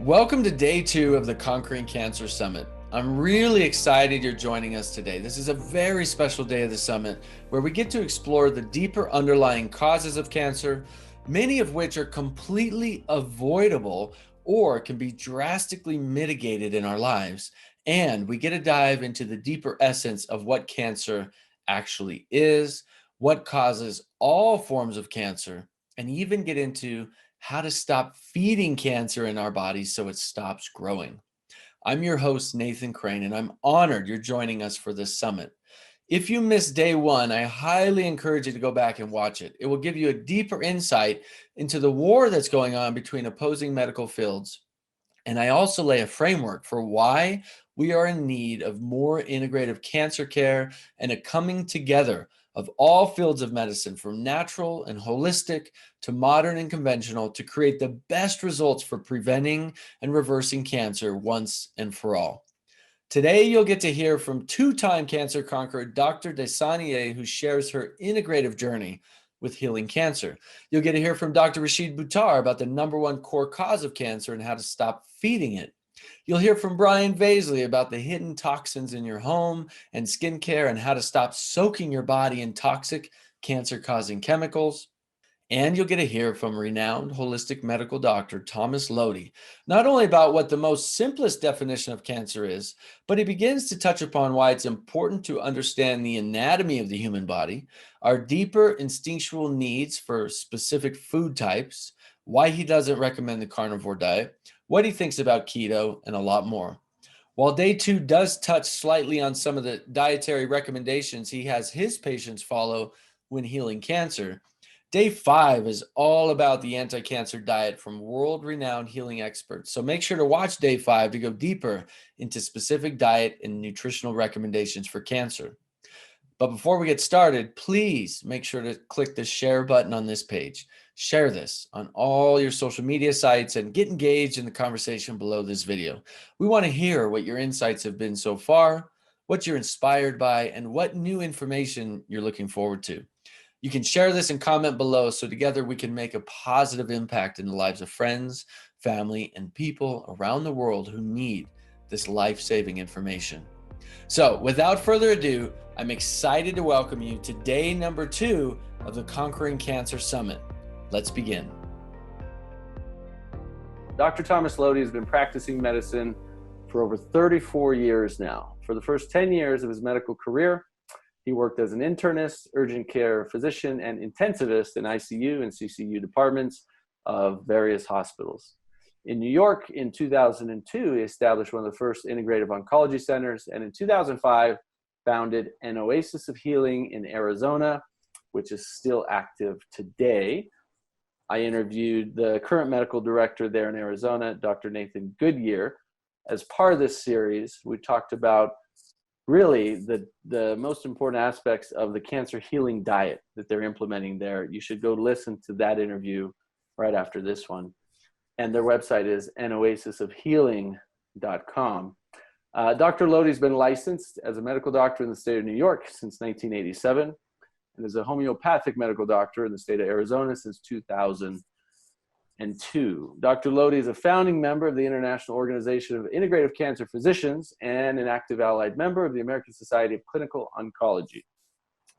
Welcome to day 2 of the Conquering Cancer Summit. I'm really excited you're joining us today. This is a very special day of the summit where we get to explore the deeper underlying causes of cancer, many of which are completely avoidable or can be drastically mitigated in our lives. And we get to dive into the deeper essence of what cancer actually is, what causes all forms of cancer, and even get into how to stop feeding cancer in our bodies so it stops growing. I'm your host, Nathan Crane, and I'm honored you're joining us for this summit. If you missed day 1, I highly encourage you to go back and watch it. It will give you a deeper insight into the war that's going on between opposing medical fields. And I also lay a framework for why we are in need of more integrative cancer care and a coming together of all fields of medicine, from natural and holistic to modern and conventional, to create the best results for preventing and reversing cancer once and for all. Today, you'll get to hear from two-time cancer conqueror Dr. Desaulniers, who shares her integrative journey with healing cancer. You'll get to hear from Dr. Rashid Buttar about the #1 core cause of cancer and how to stop feeding it. You'll hear from Brian Vaszily about the hidden toxins in your home and skincare and how to stop soaking your body in toxic cancer-causing chemicals. And you'll get to hear from renowned holistic medical doctor Thomas Lodi, not only about what the most simplest definition of cancer is, but he begins to touch upon why it's important to understand the anatomy of the human body, our deeper instinctual needs for specific food types, why he doesn't recommend the carnivore diet, what he thinks about keto, and a lot more. While day 2 does touch slightly on some of the dietary recommendations he has his patients follow when healing cancer, day 5 is all about the anti-cancer diet from world-renowned healing experts. So make sure to watch day 5 to go deeper into specific diet and nutritional recommendations for cancer. But before we get started, please make sure to click the share button on this page. Share this on all your social media sites and get engaged in the conversation below this video. We want to hear what your insights have been so far, what you're inspired by, and what new information you're looking forward to. You can share this and comment below so together we can make a positive impact in the lives of friends, family, and people around the world who need this life-saving information. So without further ado, I'm excited to welcome you to day number 2 of the Conquering Cancer Summit. Let's begin. Dr. Thomas Lodi has been practicing medicine for over 34 years now. For the first 10 years of his medical career, he worked as an internist, urgent care physician, and intensivist in ICU and CCU departments of various hospitals. In New York, in 2002, he established one of the first integrative oncology centers, and in 2005, founded an Oasis of Healing in Arizona, which is still active today. I interviewed the current medical director there in Arizona, Dr. Nathan Goodyear. As part of this series, we talked about really the most important aspects of the cancer healing diet that they're implementing there. You should go listen to that interview right after this one. And their website is anoasisofhealing.com. Dr. Lodi's been licensed as a medical doctor in the state of New York since 1987 and is a homeopathic medical doctor in the state of Arizona since 2002. Dr. Lodi is a founding member of the International Organization of Integrative Cancer Physicians and an active allied member of the American Society of Clinical Oncology.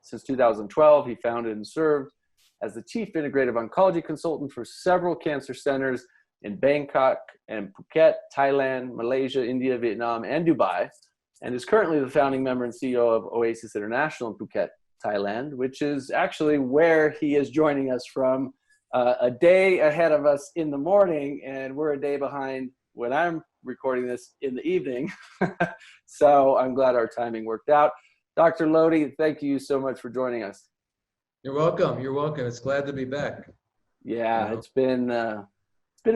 Since 2012, he founded and served as the Chief Integrative Oncology Consultant for several cancer centers in Bangkok and Phuket, Thailand, Malaysia, India, Vietnam, and Dubai, and is currently the founding member and CEO of Oasis International in Phuket, Thailand, which is actually where he is joining us from, a day ahead of us in the morning, and we're a day behind when I'm recording this in the evening. So I'm glad our timing worked out. Dr. Lodi, thank you so much for joining us. You're welcome. You're welcome. It's glad to be back. Yeah, it's been a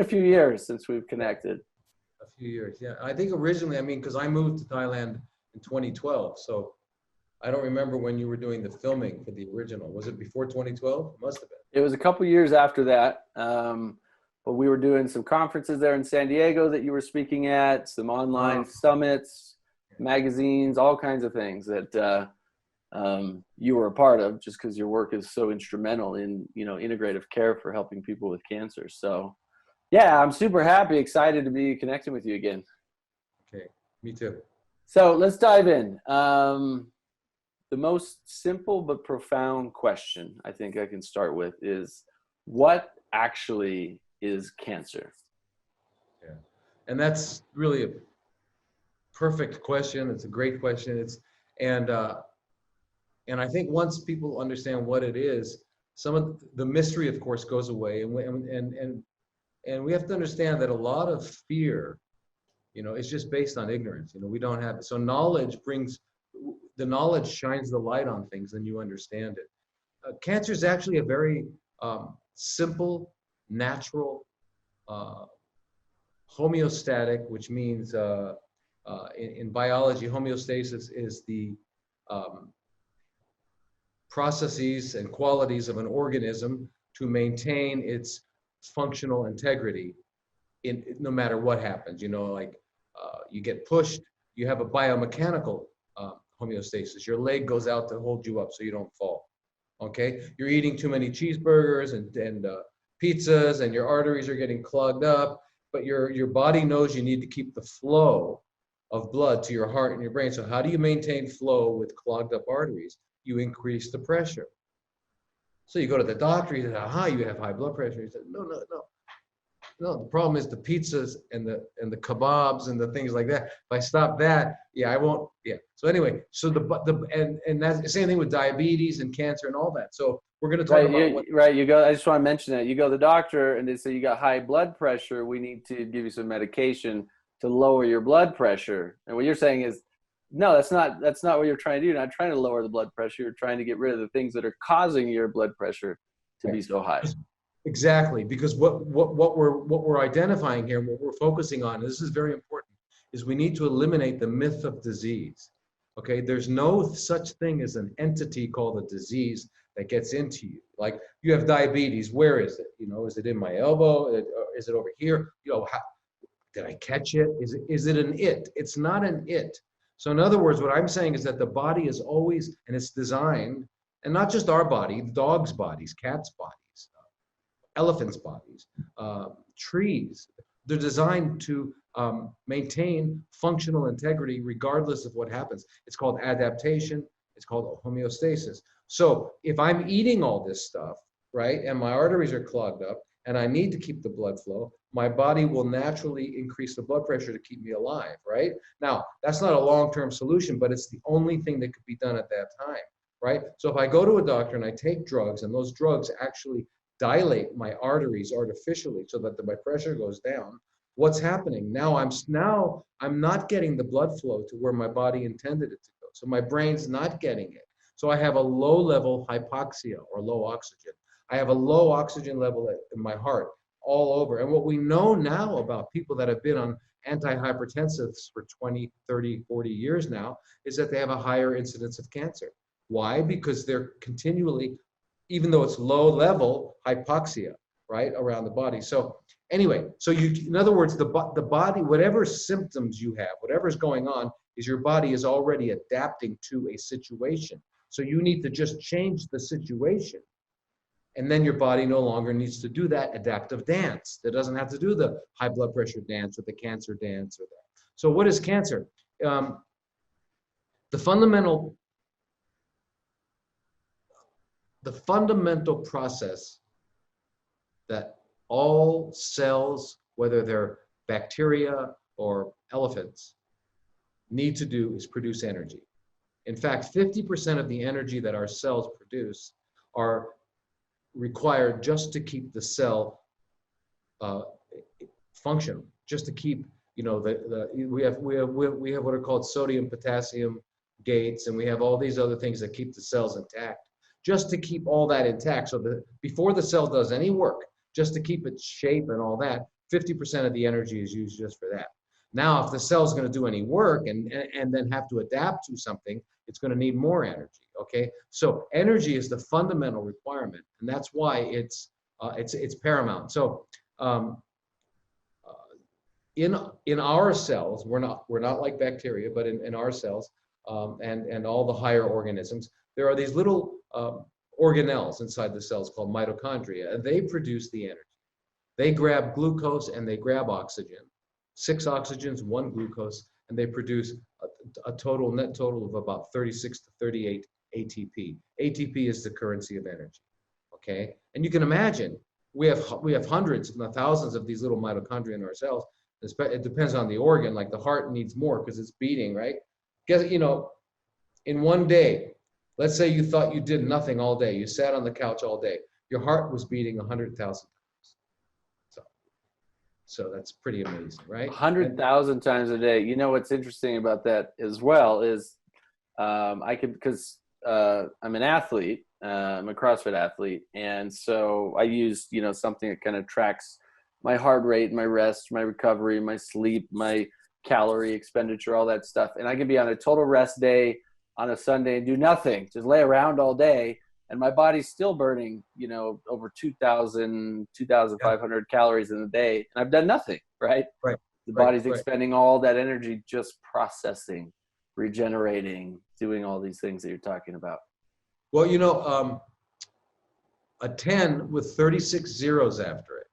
few years since we've connected. A few years, yeah. I think originally, because I moved to Thailand in 2012, so I don't remember when you were doing the filming for the original. Was it before 2012? It must have been. It was a couple years after that, but we were doing some conferences there in San Diego that you were speaking at, some online summits, magazines, all kinds of things that you were a part of, just because your work is so instrumental in integrative care for helping people with cancer. So Yeah, I'm super happy, excited to be connecting with you again. Okay, me too. So let's dive in. The most simple but profound question I think I can start with is, what actually is cancer? Yeah, and that's really a perfect question. It's a great question. And uh, and I think once people understand what it is, some of the mystery, of course, goes away. And we have to understand that a lot of fear, is just based on ignorance. We don't have it. So the knowledge shines the light on things, and you understand it. Cancer is actually a very simple, natural, uh, homeostatic, which means in biology, homeostasis is the um, processes and qualities of an organism to maintain its functional integrity in no matter what happens. Like you get pushed, you have a biomechanical homeostasis. Your leg goes out to hold you up so you don't fall. Okay, you're eating too many cheeseburgers and pizzas, and your arteries are getting clogged up. But your body knows you need to keep the flow of blood to your heart and your brain. So how do you maintain flow with clogged up arteries? You increase the pressure. So you go to the doctor. He says, "Aha, you have high blood pressure." He said, "No, no, no. No, the problem is the pizzas and the kebabs and the things like that. If I stop that, yeah, I won't. Yeah. So anyway, so and that's the same thing with diabetes and cancer and all that. So we're going to talk Right, about what. you go. I just want to mention that you go to the doctor and they say you got high blood pressure. We need to give you some medication to lower your blood pressure. And what you're saying is, no, that's not what you're trying to do. You're not trying to lower the blood pressure. You're trying to get rid of the things that are causing your blood pressure to be so high. Exactly, because what we're identifying here, what we're focusing on, and this is very important, is we need to eliminate the myth of disease. Okay, there's no such thing as an entity called a disease that gets into you. Like you have diabetes, where is it? Is it in my elbow? Is it over here? Did I catch it? Is it an it? It's not an it. So in other words, what I'm saying is that the body is always, and it's designed, and not just our body, dogs' bodies, cats' bodies, elephants' bodies, trees. They're designed to maintain functional integrity regardless of what happens. It's called adaptation. It's called homeostasis. So if I'm eating all this stuff, right, and my arteries are clogged up, and I need to keep the blood flow, my body will naturally increase the blood pressure to keep me alive, right? Now, that's not a long-term solution, but it's the only thing that could be done at that time, right? So if I go to a doctor and I take drugs, and those drugs actually dilate my arteries artificially so that my pressure goes down, what's happening? Now I'm not getting the blood flow to where my body intended it to go. So my brain's not getting it. So I have a low level hypoxia or low oxygen. I have a low oxygen level in my heart all over. And what we know now about people that have been on antihypertensives for 20, 30, 40 years now is that they have a higher incidence of cancer. Why? Because they're continually, even though it's low level, hypoxia, right, around the body. So anyway, in other words, the body, whatever symptoms you have, whatever's going on, is your body is already adapting to a situation. So you need to just change the situation. And then your body no longer needs to do that adaptive dance. It doesn't have to do the high blood pressure dance or the cancer dance or that. So what is cancer? The fundamental process that all cells, whether they're bacteria or elephants, need to do is produce energy. In fact, 50% of the energy that our cells produce are required just to keep the cell functional, just to keep, we have what are called sodium, potassium gates, and we have all these other things that keep the cells intact, just to keep all that intact. So before the cell does any work, just to keep its shape and all that, 50% of the energy is used just for that. Now, if the cell is going to do any work and then have to adapt to something, it's going to need more energy. Okay, so energy is the fundamental requirement, and that's why it's paramount. So in our cells, we're not like bacteria, but in our cells and all the higher organisms, there are these little organelles inside the cells called mitochondria, and they produce the energy. They grab glucose and they grab oxygen. 6 oxygens, 1 glucose, and they produce a net total of about 36 to 38 ATP. ATP is the currency of energy, okay? And you can imagine, we have hundreds, if not thousands of these little mitochondria in our cells. It depends on the organ, like the heart needs more because it's beating, right? Guess, in one day, let's say you thought you did nothing all day. You sat on the couch all day. Your heart was beating 100,000 times. So that's pretty amazing, right? 100,000 times a day. You know what's interesting about that as well is I'm an athlete. I'm a CrossFit athlete, and so I use something that kind of tracks my heart rate, my rest, my recovery, my sleep, my calorie expenditure, all that stuff. And I can be on a total rest day on a Sunday and do nothing, just lay around all day, and my body's still burning, over 2,000, 2,500 calories in a day, and I've done nothing, right? Right. The body's expending all that energy just processing, regenerating, doing all these things that you're talking about. Well, a 10 with 36 zeros after it,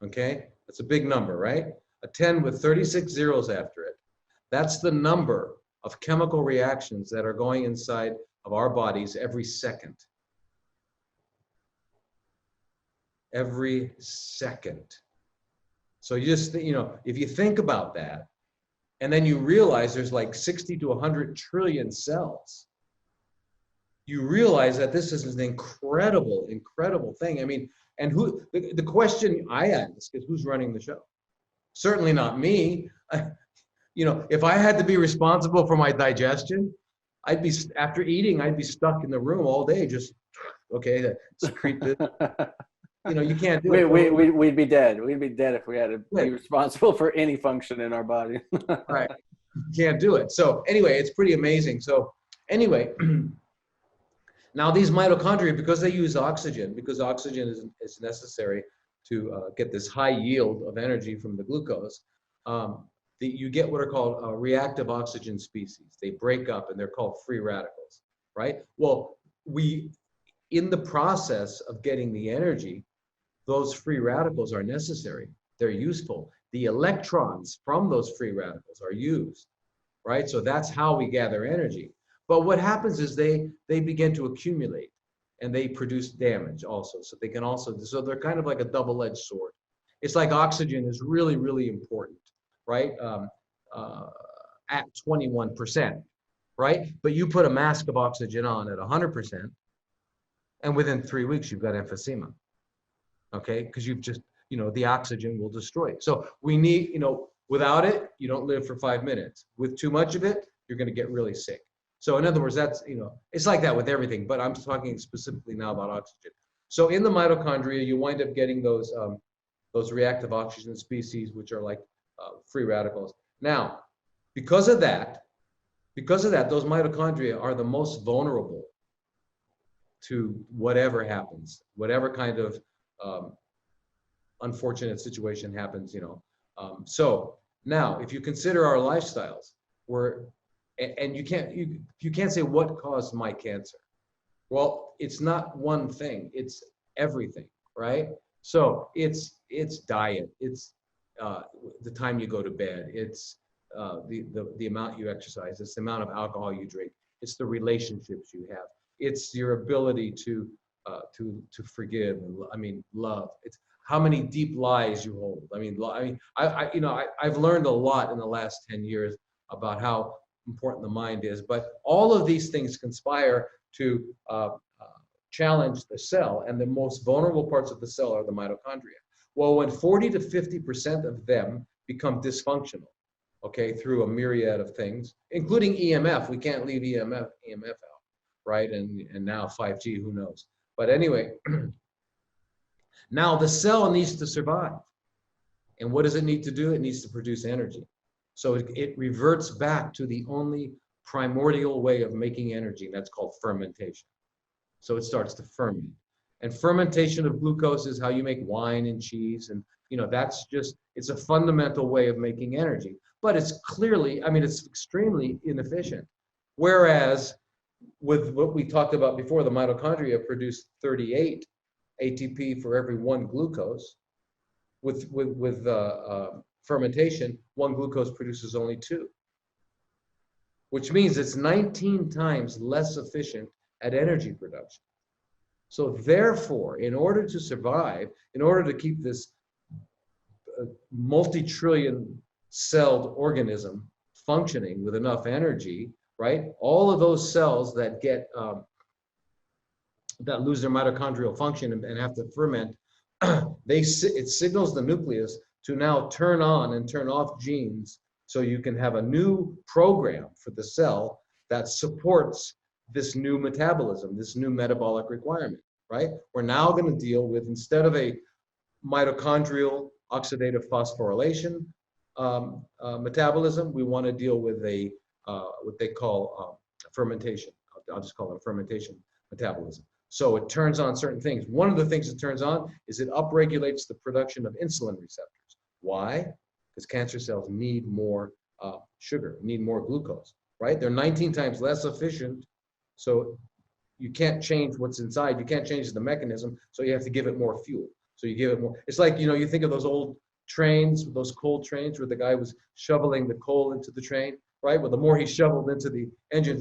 okay? That's a big number, right? A 10 with 36 zeros after it. That's the number of chemical reactions that are going inside of our bodies every second. Every second. So you just, if you think about that, and then you realize there's like 60 to 100 trillion cells, you realize that this is an incredible, incredible thing. I mean, and the question I ask is, who's running the show? Certainly not me. If I had to be responsible for my digestion, after eating, I'd be stuck in the room all day, just, okay, secrete this. You can't do it. We'd be dead. We'd be dead if we had to be responsible for any function in our body. Right. Can't do it. So anyway, it's pretty amazing. So anyway, now these mitochondria, because they use oxygen, because oxygen is necessary to get this high yield of energy from the glucose, you get what are called reactive oxygen species. They break up and they're called free radicals, right? Well, in the process of getting the energy, those free radicals are necessary. They're useful. The electrons from those free radicals are used, right? So that's how we gather energy. But what happens is they begin to accumulate and they produce damage also. So they're kind of like a double-edged sword. It's like oxygen is really, really important, right? At 21%, right? But you put a mask of oxygen on at 100%, and within 3 weeks, you've got emphysema, okay? Because you've just, the oxygen will destroy it. So we need, without it, you don't live for 5 minutes. With too much of it, you're gonna get really sick. So in other words, that's, it's like that with everything, but I'm talking specifically now about oxygen. So in the mitochondria, you wind up getting those reactive oxygen species, which are like free radicals. Now, because of that, those mitochondria are the most vulnerable to whatever happens, whatever kind of unfortunate situation happens, So now, if you consider our lifestyles, and you can't say what caused my cancer. Well, it's not one thing, it's everything, right? So it's diet, it's the time you go to bed, it's the amount you exercise, it's the amount of alcohol you drink, it's the relationships you have, it's your ability to forgive, love. It's how many deep lies you hold. I've learned a lot in the last 10 years about how important the mind is, but all of these things conspire to challenge the cell, and the most vulnerable parts of the cell are the mitochondria. Well, when 40 to 50% of them become dysfunctional, okay, through a myriad of things, including EMF, we can't leave EMF out, right? And now 5G, who knows? But anyway, now the cell needs to survive. And what does it need to do? It needs to produce energy. So it reverts back to the only primordial way of making energy, and that's called fermentation. So it starts to ferment. And fermentation of glucose is how you make wine and cheese. And, it's a fundamental way of making energy. But it's clearly, it's extremely inefficient. Whereas with what we talked about before, the mitochondria produce 38 ATP for every 1 glucose. With fermentation, 1 glucose produces only 2, which means it's 19 times less efficient at energy production. So therefore, in order to survive, in order to keep this multi-trillion celled organism functioning with enough energy, right? All of those cells that get that lose their mitochondrial function and have to ferment, it signals the nucleus to now turn on and turn off genes, so you can have a new program for the cell that supports this new metabolism, this new metabolic requirement, right? We're now going to deal with, instead of a mitochondrial oxidative phosphorylation metabolism, we want to deal with a what they call fermentation. I'll just call it a fermentation metabolism. So it turns on certain things. One of the things it turns on is it upregulates the production of insulin receptors. Why? Because cancer cells need more sugar, need more glucose, right? They're 19 times less efficient, so you can't change what's inside. You can't change the mechanism, so you have to give it more fuel. So you give it more. It's like, you think of those old trains, those coal trains where the guy was shoveling the coal into the train, right? Well, the more he shoveled into the engine,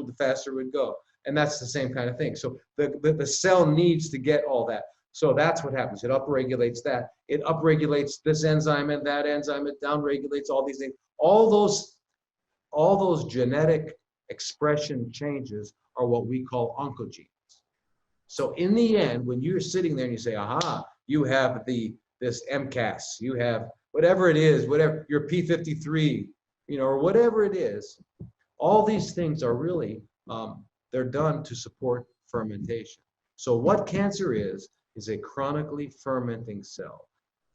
the faster it would go. And that's the same kind of thing. So the cell needs to get all that. So that's what happens. It upregulates that. It upregulates this enzyme and that enzyme. It downregulates all these things. All those genetic expression changes are what we call oncogenes. So in the end, when you're sitting there and you say, aha, you have this MCAS, you have whatever it is, whatever your P53, or whatever it is, all these things are really, they're done to support fermentation. So what cancer is a chronically fermenting cell.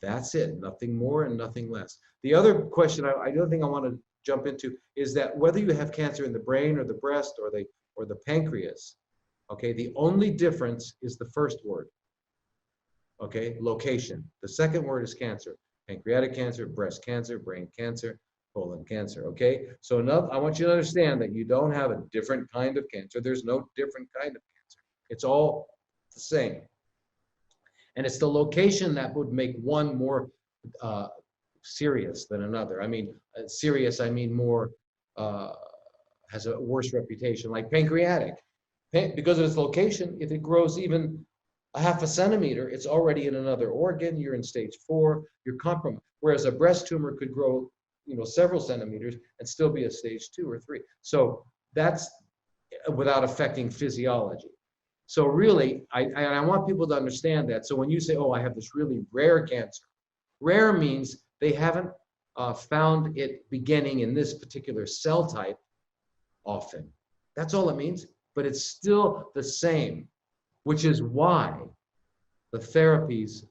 That's it, nothing more and nothing less. The other question, I don't think I want to jump into, is that whether you have cancer in the brain or the breast or the pancreas, okay, the only difference is the first word, okay, location. The second word is cancer. Pancreatic cancer, breast cancer, brain cancer, colon cancer, okay? So I want you to understand that you don't have a different kind of cancer. There's no different kind of cancer. It's all the same. And it's the location that would make one more serious than another. I mean, serious, I mean more, has a worse reputation, like pancreatic. Because of its location, if it grows even a half a centimeter, it's already in another organ, you're in stage 4, you're compromised. Whereas a breast tumor could grow, several centimeters and still be a stage 2 or 3. So that's without affecting physiology. So really, I want people to understand that. So when you say, oh, I have this really rare cancer, rare means they haven't found it beginning in this particular cell type often. That's all it means, but it's still the same, which is why the therapies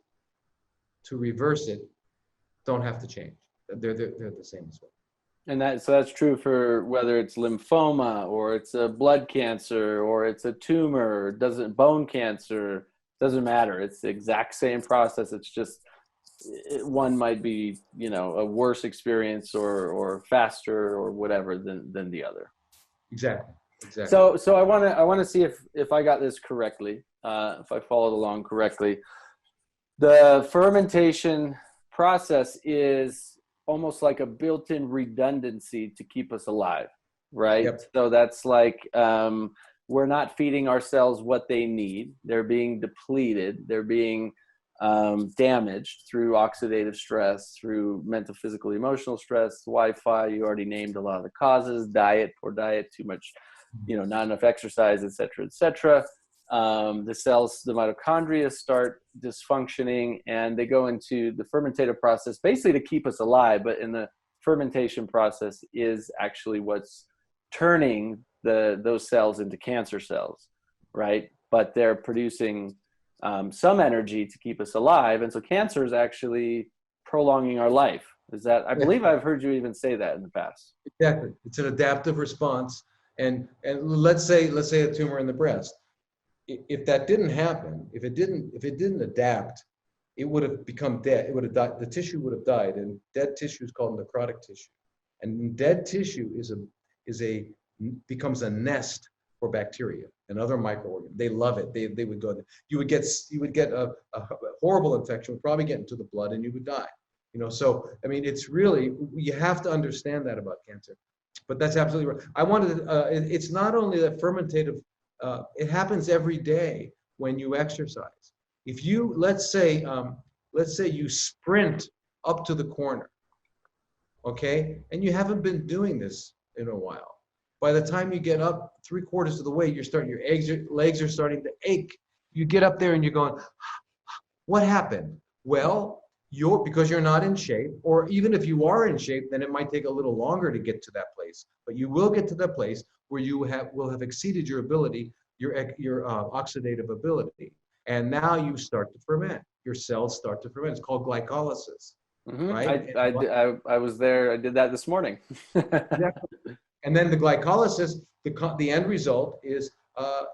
to reverse it don't have to change. They're the same as well. And that's true for whether it's lymphoma or it's a blood cancer or it's a tumor, bone cancer, doesn't matter. It's the exact same process. It's just one might be, a worse experience or faster or whatever than the other. Exactly. So I want to see if I got this correctly, if I followed along correctly. The fermentation process is almost like a built-in redundancy to keep us alive, right? Yep. So that's like we're not feeding our cells what they need. They're being depleted. They're being damaged through oxidative stress, through mental, physical, emotional stress, Wi-Fi. You already named a lot of the causes: diet, poor diet, too much, not enough exercise, et cetera, et cetera. The cells, the mitochondria start dysfunctioning and they go into the fermentative process basically to keep us alive. But in the fermentation process is actually what's turning those cells into cancer cells, right? But they're producing some energy to keep us alive. And so cancer is actually prolonging our life. Is that, I believe I've heard you even say that in the past. Exactly. It's an adaptive response. And let's say a tumor in the breast. If that didn't happen, if it didn't adapt, it would have become dead. It would have died. The tissue would have died, and dead tissue is called necrotic tissue. And dead tissue becomes a nest for bacteria and other microorganisms. They love it. They would go there. You would get a horrible infection, would probably get into the blood, and you would die. So I mean, it's really, you have to understand that about cancer. But that's absolutely right. I wanted it's not only that fermentative, it happens every day when you exercise. If you, let's say you sprint up to the corner, okay, and you haven't been doing this in a while. By the time you get up 3/4 of the way, your legs are starting to ache. You get up there and you're going, what happened? Well, because you're not in shape, or even if you are in shape, then it might take a little longer to get to that place. But you will get to that place where you will have exceeded your ability, your oxidative ability, and now you start to ferment. Your cells start to ferment. It's called glycolysis, right? I was there. I did that this morning. Exactly. And then the glycolysis, the end result is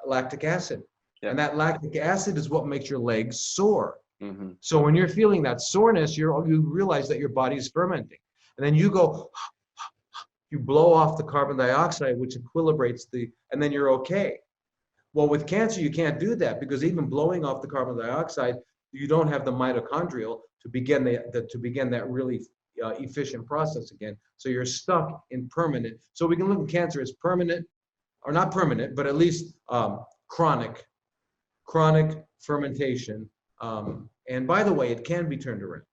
lactic acid, and that lactic acid is what makes your legs sore. Mm-hmm. So when you're feeling that soreness, you realize that your body is fermenting. And then you go, you blow off the carbon dioxide, which equilibrates and then you're okay. Well, with cancer, you can't do that, because even blowing off the carbon dioxide, you don't have the mitochondrial to begin that really efficient process again. So you're stuck in permanent. So we can look at cancer as permanent, or not permanent, but at least chronic fermentation. And by the way, it can be turned around.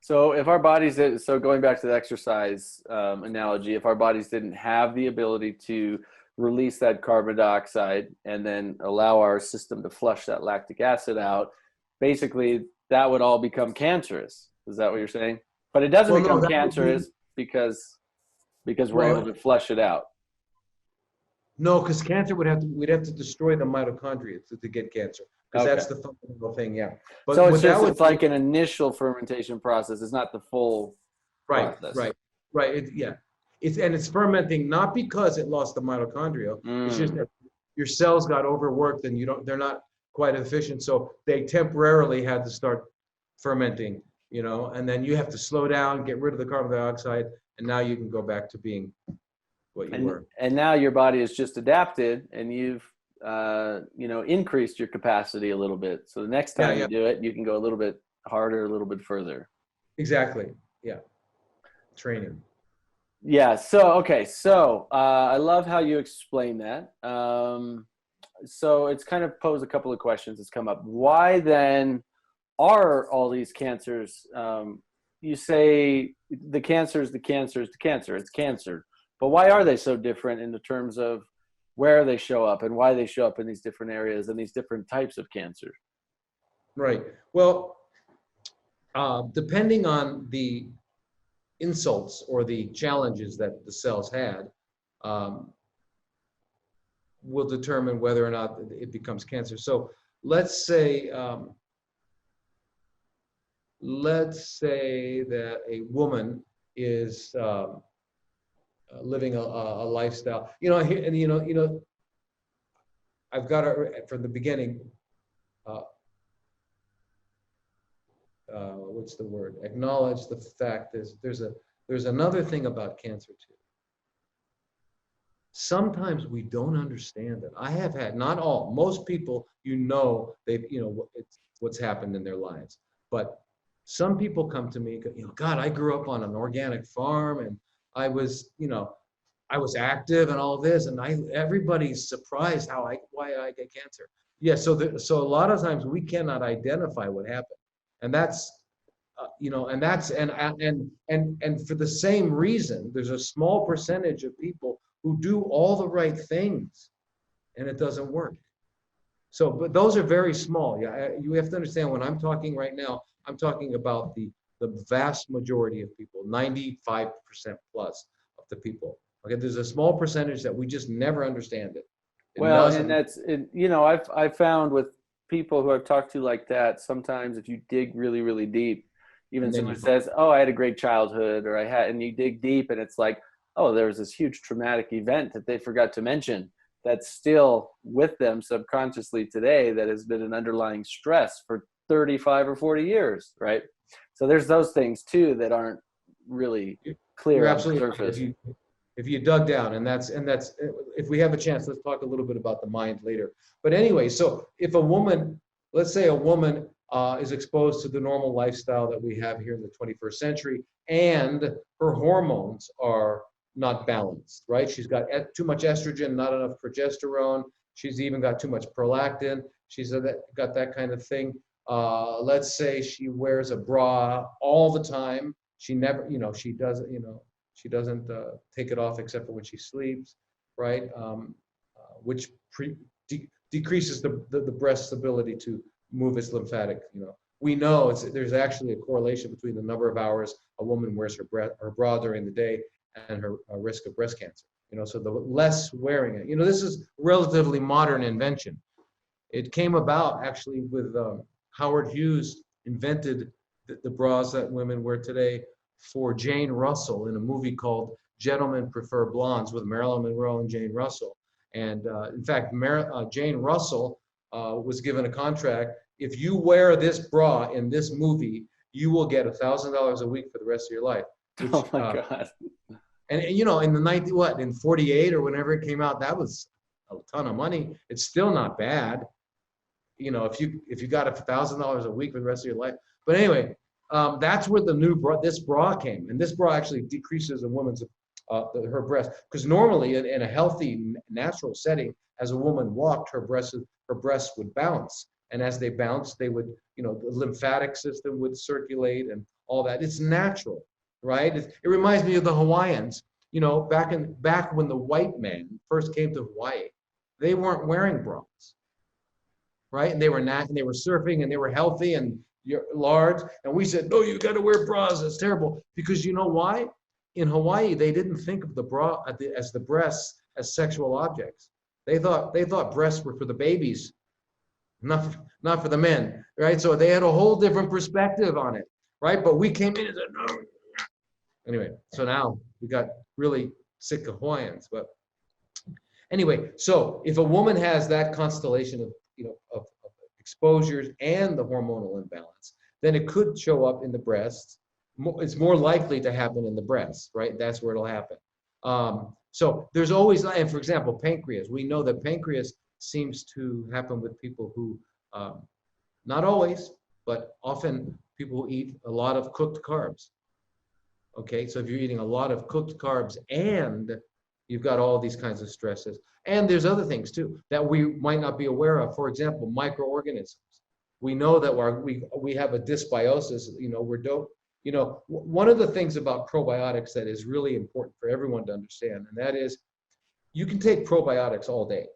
So if our bodies, so going back to the exercise analogy, if our bodies didn't have the ability to release that carbon dioxide and then allow our system to flush that lactic acid out, basically that would all become cancerous. Is that what you're saying? But it doesn't become cancerous because we're able to flush it out. No, because cancer we'd have to destroy the mitochondria to get cancer. Because that's the fundamental thing, yeah. But so it's like an initial fermentation process. It's not the full process. Right. It's fermenting not because it lost the mitochondria. It's just that your cells got overworked and they're not quite efficient, so they temporarily had to start fermenting. And then you have to slow down, get rid of the carbon dioxide, and now you can go back to being what you were. And now your body is just adapted, and you've increased your capacity a little bit. So the next time you do it, you can go a little bit harder, a little bit further. Exactly. Yeah. Training. Yeah. So I love how you explain that. So it's kind of posed a couple of questions that's come up. Why then are all these cancers? You say the cancer is the cancer is the cancer. It's cancer. But why are they so different in the terms of where they show up and why they show up in these different areas and these different types of cancer? Right. Well, depending on the insults or the challenges that the cells had, will determine whether or not it becomes cancer. So let's say that a woman is living a lifestyle, I've got to, from the beginning, what's the word? Acknowledge the fact there's another thing about cancer too. Sometimes we don't understand it. I have had, not all, most people, it's what's happened in their lives. But some people come to me, God, I grew up on an organic farm and I was active and all this, and everybody's surprised why I get cancer. Yeah, so a lot of times we cannot identify what happened, and that's and for the same reason, there's a small percentage of people who do all the right things, and it doesn't work. So, but those are very small. Yeah, you have to understand when I'm talking right now, I'm talking about the vast majority of people, 95% plus of the people. Okay, there's a small percentage that we just never understand it. And that's, I've found with people who I've talked to like that, sometimes if you dig really, really deep, even someone says, oh, I had a great childhood, or and you dig deep and it's like, oh, there was this huge traumatic event that they forgot to mention that's still with them subconsciously today, that has been an underlying stress for 35 or 40 years, right? So there's those things too that aren't really clear on the surface. If you dug down, and that's, if we have a chance, let's talk a little bit about the mind later. But anyway, so if a woman, let's say a woman is exposed to the normal lifestyle that we have here in the 21st century, and her hormones are not balanced, right? She's got too much estrogen, not enough progesterone. She's even got too much prolactin. She's got that kind of thing. Let's say she wears a bra all the time. She never, she doesn't, she doesn't take it off except for when she sleeps, right? Which decreases the breast's ability to move its lymphatic. We know there's actually a correlation between the number of hours a woman wears her bra during the day and her risk of breast cancer. So the less wearing it. This is relatively modern invention. It came about actually with Howard Hughes invented the bras that women wear today for Jane Russell in a movie called Gentlemen Prefer Blondes with Marilyn Monroe and Jane Russell. And in fact, Jane Russell was given a contract. If you wear this bra in this movie, you will get $1,000 a week for the rest of your life. Which, oh my God. And in the in 48 or whenever it came out, that was a ton of money. It's still not bad. If you got $1,000 a week for the rest of your life. But anyway, that's where this bra came, and this bra actually decreases a woman's her breast, because normally in a healthy natural setting, as a woman walked, her breasts would bounce, and as they bounced, they would, the lymphatic system would circulate and all that. It's natural, right? It reminds me of the Hawaiians. Back when the white man first came to Hawaii, they weren't wearing bras, right? And they were surfing, and they were healthy and large. And we said, no, you got to wear bras. It's terrible. Because you know why? In Hawaii, they didn't think of the bra as the breasts as sexual objects. They thought breasts were for the babies, not for the men, right? So they had a whole different perspective on it, right? But we came in and said, no. Anyway, so now we got really sick of Hawaiians. But anyway, so if a woman has that constellation of exposures and the hormonal imbalance, then it could show up in the breasts. It's more likely to happen in the breasts, right? That's where it'll happen. So there's always, and for example, pancreas. We know that pancreas seems to happen with people who, not always, but often people who eat a lot of cooked carbs. Okay, so if you're eating a lot of cooked carbs and you've got all these kinds of stresses, and there's other things too that we might not be aware of. For example, microorganisms. We know that we have a dysbiosis. One of the things about probiotics that is really important for everyone to understand, and that is, you can take probiotics all day,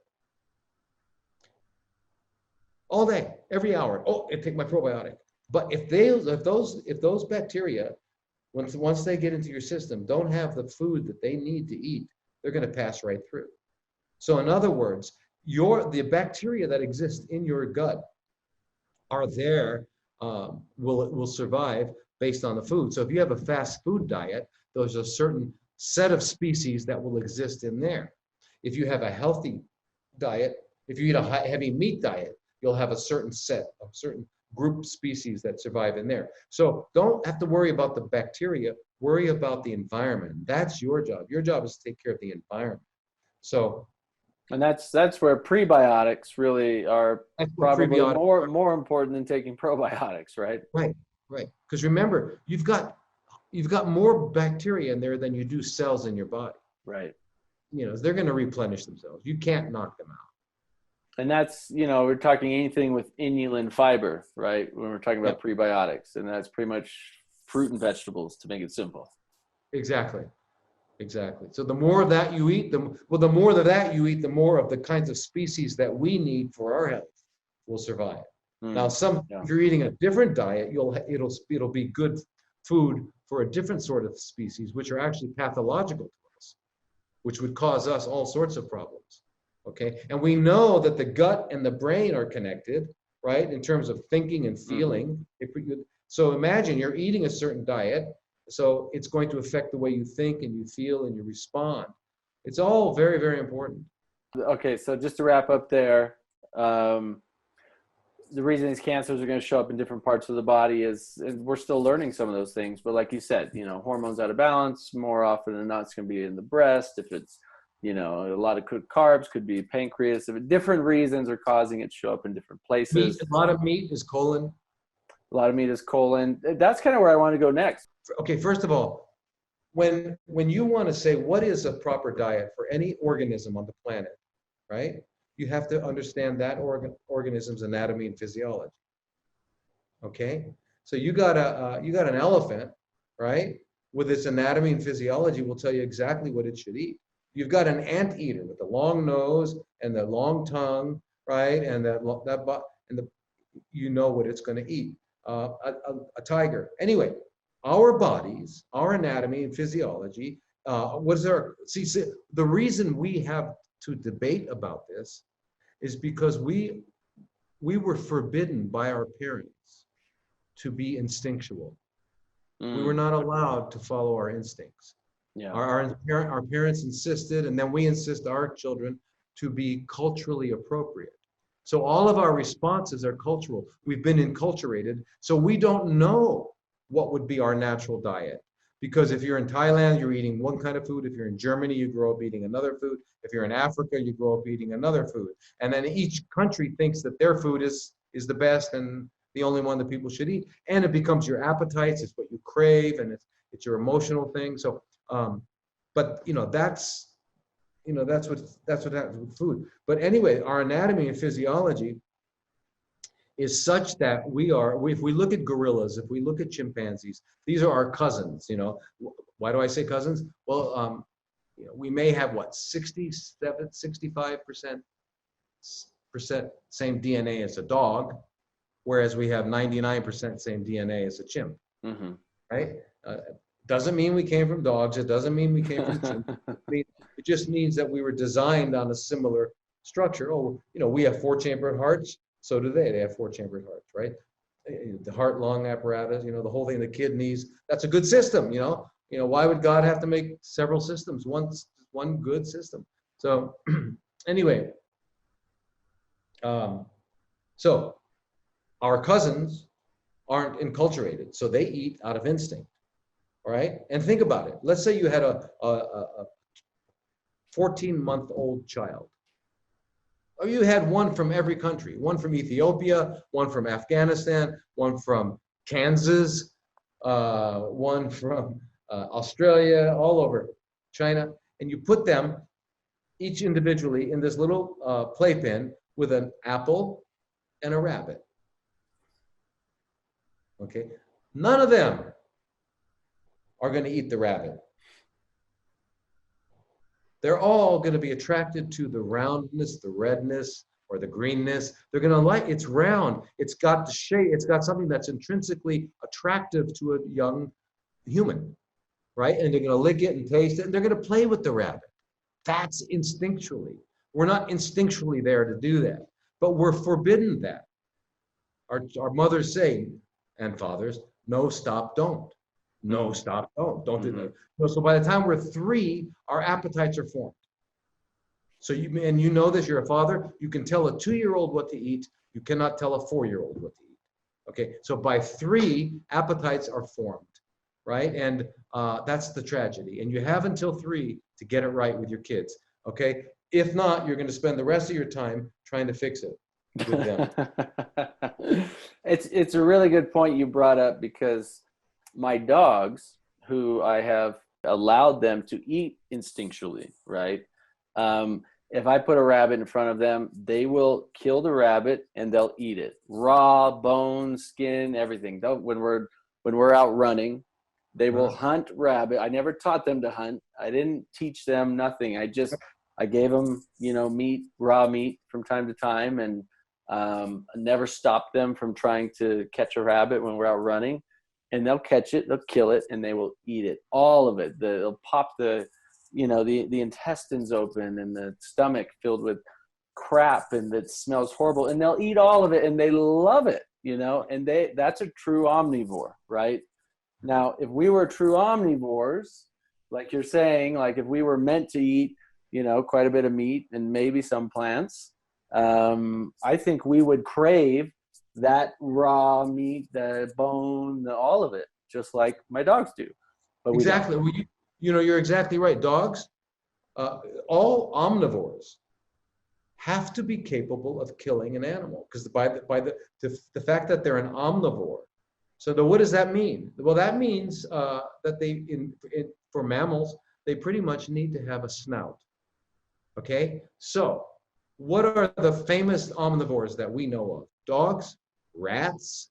every hour. Oh, I take my probiotic. But if those bacteria, once they get into your system, don't have the food that they need to eat, they're going to pass right through. So in other words, the bacteria that exist in your gut are there, will survive based on the food. So if you have a fast food diet, there's a certain set of species that will exist in there. If you have a healthy diet, if you eat a heavy meat diet, you'll have a certain group species that survive in there. So don't have to worry about the bacteria, worry about the environment. That's your job. Your job is to take care of the environment. So, and that's where prebiotics really are probably more important than taking probiotics, right? Right. Because remember, you've got more bacteria in there than you do cells in your body. Right. They're going to replenish themselves. You can't knock them out. And that's, we're talking anything with inulin fiber, right? When we're talking about prebiotics, and that's pretty much fruit and vegetables, to make it simple. Exactly. So the more of that you eat, the more of the kinds of species that we need for our health will survive. Now, if you're eating a different diet, it'll be good food for a different sort of species, which are actually pathological to us, which would cause us all sorts of problems. Okay, and we know that the gut and the brain are connected, right, in terms of thinking and feeling. So imagine you're eating a certain diet, so it's going to affect the way you think and you feel and you respond. It's all very, very important. Okay, so just to wrap up there, the reason these cancers are going to show up in different parts of the body is, and we're still learning some of those things. But like you said, hormones out of balance, more often than not, it's going to be in the breast. If it's, a lot of good carbs, could be pancreas. If different reasons are causing it to show up in different places. A lot of meat is colon. A lot of meat is colon. That's kind of where I want to go next. Okay, first of all, when you want to say what is a proper diet for any organism on the planet, right? You have to understand that organism's anatomy and physiology. Okay, so you got an elephant, right? With its anatomy and physiology, will tell you exactly what it should eat. You've got an anteater with the long nose and the long tongue, right? And you know what it's going to eat. A tiger. Anyway, our bodies, our anatomy and physiology. The reason we have to debate about this is because we were forbidden by our parents to be instinctual. We were not allowed to follow our instincts. Yeah. Our parents insisted, and then we insist our children to be culturally appropriate. So all of our responses are cultural. We've been enculturated, so we don't know what would be our natural diet. Because if you're in Thailand, you're eating one kind of food. If you're in Germany, you grow up eating another food. If you're in Africa, you grow up eating another food. And then each country thinks that their food is the best and the only one that people should eat. And it becomes your appetites. It's what you crave, and it's your emotional thing. So, but that's what happens with food. But anyway, our anatomy and physiology is such that if we look at gorillas, if we look at chimpanzees, these are our cousins. Why do I say cousins? Well, we may have 65% same DNA as a dog, whereas we have 99% same DNA as a chimp. Mm-hmm. Right? Doesn't mean we came from dogs. It doesn't mean we came from chimps. It just means that we were designed on a similar structure. We have 4-chambered hearts. So do they. They have 4-chambered hearts, right? The heart, lung apparatus, the whole thing, the kidneys. That's a good system, Why would God have to make several systems? One good system. So anyway, so our cousins aren't enculturated, so they eat out of instinct, all right? And think about it. Let's say you had a 14-month-old child. Or you had one from every country, one from Ethiopia, one from Afghanistan, one from Kansas, one from Australia, all over China, and you put them each individually in this little playpen with an apple and a rabbit. Okay, none of them are going to eat the rabbit. They're all going to be attracted to the roundness, the redness, or the greenness. They're going to like, it's round. It's got the shape. It's got something that's intrinsically attractive to a young human, right? And they're going to lick it and taste it, and they're going to play with the rabbit. That's instinctually. We're not instinctually there to do that, but we're forbidden that. Our mothers say, and fathers, no, stop, don't. No, stop, don't do that. So by the time we're 3, our appetites are formed. So you know this, you're a father, you can tell a 2-year-old what to eat, you cannot tell a 4-year-old what to eat. Okay, so by 3, appetites are formed, right? And that's the tragedy. And you have until 3 to get it right with your kids, okay? If not, you're gonna spend the rest of your time trying to fix it with them. It's a really good point you brought up, because my dogs, who I have allowed them to eat instinctually, right? If I put a rabbit in front of them, they will kill the rabbit and they'll eat it. Raw, bones, skin, everything. When we're out running, they will hunt rabbit. I never taught them to hunt. I didn't teach them nothing. I gave them, meat, raw meat from time to time, and never stopped them from trying to catch a rabbit when we're out running. And they'll catch it, they'll kill it, and they will eat it. All of it. They'll pop the intestines open and the stomach filled with crap and that smells horrible. And they'll eat all of it, and they love it, and that's a true omnivore, right? Now, if we were true omnivores, like you're saying, like if we were meant to eat, quite a bit of meat and maybe some plants, I think we would crave that raw meat, the bone, all of it, just like my dogs do. But exactly. Well, you're exactly right. Dogs, all omnivores have to be capable of killing an animal, because by the fact that they're an omnivore. So what does that mean? Well, that means that for mammals, they pretty much need to have a snout. Okay, so what are the famous omnivores that we know of? Dogs, rats,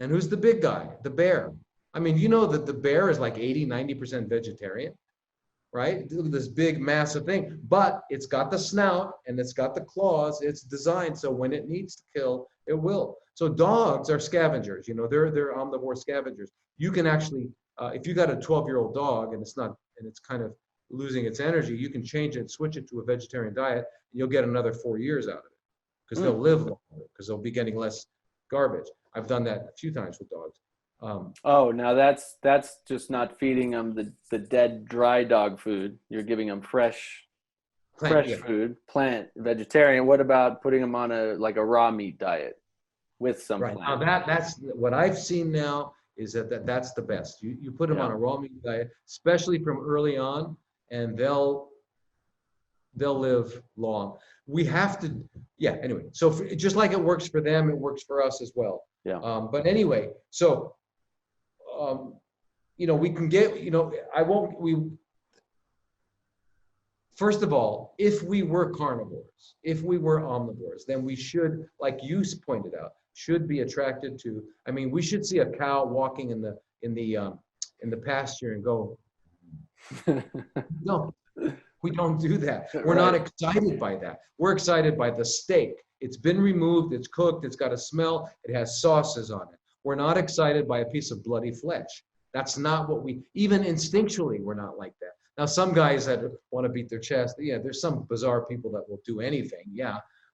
and who's the big guy? The bear. I mean, you know that the bear is like 80-90% vegetarian, right? This big, massive thing, but it's got the snout and it's got the claws. It's designed so when it needs to kill, it will. So dogs are scavengers. You know, they're omnivore scavengers. You can actually, if you got a 12-year-old dog and it's kind of losing its energy, you can change it, switch it to a vegetarian diet, and you'll get another 4 years out of it, because they'll live longer, because they'll be getting less garbage. I've done that a few times with dogs. Oh, now that's just not feeding them the dead dry dog food. You're giving them fresh food, plant, vegetarian. What about putting them on a raw meat diet with some right. plant? Now that's what I've seen now, is that's the best. You put them on a raw meat diet, especially from early on, and they'll live long. We have to, anyway. So just like it works for them, it works for us as well. Yeah. But anyway, so we can get, first of all, if we were carnivores, if we were omnivores, then we should, like you pointed out, should be attracted to, I mean, we should see a cow walking in the pasture and go, no, we don't do that. We're not excited by that. We're excited by the steak. It's been removed, it's cooked, it's got a smell, it has sauces on it. We're not excited by a piece of bloody flesh. That's not what even instinctually, we're not like that. Now, some guys that want to beat their chest, there's some bizarre people that will do anything,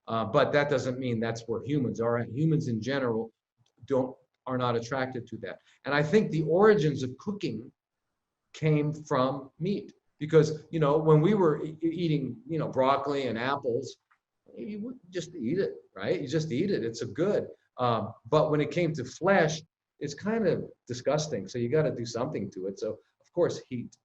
but that doesn't mean that's where humans are. Humans in general are not attracted to that. And I think the origins of cooking came from meat, because, when we were eating, broccoli and apples, you would just eat it, right? You just eat it. It's good. But when it came to flesh, it's kind of disgusting. So you got to do something to it. So of course, heat.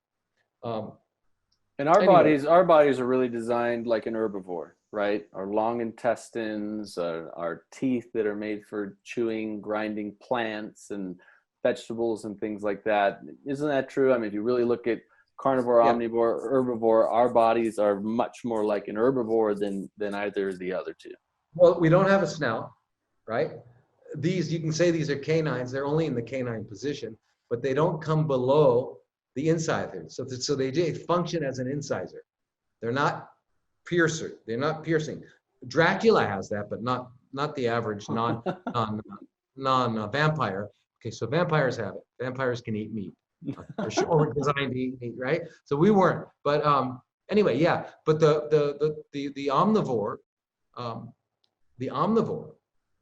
And our bodies are really designed like an herbivore, right? Our long intestines, our teeth that are made for chewing, grinding plants and vegetables and things like that. Isn't that true? I mean, if you really look at carnivore, omnivore, herbivore, our bodies are much more like an herbivore than either of the other two. Well, we don't have a snout, right? You can say these are canines. They're only in the canine position, but they don't come below the incisor. So they function as an incisor. They're not piercer. They're not piercing. Dracula has that, but not the average non-vampire. Okay, so vampires have it. Vampires can eat meat. For sure, we're designed to eat meat, right? So we weren't. But anyway, But the omnivore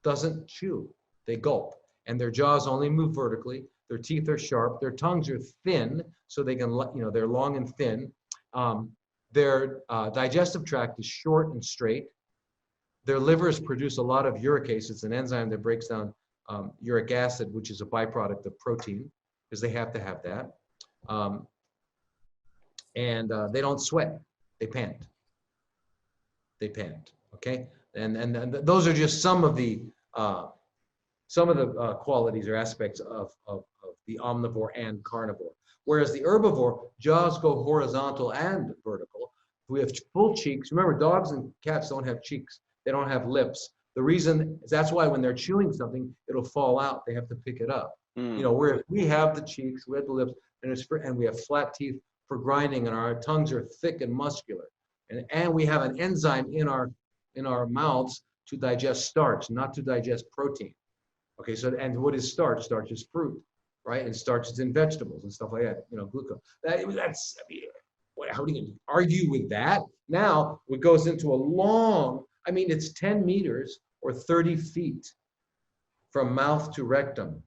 doesn't chew. They gulp, and their jaws only move vertically. Their teeth are sharp. Their tongues are thin, so they can, they're long and thin. Their digestive tract is short and straight. Their livers produce a lot of uricase. It's an enzyme that breaks down uric acid, which is a byproduct of protein, because they have to have that. And they don't sweat. They pant. Okay, and those are just some of the qualities or aspects of the omnivore and carnivore. Whereas the herbivore, jaws go horizontal and vertical. We have full cheeks. Remember, dogs and cats don't have cheeks. They don't have lips. The reason is that's why when they're chewing something, it'll fall out. They have to pick it up. Where we have the cheeks, we have the lips, and we have flat teeth for grinding, and our tongues are thick and muscular. And we have an enzyme in our mouths to digest starch, not to digest protein. Okay, so, and what is starch? Starch is fruit, right? And starch is in vegetables and stuff like that, glucose. How do you argue with that? Now, it goes into a long, it's 10 meters or 30 feet from mouth to rectum.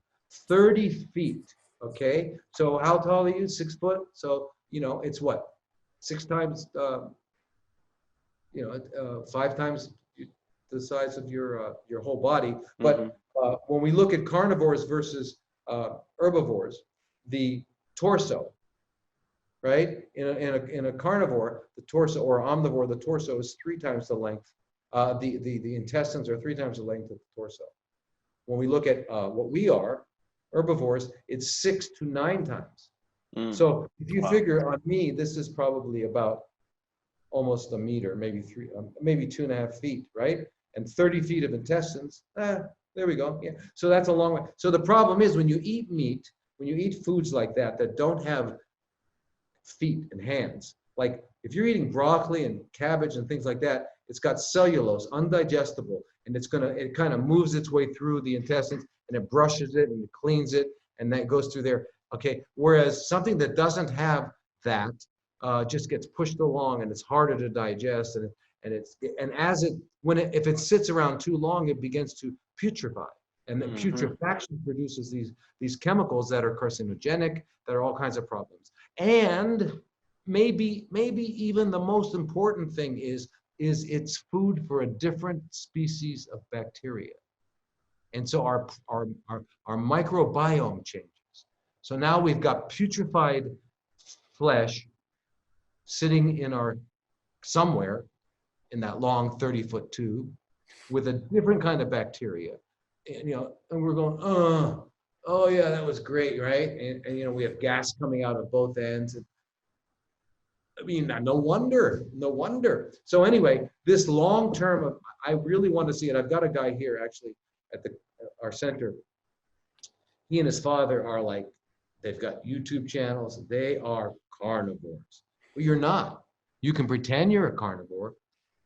30 feet, okay? So how tall are you? 6 foot? So, it's what? 6 times, 5 times the size of your whole body. But when we look at carnivores versus herbivores, the torso, right? In a carnivore, the torso, or omnivore, the torso is 3 times the length. The intestines are 3 times the length of the torso. When we look at what we are, herbivores, it's 6 to 9 times. So if you figure on me, this is probably about almost a meter, maybe 2.5 feet, right? And 30 feet of intestines. There we go. Yeah. So that's a long way. So the problem is when you eat meat, when you eat foods like that don't have feet and hands, like if you're eating broccoli and cabbage and things like that, it's got cellulose, undigestible, and it kind of moves its way through the intestines, and it brushes it and it cleans it, and that goes through there. Okay. Whereas something that doesn't have that just gets pushed along, and it's harder to digest, if it sits around too long, it begins to putrefy, and the putrefaction produces these chemicals that are carcinogenic, that are all kinds of problems. And maybe even the most important thing is it's food for a different species of bacteria, and so our microbiome changes. So now we've got putrefied flesh sitting in somewhere in that long 30-foot tube with a different kind of bacteria, and we're going, oh yeah, that was great, right? And we have gas coming out of both ends. And, I mean, no wonder. So anyway, this long term, I really want to see it. I've got a guy here actually at our center. He and his father are like, they've got YouTube channels. They are carnivores. Well, you're not. You can pretend you're a carnivore,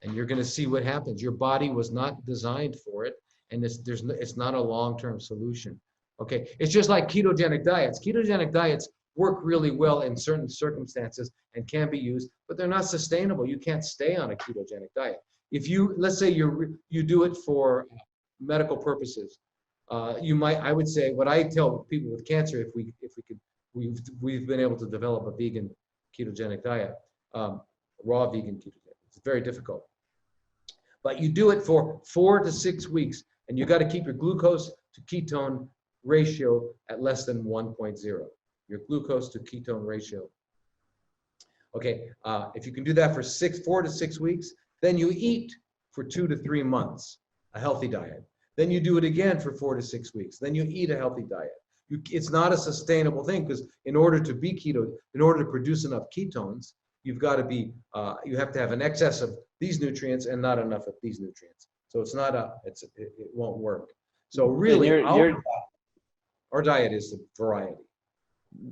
and you're going to see what happens. Your body was not designed for it, and it's not a long-term solution. Okay, it's just like ketogenic diets. Ketogenic diets work really well in certain circumstances and can be used, but they're not sustainable. You can't stay on a ketogenic diet. If let's say you do it for medical purposes, I would say, what I tell people with cancer, we've been able to develop a vegan ketogenic diet, raw vegan ketogenic. It's very difficult, but you do it for 4 to 6 weeks, and you got to keep your glucose to ketone ratio at less than 1.0. Your glucose to ketone ratio. Okay, if you can do that for 4 to 6 weeks, then you eat for 2 to 3 months, a healthy diet. Then you do it again for 4 to 6 weeks. Then you eat a healthy diet. It's not a sustainable thing, because in order to be keto, in order to produce enough ketones, you have to have an excess of these nutrients and not enough of these nutrients. So it's not it won't work. So really, our diet is a variety.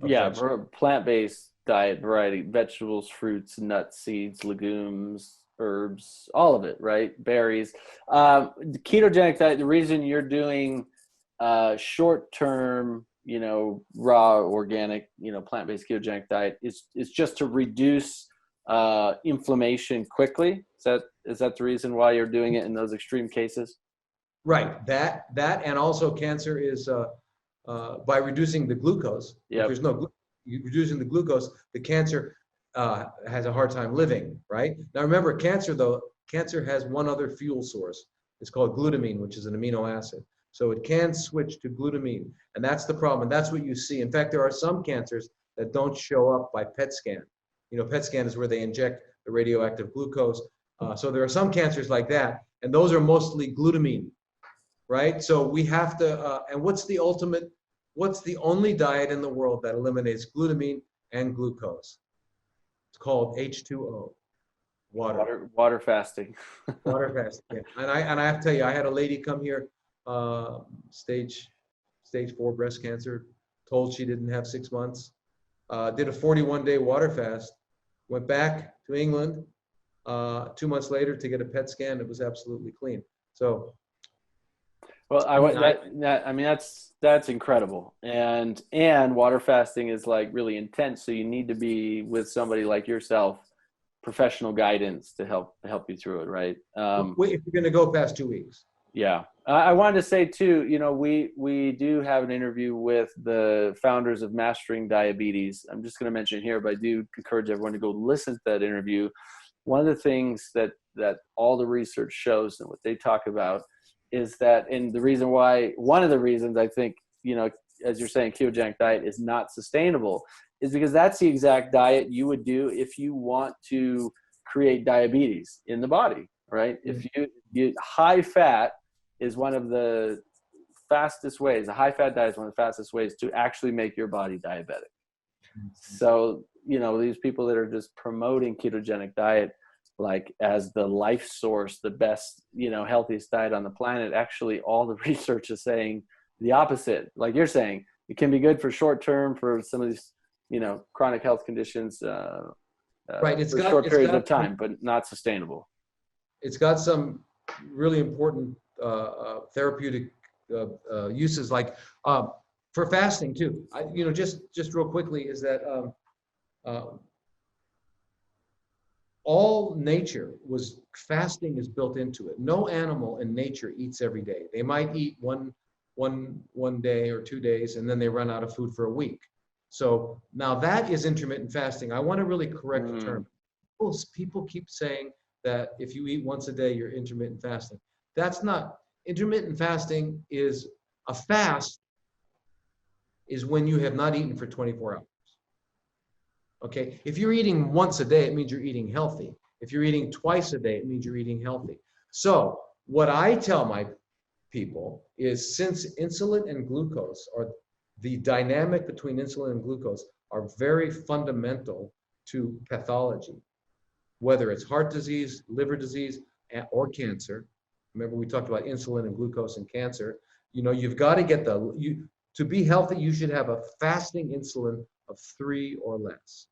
Yeah, plant-based diet, variety, vegetables, fruits, nuts, seeds, legumes, herbs, all of it, right? Berries. The ketogenic diet, the reason you're doing short-term, raw, organic, plant-based ketogenic diet is just to reduce inflammation quickly. Is that the reason why you're doing it in those extreme cases? Right. That and also cancer is by reducing the glucose. Yep. If there's reducing the glucose, the cancer has a hard time living, right? Now remember, cancer has one other fuel source. It's called glutamine, which is an amino acid. So it can switch to glutamine, and that's the problem. And that's what you see. In fact, there are some cancers that don't show up by PET scan. PET scan is where they inject the radioactive glucose. So there are some cancers like that, and those are mostly glutamine, right? So we have to, and what's the only diet in the world that eliminates glutamine and glucose? It's called H2O, water. Water fasting. Water fasting. Yeah. And I have to tell you, I had a lady come here, stage 4 breast cancer, told she didn't have 6 months, did a 41-day water fast, went back to England 2 months later to get a PET scan. It was absolutely clean. So, well, that's incredible. And water fasting is like really intense. So you need to be with somebody like yourself, professional guidance to help you through it, right? if you're going to go past 2 weeks. Yeah. I wanted to say too, we do have an interview with the founders of Mastering Diabetes. I'm just going to mention it here, but I do encourage everyone to go listen to that interview. one of the things that all the research shows and what they talk about is that, and the reason why, one of the reasons I think, as you're saying, ketogenic diet is not sustainable is because that's the exact diet you would do if you want to create diabetes in the body, right? If you high fat is one of the fastest ways, a high fat diet is one of the fastest ways to actually make your body diabetic. So, these people that are just promoting ketogenic diet, like as the life source, the best, healthiest diet on the planet, actually all the research is saying the opposite. Like you're saying, it can be good for short term for some of these, chronic health conditions, right. for short periods of time, but not sustainable. It's got some really important therapeutic uses, like for fasting too. Just real quickly is that all nature was fasting is built into it. No animal in nature eats every day. They might eat one day or 2 days, and then they run out of food for a week. So now that is intermittent fasting. I want to really correct the term. People keep saying that if you eat once a day, you're intermittent fasting. That's not. Intermittent fasting is a fast is when you have not eaten for 24 hours. Okay, if you're eating once a day, it means you're eating healthy. If you're eating twice a day, it means you're eating healthy. So what I tell my people is, since insulin and glucose, or the dynamic between insulin and glucose, are very fundamental to pathology, whether it's heart disease, liver disease, or cancer. Remember, we talked about insulin and glucose and cancer. You've got to get to be healthy, you should have a fasting insulin of 3 or less.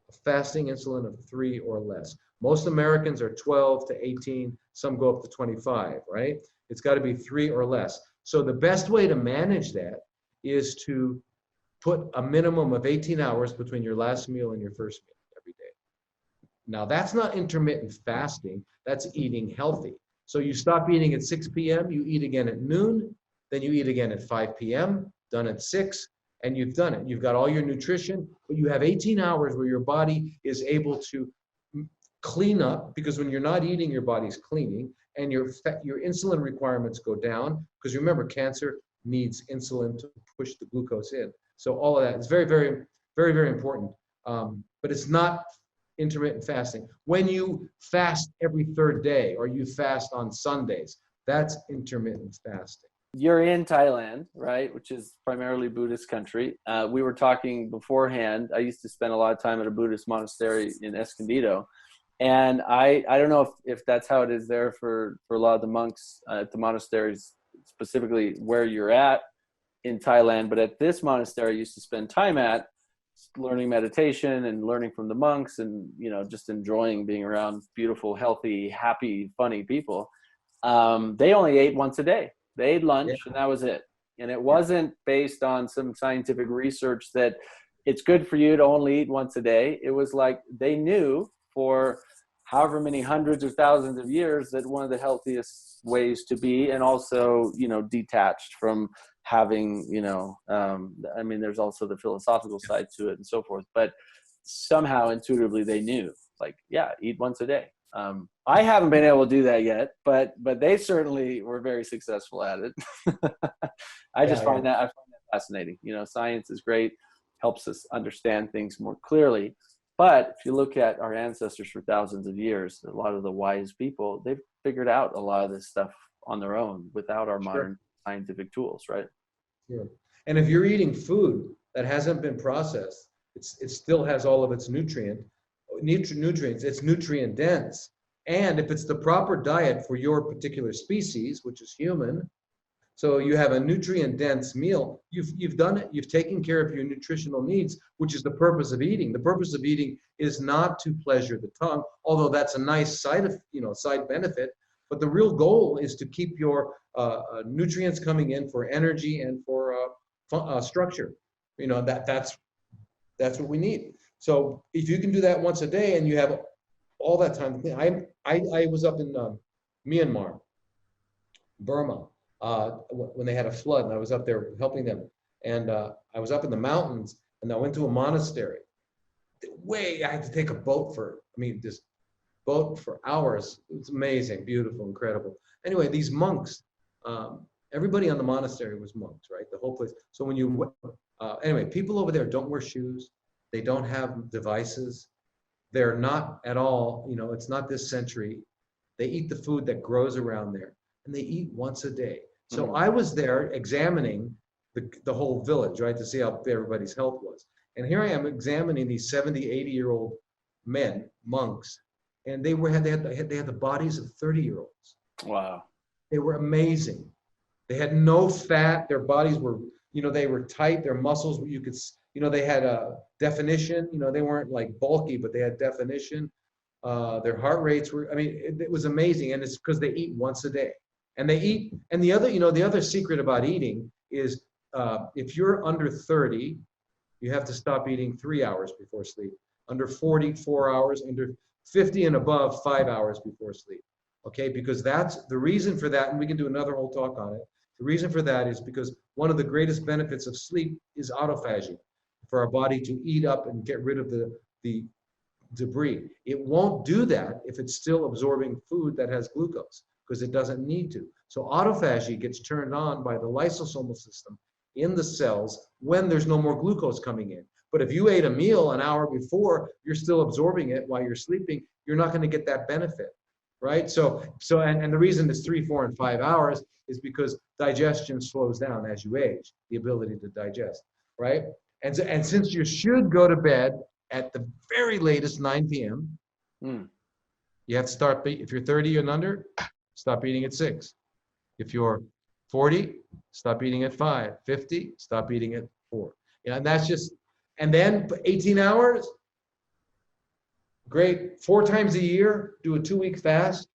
A fasting insulin of 3 or less. Most Americans are 12 to 18, some go up to 25, right? It's got to be 3 or less. So the best way to manage that is to put a minimum of 18 hours between your last meal and your first meal every day. Now, that's not intermittent fasting, that's eating healthy. So you stop eating at 6 p.m., you eat again at noon, then you eat again at 5 p.m., done at 6, and you've done it. You've got all your nutrition, but you have 18 hours where your body is able to clean up, because when you're not eating, your body's cleaning, and your insulin requirements go down, because remember, cancer needs insulin to push the glucose in. So all of that is very, very, very, very important. But it's not intermittent fasting. When you fast every 3rd day, or you fast on Sundays, that's intermittent fasting. You're in Thailand, right? Which is primarily Buddhist country. We were talking beforehand. I used to spend a lot of time at a Buddhist monastery in Escondido. And I don't know if that's how it is there for a lot of the monks at the monasteries, specifically where you're at in Thailand. But at this monastery I used to spend time at, learning meditation and learning from the monks, and just enjoying being around beautiful, healthy, happy, funny people. They only ate once a day. They ate lunch, and that was it. And it wasn't based on some scientific research that it's good for you to only eat once a day. It was like they knew for however many hundreds or thousands of years that one of the healthiest ways to be, and also, detached from having, there's also the philosophical side to it and so forth. But somehow intuitively they knew, like, yeah, eat once a day. I haven't been able to do that yet, but they certainly were very successful at it. I find that fascinating. Science is great, helps us understand things more clearly. But if you look at our ancestors for thousands of years, a lot of the wise people, they've figured out a lot of this stuff on their own without our modern scientific tools, right? Yeah. And if you're eating food that hasn't been processed, it still has all of its nutrients. It's nutrient dense. And if it's the proper diet for your particular species, which is human, so you have a nutrient dense meal, you've done it. You've taken care of your nutritional needs, which is the purpose of eating. The purpose of eating is not to pleasure the tongue, although that's a nice side benefit. But the real goal is to keep your nutrients coming in for energy and for structure. That's what we need. So if you can do that once a day and you have all that time, I was up in Myanmar, Burma, when they had a flood, and I was up there helping them. And I was up in the mountains, and I went to a monastery. I had to take a boat for, just boat for hours. It's amazing, beautiful, incredible. Anyway, these monks, everybody on the monastery was monks, right? The whole place. So when you, anyway, people over there don't wear shoes. They don't have devices. They're not at all, you know, it's not this century. They eat the food that grows around there, and they eat once a day. So I was there examining the whole village, right, to see how everybody's health was. And here I am examining these 70, 80-year-old men, monks, and they had the bodies of 30-year-olds. Wow. They were amazing. They had no fat. Their bodies were, you know, they were tight. Their muscles, you could, you know, they had a definition. You know, they weren't like bulky, but they had definition. Their heart rates were, I mean, it was amazing. And it's because they eat once a day. And they eat, and the other, you know, the other secret about eating is if you're under 30, you have to stop eating 3 hours before sleep. Under 40, 4 hours. Under 50 and above, 5 hours before sleep. Okay, because that's the reason for that, and we can do another whole talk on it. The reason for that is because one of the greatest benefits of sleep is autophagy, for our body to eat up and get rid of the debris. It won't do that if it's still absorbing food that has glucose, because it doesn't need to. So autophagy gets turned on by the lysosomal system in the cells when there's no more glucose coming in. But if you ate a meal an hour before, you're still absorbing it while you're sleeping, you're not going to get that benefit, right? So and the reason it's 3, 4, and 5 hours is because digestion slows down as you age, the ability to digest, right? And since you should go to bed at the very latest 9 p.m., you have to start, if you're 30 and under, stop eating at 6. If you're 40, stop eating at 5. 50, stop eating at 4. You know, and that's just, and then 18 hours, great. 4 times a year, do a 2-week fast,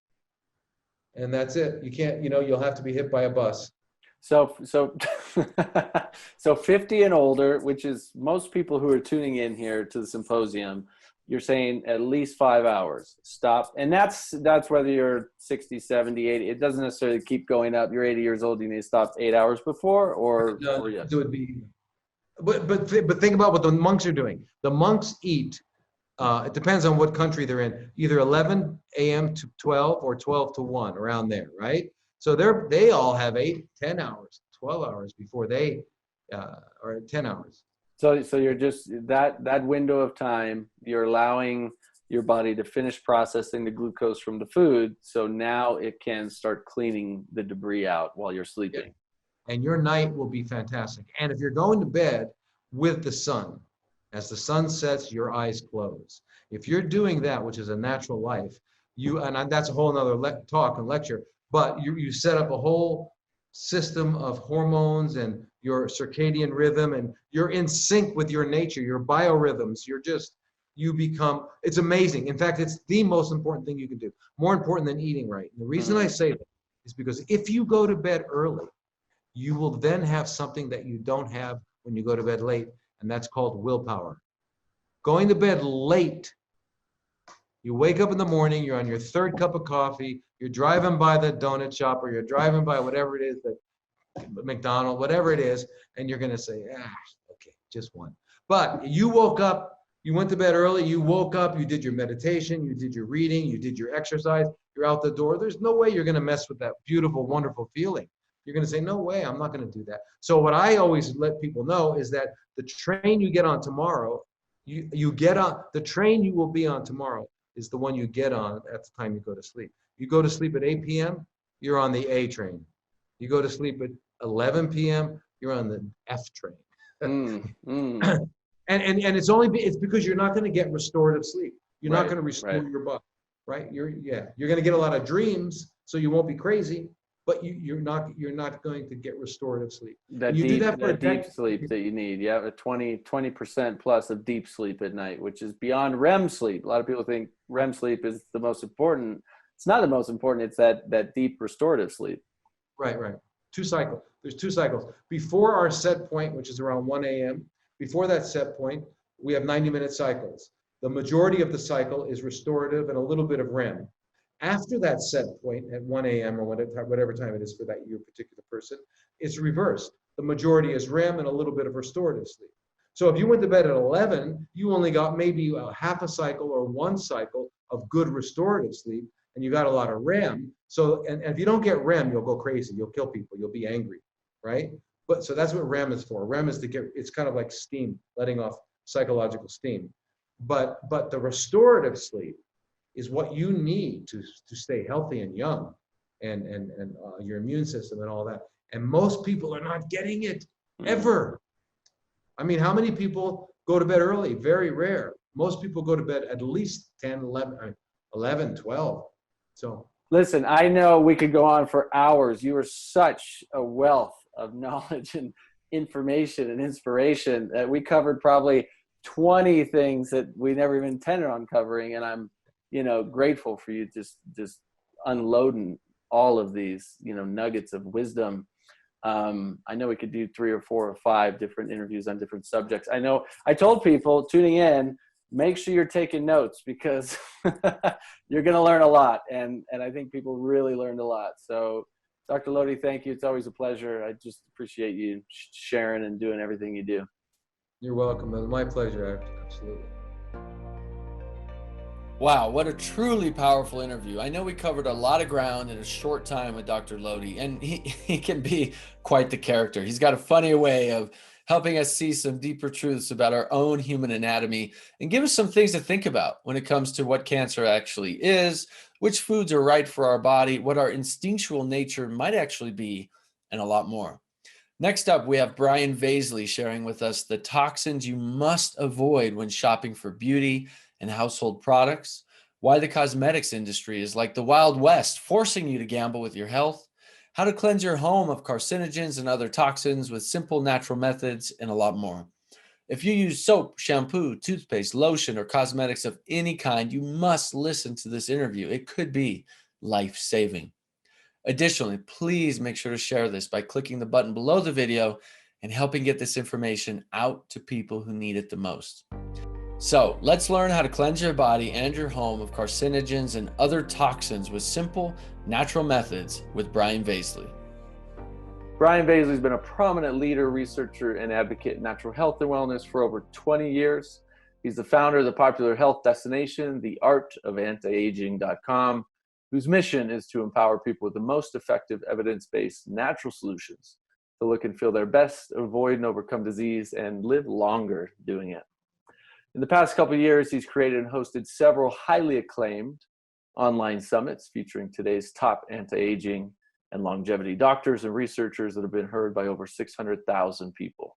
and that's it. You can't, you know, you'll have to be hit by a bus. So 50 and older, which is most people who are tuning in here to the symposium, you're saying at least 5 hours. Stop. And that's whether you're 60, 70, 80. It doesn't necessarily keep going up. You're 80 years old, you need to stop 8 hours before, or yes. It would be, but think about what the monks are doing. The monks eat, it depends on what country they're in, either 11 a.m. to 12 or 12 to 1, around there, right? So they all have 8, 10 hours, 12 hours before they, or 10 hours. So you're just, that window of time, you're allowing your body to finish processing the glucose from the food. So now it can start cleaning the debris out while you're sleeping. Yeah. And your night will be fantastic. And if you're going to bed with the sun, as the sun sets, your eyes close. If you're doing that, which is a natural life, and that's a whole nother talk and lecture, but you set up a whole system of hormones and your circadian rhythm, and you're in sync with your nature, your biorhythms. You become, it's amazing. In fact, it's the most important thing you can do, more important than eating right. And the reason I say that is because if you go to bed early, you will then have something that you don't have when you go to bed late, and that's called willpower. Going to bed late, you wake up in the morning, you're on your 3rd cup of coffee, you're driving by the donut shop, or you're driving by whatever it is, that McDonald's, whatever it is, and you're gonna say, okay, just one. But you woke up, you went to bed early, you woke up, you did your meditation, you did your reading, you did your exercise, you're out the door. There's no way you're gonna mess with that beautiful, wonderful feeling. You're gonna say, no way, I'm not gonna do that. So what I always let people know is that the train you get on tomorrow, you get on, the train you will be on tomorrow is the one you get on at the time you go to sleep. You go to sleep at 8 p.m., you're on the A train. You go to sleep at 11 p.m., you're on the F train. And it's because you're not going to get restorative sleep. You're not going to restore your body, right? You're going to get a lot of dreams, so you won't be crazy, but you're not going to get restorative sleep. That deep sleep that you need. You have a 20% plus of deep sleep at night, which is beyond REM sleep. A lot of people think REM sleep is the most important. It's not the most important. It's that deep restorative sleep. Right. 2 cycles. There's 2 cycles. Before our set point, which is around 1 a.m., before that set point, we have 90-minute cycles. The majority of the cycle is restorative and a little bit of REM. After that set point at 1 a.m. or whatever time it is for that your particular person, it's reversed. The majority is REM and a little bit of restorative sleep. So if you went to bed at 11, you only got maybe a half a cycle or 1 cycle of good restorative sleep, and you got a lot of REM. So, and if you don't get REM, you'll go crazy. You'll kill people. You'll be angry, right? But so that's what REM is for. REM is to get, it's kind of like steam, letting off psychological steam. But the restorative sleep is what you need to stay healthy and young, and your immune system and all that. And most people are not getting it ever. I mean, how many people go to bed early? Very rare. Most people go to bed at least 10, 11, 12. So listen, I know we could go on for hours. You are such a wealth of knowledge and information and inspiration that we covered probably 20 things that we never even intended on covering. And I'm, grateful for you just unloading all of these, nuggets of wisdom. I know we could do 3 or 4 or 5 different interviews on different subjects. I know I told people tuning in, make sure you're taking notes, because you're going to learn a lot. And I think people really learned a lot. So Dr. Lodi, thank you. It's always a pleasure. I just appreciate you sharing and doing everything you do. You're welcome. It was my pleasure. Absolutely. Wow, what a truly powerful interview. I know we covered a lot of ground in a short time with Dr. Lodi, and he can be quite the character. He's got a funny way of helping us see some deeper truths about our own human anatomy and give us some things to think about when it comes to what cancer actually is, which foods are right for our body, what our instinctual nature might actually be, and a lot more. Next up, we have Brian Vaszily sharing with us the toxins you must avoid when shopping for beauty and household products, why the cosmetics industry is like the Wild West, forcing you to gamble with your health, how to cleanse your home of carcinogens and other toxins with simple natural methods, and a lot more. If you use soap, shampoo, toothpaste, lotion, or cosmetics of any kind, you must listen to this interview. It could be life-saving. Additionally, please make sure to share this by clicking the button below the video and helping get this information out to people who need it the most. So let's learn how to cleanse your body and your home of carcinogens and other toxins with simple, natural methods with Brian Vaszily. Brian Vaszily has been a prominent leader, researcher, and advocate in natural health and wellness for over 20 years. He's the founder of the popular health destination, theartofantiaging.com, whose mission is to empower people with the most effective evidence-based natural solutions to look and feel their best, avoid and overcome disease, and live longer doing it. In the past couple of years, he's created and hosted several highly acclaimed online summits featuring today's top anti-aging and longevity doctors and researchers that have been heard by over 600,000 people.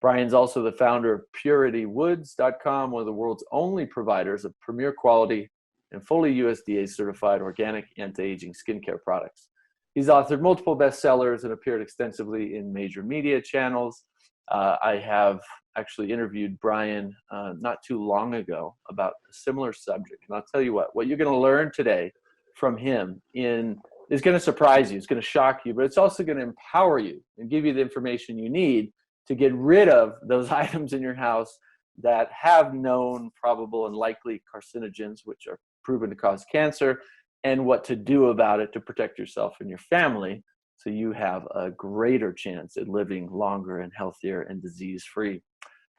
Brian's also the founder of PurityWoods.com, one of the world's only providers of premier quality and fully USDA certified organic anti-aging skincare products. He's authored multiple bestsellers and appeared extensively in major media channels. I have actually interviewed Brian not too long ago about a similar subject. And I'll tell you what you're going to learn today from him is going to surprise you. It's going to shock you, but it's also going to empower you and give you the information you need to get rid of those items in your house that have known, probable, and likely carcinogens, which are proven to cause cancer, and what to do about it to protect yourself and your family so you have a greater chance at living longer and healthier and disease-free.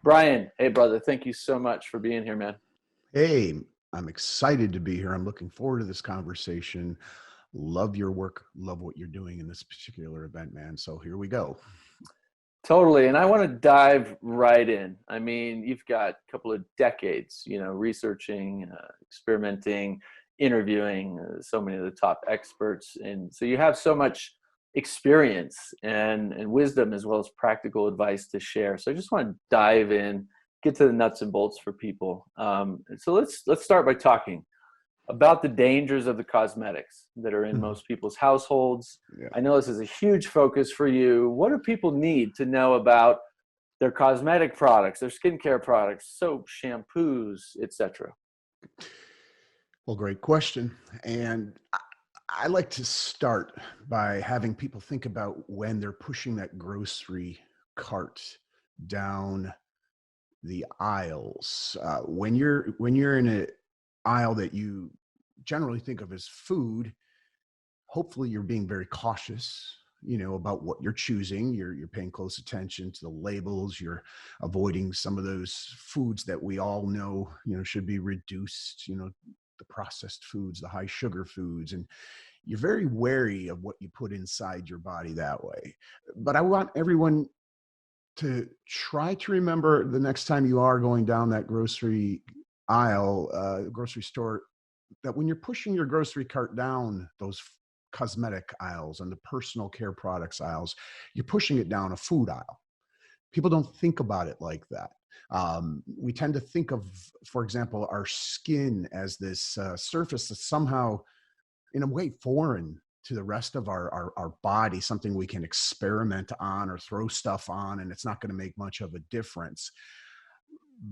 Brian, hey brother, thank you so much for being here, man. Hey, I'm excited to be here. I'm looking forward to this conversation. Love your work, love what you're doing in this particular event, man. So here we go. Totally, and I want to dive right in. I mean, you've got a couple of decades, researching, experimenting, interviewing so many of the top experts, and so you have so much experience and wisdom as well as practical advice to share. So I just want to dive in, get to the nuts and bolts for people. So let's start by talking about the dangers of the cosmetics that are in most people's households. Yeah. I know this is a huge focus for you. What do people need to know about their cosmetic products, their skincare products, soap, shampoos, etc.? Well, great question. And I like to start by having people think about when they're pushing that grocery cart down the aisles. When you're in an aisle that you generally think of as food, hopefully you're being very cautious, about what you're choosing. You're paying close attention to the labels. You're avoiding some of those foods that we all know, should be reduced, the processed foods, the high sugar foods, and you're very wary of what you put inside your body that way. But I want everyone to try to remember the next time you are going down that grocery aisle, grocery store, that when you're pushing your grocery cart down those cosmetic aisles and the personal care products aisles, you're pushing it down a food aisle. People don't think about it like that. We tend to think of, for example, our skin as this surface that's somehow, in a way, foreign to the rest of our body, something we can experiment on or throw stuff on, and it's not going to make much of a difference.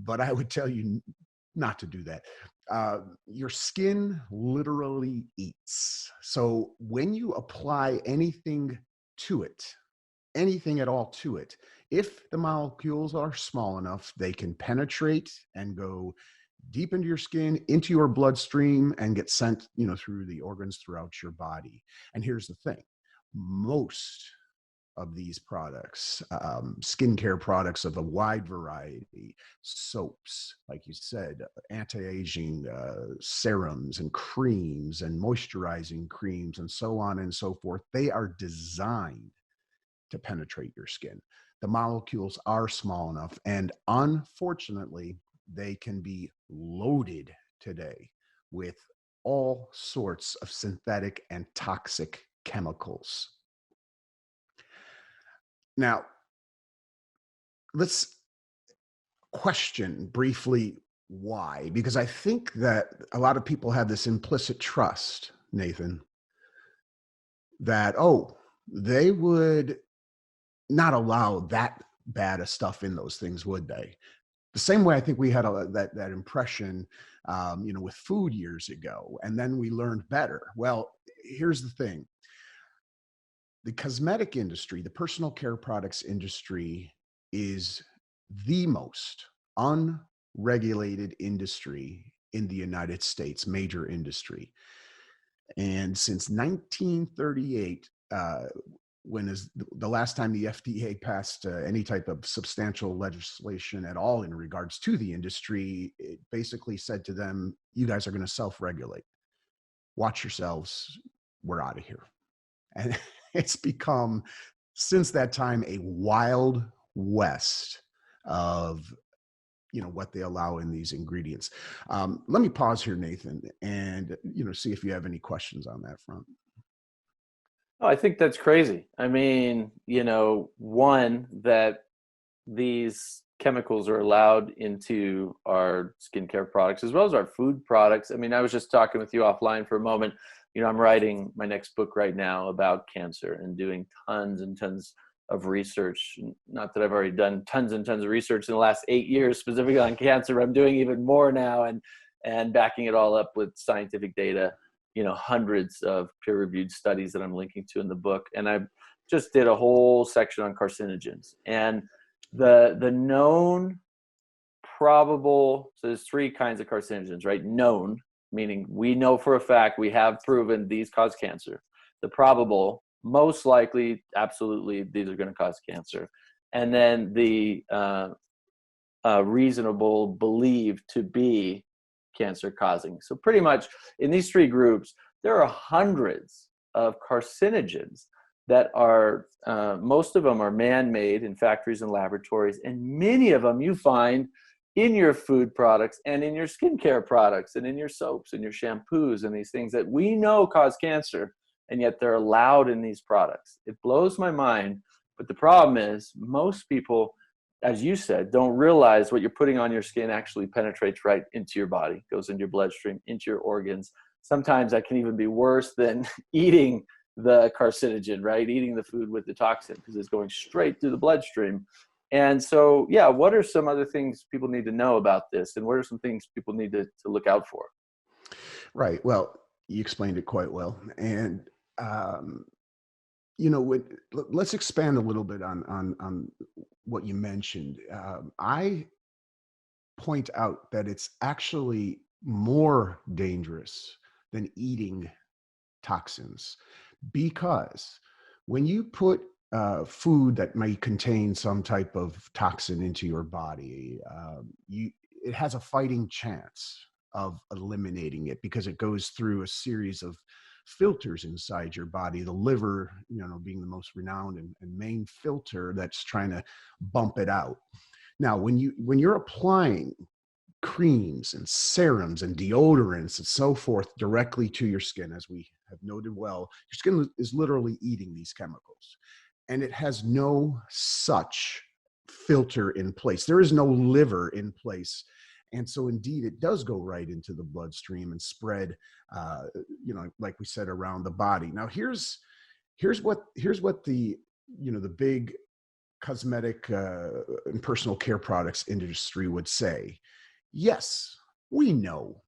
But I would tell you not to do that. Your skin literally eats. So when you apply anything to it, anything at all to it, if the molecules are small enough, they can penetrate and go deep into your skin, into your bloodstream, and get sent, through the organs throughout your body. And here's the thing: most of these products, skincare products of a wide variety, soaps, like you said, anti-aging serums and creams and moisturizing creams and so on and so forth, they are designed to penetrate your skin. The molecules are small enough, and unfortunately, they can be loaded today with all sorts of synthetic and toxic chemicals. Now, let's question briefly why, because I think that a lot of people have this implicit trust, Nathan, that, they would not allow that bad of stuff in those things, would they? The same way I think we had that impression, with food years ago, and then we learned better. Well, here's the thing. The cosmetic industry, the personal care products industry, is the most unregulated industry in the United States, major industry. And since 1938, when is the last time the FDA passed any type of substantial legislation at all in regards to the industry, it basically said to them, you guys are going to self-regulate. Watch yourselves. We're out of here. And it's become, since that time, a wild west of what they allow in these ingredients. Let me pause here, Nathan, and see if you have any questions on that front. Oh, I think that's crazy. I mean, one, that these chemicals are allowed into our skincare products as well as our food products. I mean, I was just talking with you offline for a moment. I'm writing my next book right now about cancer and doing tons and tons of research. Not that I've already done tons and tons of research in the last 8 years specifically on cancer, but I'm doing even more now and backing it all up with scientific data, hundreds of peer-reviewed studies that I'm linking to in the book. And I just did a whole section on carcinogens. And the known probable, so there's 3 kinds of carcinogens, right? Known, meaning we know for a fact, we have proven these cause cancer. The probable, most likely, absolutely, these are going to cause cancer. And then the reasonable, believed to be cancer causing. So pretty much in these 3 groups, there are hundreds of carcinogens that are, most of them are man-made in factories and laboratories, and many of them you find in your food products and in your skincare products and in your soaps and your shampoos and these things that we know cause cancer, and yet they're allowed in these products. It blows my mind, but the problem is most people, as you said, don't realize what you're putting on your skin actually penetrates right into your body, goes into your bloodstream, into your organs. Sometimes that can even be worse than eating the carcinogen, right? Eating the food with the toxin, because it's going straight through the bloodstream. And so, yeah, what are some other things people need to know about this? And what are some things people need to look out for? Right. Well, you explained it quite well. And, let's expand a little bit on what you mentioned. I point out that it's actually more dangerous than eating toxins, because when you put food that may contain some type of toxin into your body, it has a fighting chance of eliminating it, because it goes through a series of filters inside your body, the liver, being the most renowned and main filter that's trying to bump it out. Now, when you're applying creams and serums and deodorants and so forth directly to your skin, as we have noted well, your skin is literally eating these chemicals, and it has no such filter in place. There is no liver in place. And so indeed, it does go right into the bloodstream and spread, like we said, around the body. Now, here's what the big cosmetic and personal care products industry would say. Yes, we know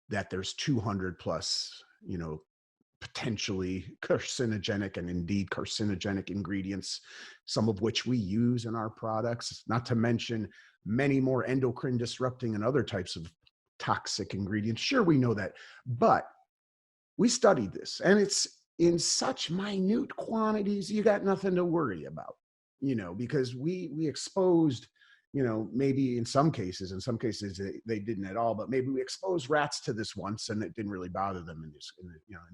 that there's 200 plus, potentially carcinogenic and indeed carcinogenic ingredients, some of which we use in our products, not to mention many more endocrine disrupting and other types of toxic ingredients. Sure, we know that, but we studied this, and it's in such minute quantities, you got nothing to worry about, because we exposed, maybe in some cases they didn't at all, but maybe we exposed rats to this once and it didn't really bother them in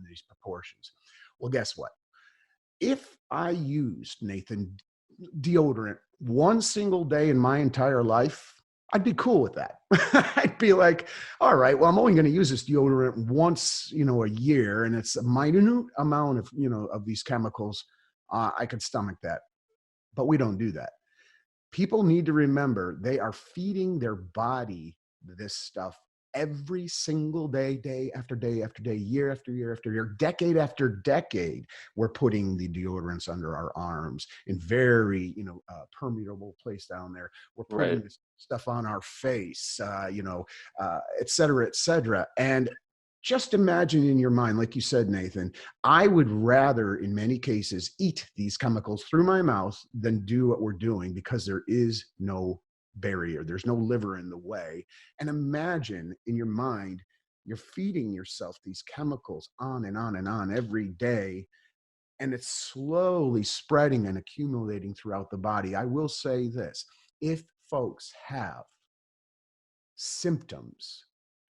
these proportions. Well, guess what? If I used, Nathan, deodorant one single day in my entire life, I'd be cool with that. I'd be like, all right, well, I'm only going to use this deodorant once, a year, and it's a minute amount of, of these chemicals. I could stomach that, but we don't do that. People need to remember they are feeding their body this stuff every single day, day after day after day, year after year after year, decade after decade. We're putting the deodorants under our arms in very, permeable place down there. We're putting this stuff on our face, et cetera, et cetera. And just imagine in your mind, like you said, Nathan, I would rather, in many cases, eat these chemicals through my mouth than do what we're doing, because there is no barrier. There's no liver in the way. And imagine in your mind, you're feeding yourself these chemicals on and on and on every day, and it's slowly spreading and accumulating throughout the body. I will say this: if folks have symptoms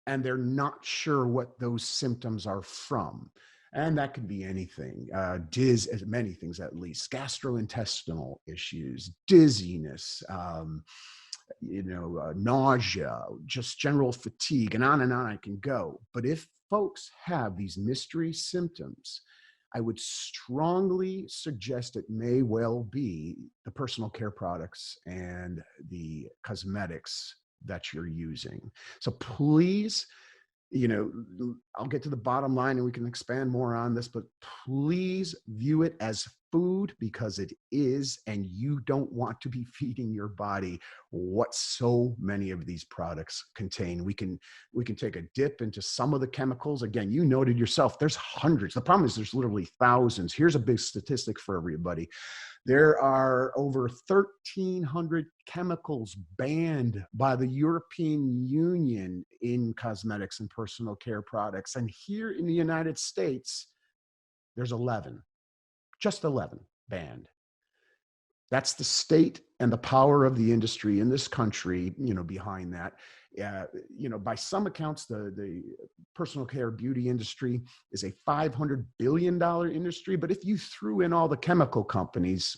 and they're not sure what those symptoms are from, and that could be anything, many things at least, gastrointestinal issues, dizziness, nausea, just general fatigue, and on I can go. But if folks have these mystery symptoms, I would strongly suggest it may well be the personal care products and the cosmetics that you're using. So please, I'll get to the bottom line and we can expand more on this, but please view it as food, because it is, and you don't want to be feeding your body what so many of these products contain. We can take a dip into some of the chemicals. Again, you noted yourself, there's hundreds. The problem is there's literally thousands. Here's a big statistic for everybody. There are over 1,300 chemicals banned by the European Union in cosmetics and personal care products. And here in the United States, there's 11. Just 11 banned. That's the state and the power of the industry in this country, behind that. By some accounts, the personal care beauty industry is a $500 billion industry. But if you threw in all the chemical companies,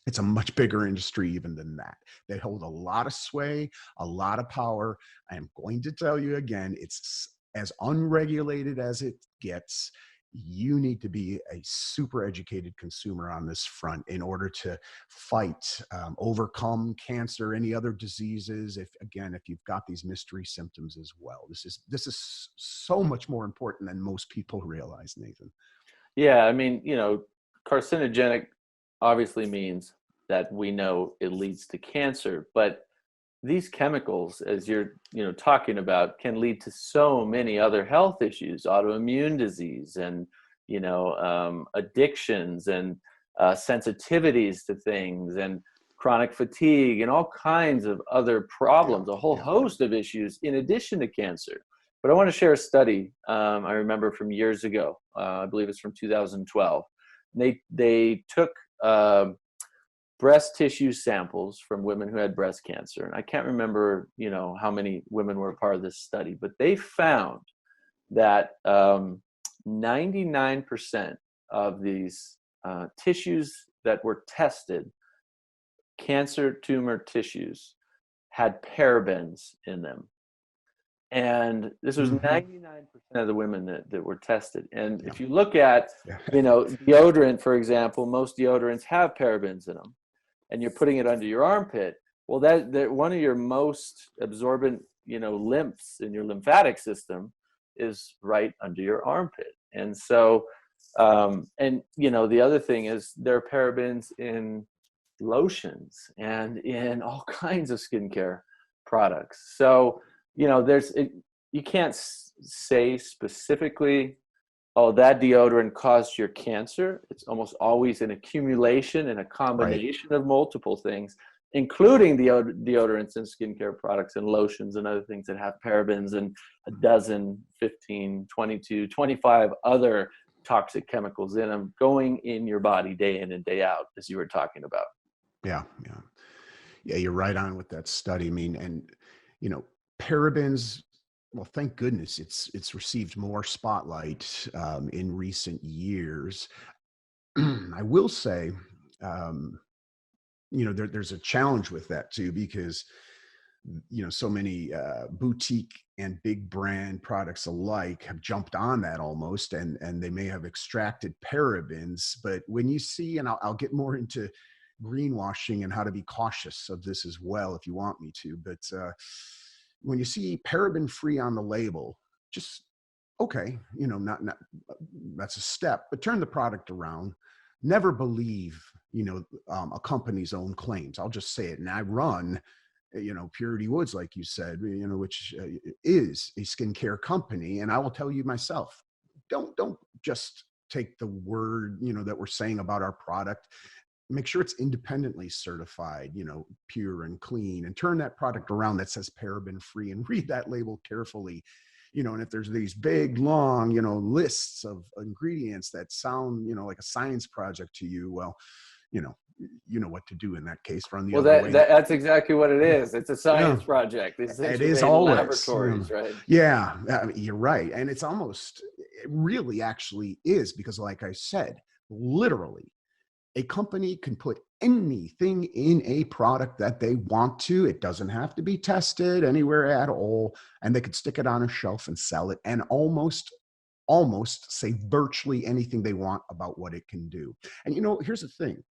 it's a much bigger industry even than that. They hold a lot of sway, a lot of power. I am going to tell you again, it's as unregulated as it gets. You need to be a super educated consumer on this front in order to fight, overcome cancer, any other diseases. If you've got these mystery symptoms as well, this is so much more important than most people realize, Nathan. Yeah, I mean, carcinogenic obviously means that we know it leads to cancer, but these chemicals, as you're talking about, can lead to so many other health issues, autoimmune disease, and addictions, and sensitivities to things, and chronic fatigue, and all kinds of other problems, a whole host of issues in addition to cancer. But I want to share a study I remember from years ago. I believe it's from 2012. They took breast tissue samples from women who had breast cancer. And I can't remember, how many women were a part of this study, but they found that 99% of these tissues that were tested, cancer tumor tissues, had parabens in them. And this was 99% of the women that were tested. And if you look at, deodorant, for example, most deodorants have parabens in them, and you're putting it under your armpit. Well, that one of your most absorbent, lymphs in your lymphatic system is right under your armpit. And so, the other thing is there are parabens in lotions and in all kinds of skincare products. So, you can't say specifically, oh, that deodorant caused your cancer. It's almost always an accumulation and a combination of multiple things, including deodorants and skincare products and lotions and other things that have parabens and a dozen, 15, 22, 25 other toxic chemicals in them going in your body day in and day out, as you were talking about. Yeah, you're right on with that study. I mean, and parabens, well, thank goodness it's received more spotlight in recent years. I will say, there's a challenge with that too, because so many boutique and big brand products alike have jumped on that almost, and they may have extracted parabens. But when you see, and I'll get more into greenwashing and how to be cautious of this as well if you want me to, but when you see paraben free on the label, just okay, not that's a step, but turn the product around. Never believe a company's own claims. I'll just say it. And I run Purity Woods, like you said, which is a skincare company, and I will tell you myself, don't just take the word that we're saying about our product. Make sure it's independently certified, pure and clean, and turn that product around that says paraben free and read that label carefully. And if there's these big, long, lists of ingredients that sound, like a science project to you, well, you know what to do in that case. Run the other way. That's exactly what it is. It's a science project. It is always laboratories, right? Yeah, I mean, you're right. And it really actually is, because like I said, literally, a company can put anything in a product that they want to. It doesn't have to be tested anywhere at all. And they could stick it on a shelf and sell it, and almost say virtually anything they want about what it can do. And here's the thing.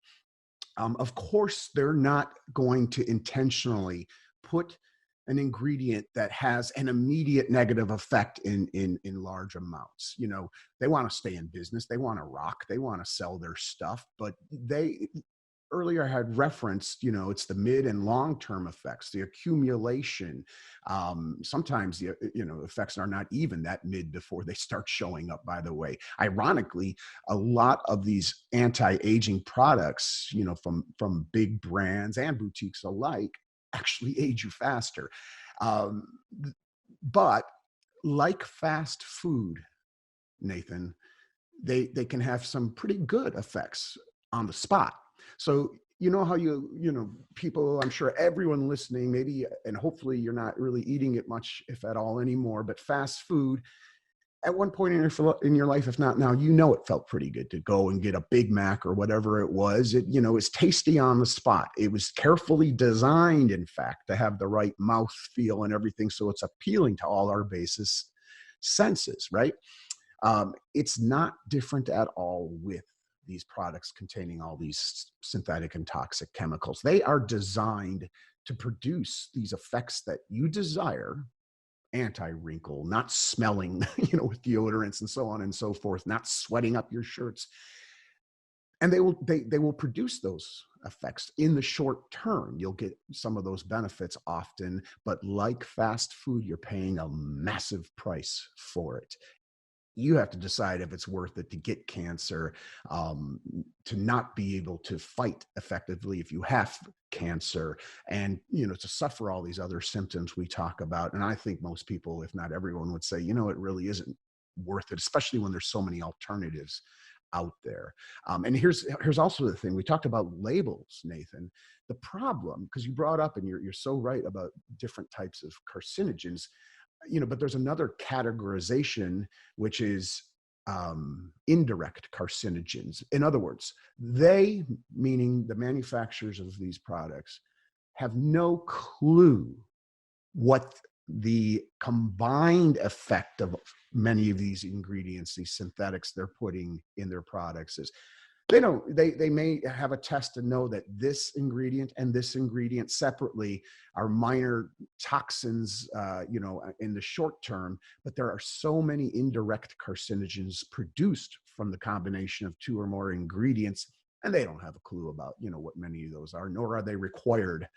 Of course, they're not going to intentionally put an ingredient that has an immediate negative effect in large amounts. They want to stay in business. They want to rock. They want to sell their stuff. But earlier I had referenced, it's the mid and long-term effects, the accumulation. Sometimes the effects are not even that mid before they start showing up, by the way. Ironically, a lot of these anti-aging products, from big brands and boutiques alike, actually age you faster. But like fast food, Nathan, they can have some pretty good effects on the spot. So how people, I'm sure everyone listening, maybe, and hopefully you're not really eating it much, if at all, anymore, but fast food, at one point in your life, if not now, it felt pretty good to go and get a Big Mac or whatever it was. It, it's tasty on the spot. It was carefully designed, in fact, to have the right mouth feel and everything. So it's appealing to all our basis senses, right? It's not different at all with these products containing all these synthetic and toxic chemicals. They are designed to produce these effects that you desire: anti-wrinkle, not smelling, with deodorants and so on and so forth, not sweating up your shirts. And they will produce those effects in the short term. You'll get some of those benefits often, but like fast food, you're paying a massive price for it. You have to decide if it's worth it to get cancer, to not be able to fight effectively if you have cancer, and to suffer all these other symptoms we talk about. And I think most people, if not everyone, would say, it really isn't worth it, especially when there's so many alternatives out there. And here's also the thing. We talked about labels, Nathan. The problem, because you brought up, and you're so right about different types of carcinogens, but there's another categorization, which is indirect carcinogens. In other words, they, meaning the manufacturers of these products, have no clue what the combined effect of many of these ingredients, these synthetics they're putting in their products is. They may have a test to know that this ingredient and this ingredient separately are minor toxins, in the short term, but there are so many indirect carcinogens produced from the combination of two or more ingredients, and they don't have a clue about, what many of those are, nor are they required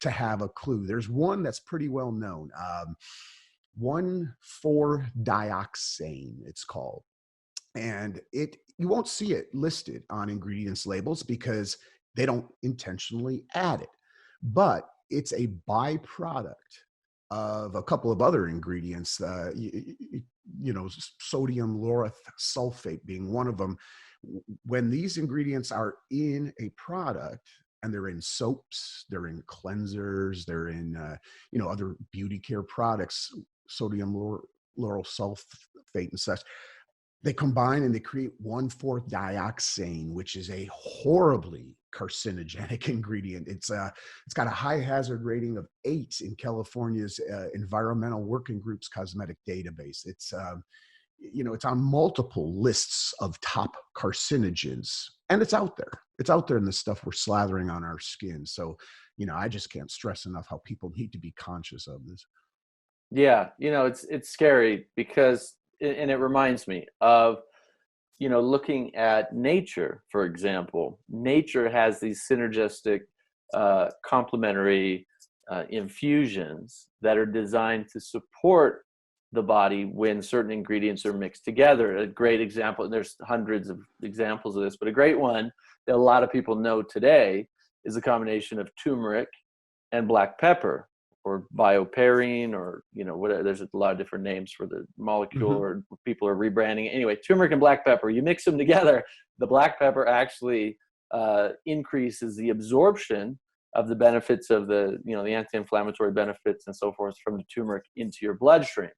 to have a clue. There's one that's pretty well known, 1,4-dioxane, it's called. And you won't see it listed on ingredients labels because they don't intentionally add it. But it's a byproduct of a couple of other ingredients, sodium lauryl sulfate being one of them. When these ingredients are in a product, and they're in soaps, they're in cleansers, they're in other beauty care products, sodium lauryl sulfate and such, they combine and they create 1,4-dioxane, which is a horribly carcinogenic ingredient. It's got a high hazard rating of 8 in California's Environmental Working Group's cosmetic database. It's it's on multiple lists of top carcinogens, and it's out there. It's out there in the stuff we're slathering on our skin. So, I just can't stress enough how people need to be conscious of this. Yeah, it's scary because, and it reminds me of, looking at nature, for example. Nature has these synergistic, complementary infusions that are designed to support the body when certain ingredients are mixed together. A great example, and there's hundreds of examples of this, but a great one that a lot of people know today is a combination of turmeric and black pepper, or bioperine, or whatever. There's a lot of different names for the molecule, or people are rebranding it. Anyway, turmeric and black pepper, you mix them together, the black pepper actually increases the absorption of the benefits of the anti-inflammatory benefits and so forth from the turmeric into your bloodstream.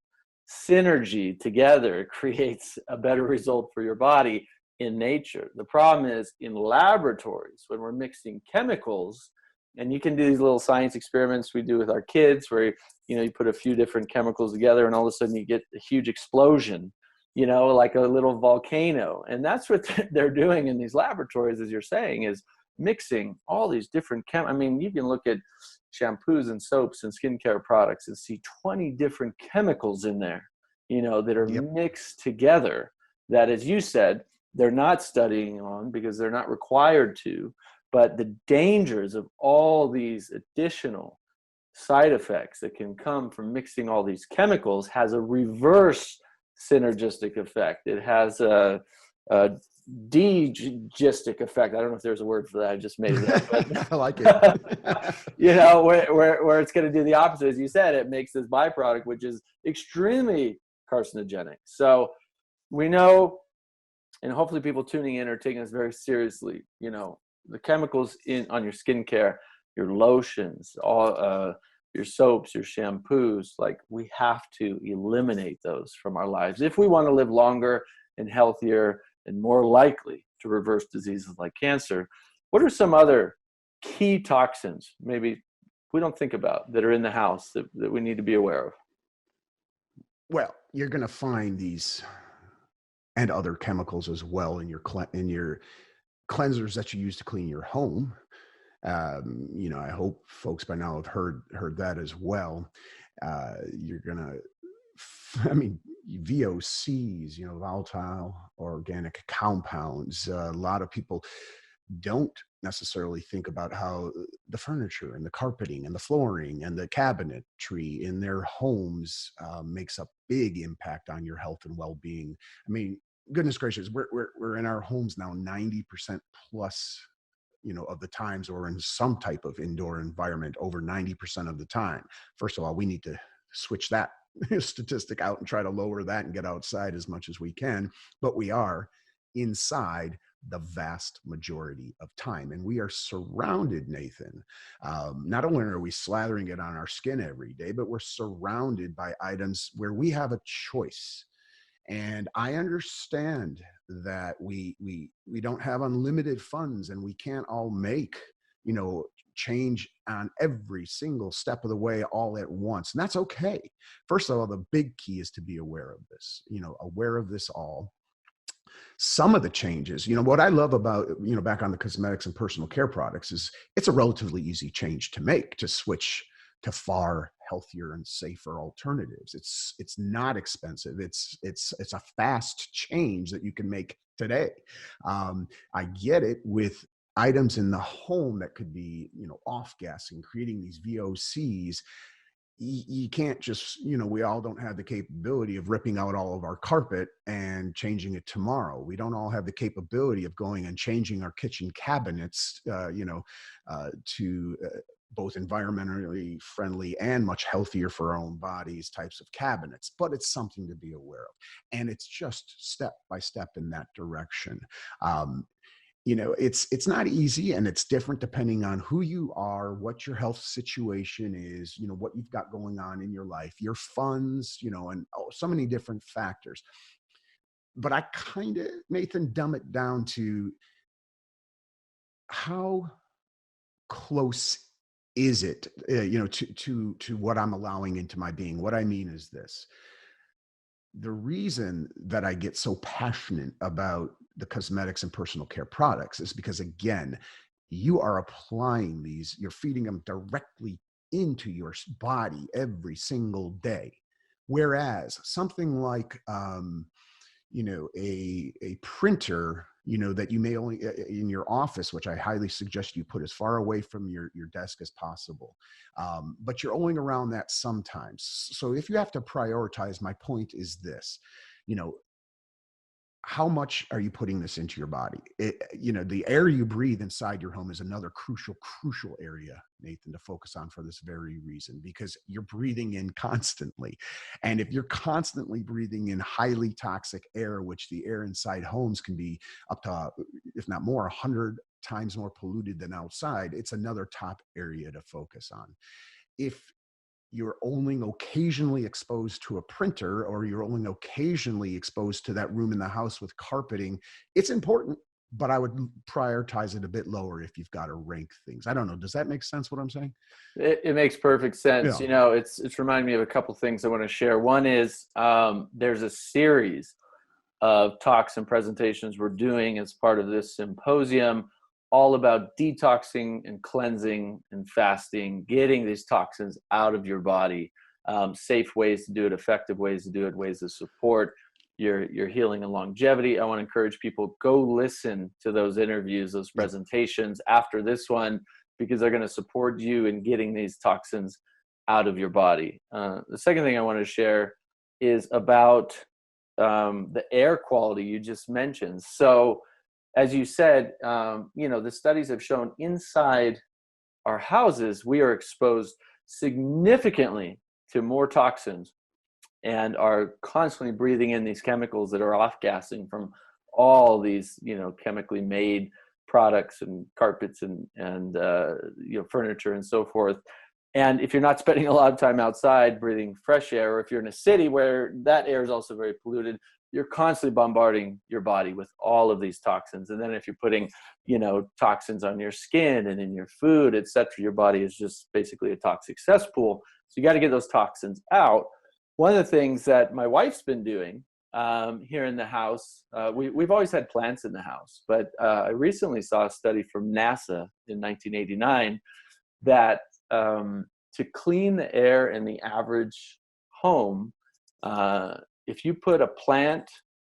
Synergy together creates a better result for your body in nature. The problem is in laboratories, when we're mixing chemicals, and you can do these little science experiments we do with our kids where, you put a few different chemicals together and all of a sudden you get a huge explosion, like a little volcano. And that's what they're doing in these laboratories, as you're saying, is mixing all these different you can look at shampoos and soaps and skincare products and see 20 different chemicals in there, that are mixed together that, as you said, they're not studying on because they're not required to. But the dangers of all these additional side effects that can come from mixing all these chemicals has a reverse synergistic effect. It has a degistic effect. I don't know if there's a word for that. I just made it up. But, I like it. Where it's going to do the opposite. As you said, it makes this byproduct, which is extremely carcinogenic. So we know, and hopefully people tuning in are taking this very seriously, the chemicals on your skincare, your lotions, all your soaps, your shampoos, we have to eliminate those from our lives if we want to live longer and healthier and more likely to reverse diseases like cancer. What are some other key toxins maybe we don't think about that are in the house that we need to be aware of? Well, you're going to find these and other chemicals as well in your cleansers that you use to clean your home. I hope folks by now have heard that as well. You're gonna, VOCs, volatile organic compounds. A lot of people don't necessarily think about how the furniture and the carpeting and the flooring and the cabinetry in their homes makes a big impact on your health and well-being. Goodness gracious, we're in our homes now 90% plus, of the times, or in some type of indoor environment over 90% of the time. First of all, we need to switch that statistic out and try to lower that and get outside as much as we can, but we are. inside the vast majority of time. And we are surrounded, Nathan. Not only are we slathering it on our skin every day, but we're surrounded by items where we have a choice. And I understand that we don't have unlimited funds, and we can't all make, change on every single step of the way all at once. And that's okay. First of all, the big key is to be aware of this, aware of this all. Some of the changes, what I love about, back on the cosmetics and personal care products, is it's a relatively easy change to make, to switch to far healthier and safer alternatives. It's not expensive. It's a fast change that you can make today. I get it with items in the home that could be, off-gassing, creating these VOCs. You can't just, we all don't have the capability of ripping out all of our carpet and changing it tomorrow. We don't all have the capability of going and changing our kitchen cabinets, to both environmentally friendly and much healthier for our own bodies types of cabinets. But it's something to be aware of. And it's just step by step in that direction. It's not easy, and it's different depending on who you are, what your health situation is, what you've got going on in your life, your funds, and so many different factors. But I kind of, Nathan, dumb it down to how close is it, to what I'm allowing into my being. What I mean is this. The reason that I get so passionate about the cosmetics and personal care products is because, again, you are applying these, you're feeding them directly into your body every single day. Whereas something like, a printer, that you may only in your office, which I highly suggest you put as far away from your desk as possible. But you're only around that sometimes. So if you have to prioritize, my point is this, how much are you putting this into your body? The air you breathe inside your home is another crucial area, Nathan, to focus on for this very reason, because you're breathing in constantly. And if you're constantly breathing in highly toxic air, which the air inside homes can be up to, if not more, 100 times more polluted than outside, it's another top area to focus on. If you're only occasionally exposed to a printer, or you're only occasionally exposed to that room in the house with carpeting, it's important, but I would prioritize it a bit lower if you've got to rank things. I don't know. Does that make sense, what I'm saying? It makes perfect sense. Yeah. It's reminding me of a couple things I want to share. One is there's a series of talks and presentations we're doing as part of this symposium, all about detoxing and cleansing and fasting, getting these toxins out of your body, safe ways to do it, effective ways to do it, ways to support your healing and longevity. I want to encourage people, go listen to those interviews, those presentations after this one, because they're going to support you in getting these toxins out of your body. The second thing I want to share is about the air quality you just mentioned. So, as you said, the studies have shown inside our houses, we are exposed significantly to more toxins and are constantly breathing in these chemicals that are off-gassing from all these, chemically made products and carpets and furniture and so forth. And if you're not spending a lot of time outside breathing fresh air, or if you're in a city where that air is also very polluted, you're constantly bombarding your body with all of these toxins. And then if you're putting, toxins on your skin and in your food, et cetera, your body is just basically a toxic cesspool. So you got to get those toxins out. One of the things that my wife's been doing here in the house, we've always had plants in the house, but I recently saw a study from NASA in 1989 that to clean the air in the average home, if you put a plant,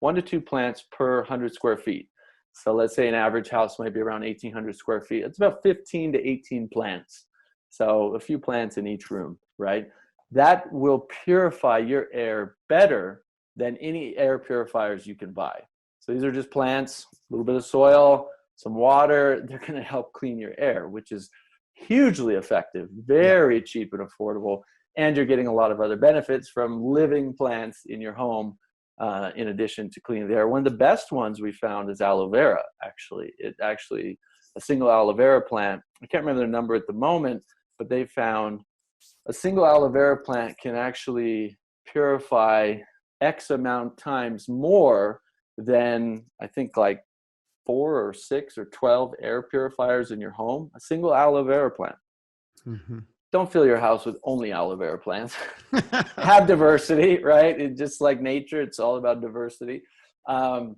1 to 2 plants per 100 square feet. So let's say an average house might be around 1,800 square feet. It's about 15 to 18 plants. So a few plants in each room, right? That will purify your air better than any air purifiers you can buy. So these are just plants, a little bit of soil, some water. They're going to help clean your air, which is hugely effective, very cheap and affordable. And you're getting a lot of other benefits from living plants in your home in addition to cleaning the air. One of the best ones we found is aloe vera, actually. A single aloe vera plant, I can't remember the number at the moment, but they found a single aloe vera plant can actually purify X amount times more than, I think, like 4 or 6 or 12 air purifiers in your home. A single aloe vera plant. Mm-hmm. Don't fill your house with only aloe vera plants. Have diversity, right? It's just like nature. It's all about diversity. So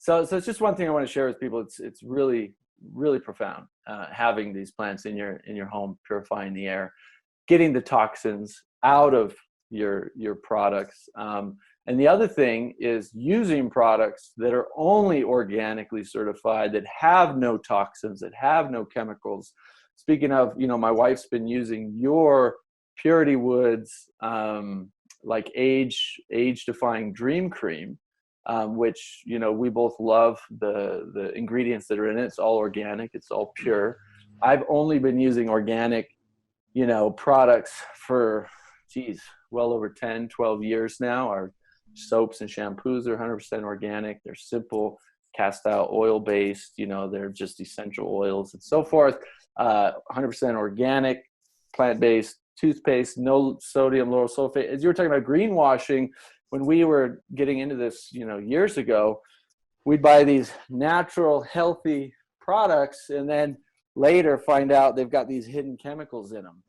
it's just one thing I want to share with people. It's really, really profound having these plants in your home, purifying the air, getting the toxins out of your products. And the other thing is using products that are only organically certified, that have no toxins, that have no chemicals. Speaking of, my wife's been using your Purity Woods, like age-defying Dream Cream, which, we both love the ingredients that are in it. It's all organic. It's all pure. I've only been using organic, products for, well over 10, 12 years now. Our soaps and shampoos are 100% organic. They're simple, cast out oil based, they're just essential oils and so forth. 100% organic, plant-based toothpaste, no sodium lauryl sulfate. As you were talking about greenwashing, when we were getting into this, years ago, we'd buy these natural, healthy products and then later find out they've got these hidden chemicals in them.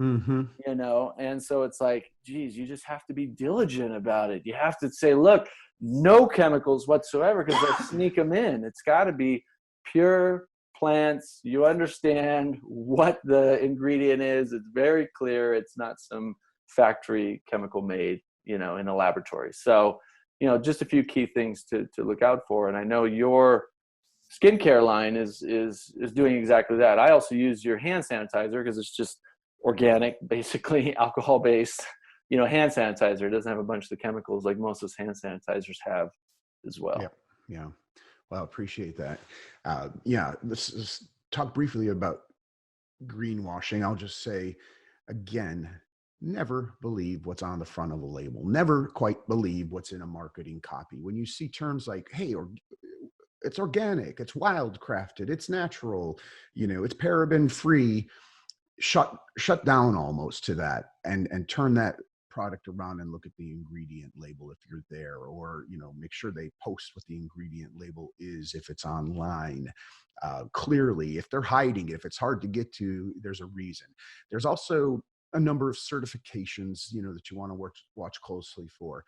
Mm-hmm. And so it's like, geez, you just have to be diligent about it. You have to say, look, no chemicals whatsoever, because they'll sneak them in. It's got to be pure plants. You understand what the ingredient is. It's very clear. It's not some factory chemical made, in a laboratory. So, just a few key things to look out for. And I know your skincare line is doing exactly that. I also use your hand sanitizer because it's just organic, basically alcohol based, hand sanitizer. It doesn't have a bunch of the chemicals like most of those hand sanitizers have as well. Yeah. Well, appreciate that. Let's talk briefly about greenwashing. I'll just say again, never believe what's on the front of a label. Never quite believe what's in a marketing copy. When you see terms like, hey, or it's organic, it's wild crafted, it's natural, it's paraben free, shut down almost to that and turn that product around and look at the ingredient label if you're there, or make sure they post what the ingredient label is if it's online clearly. If they're hiding it, if it's hard to get to, there's a reason. There's also a number of certifications that you want to watch closely for.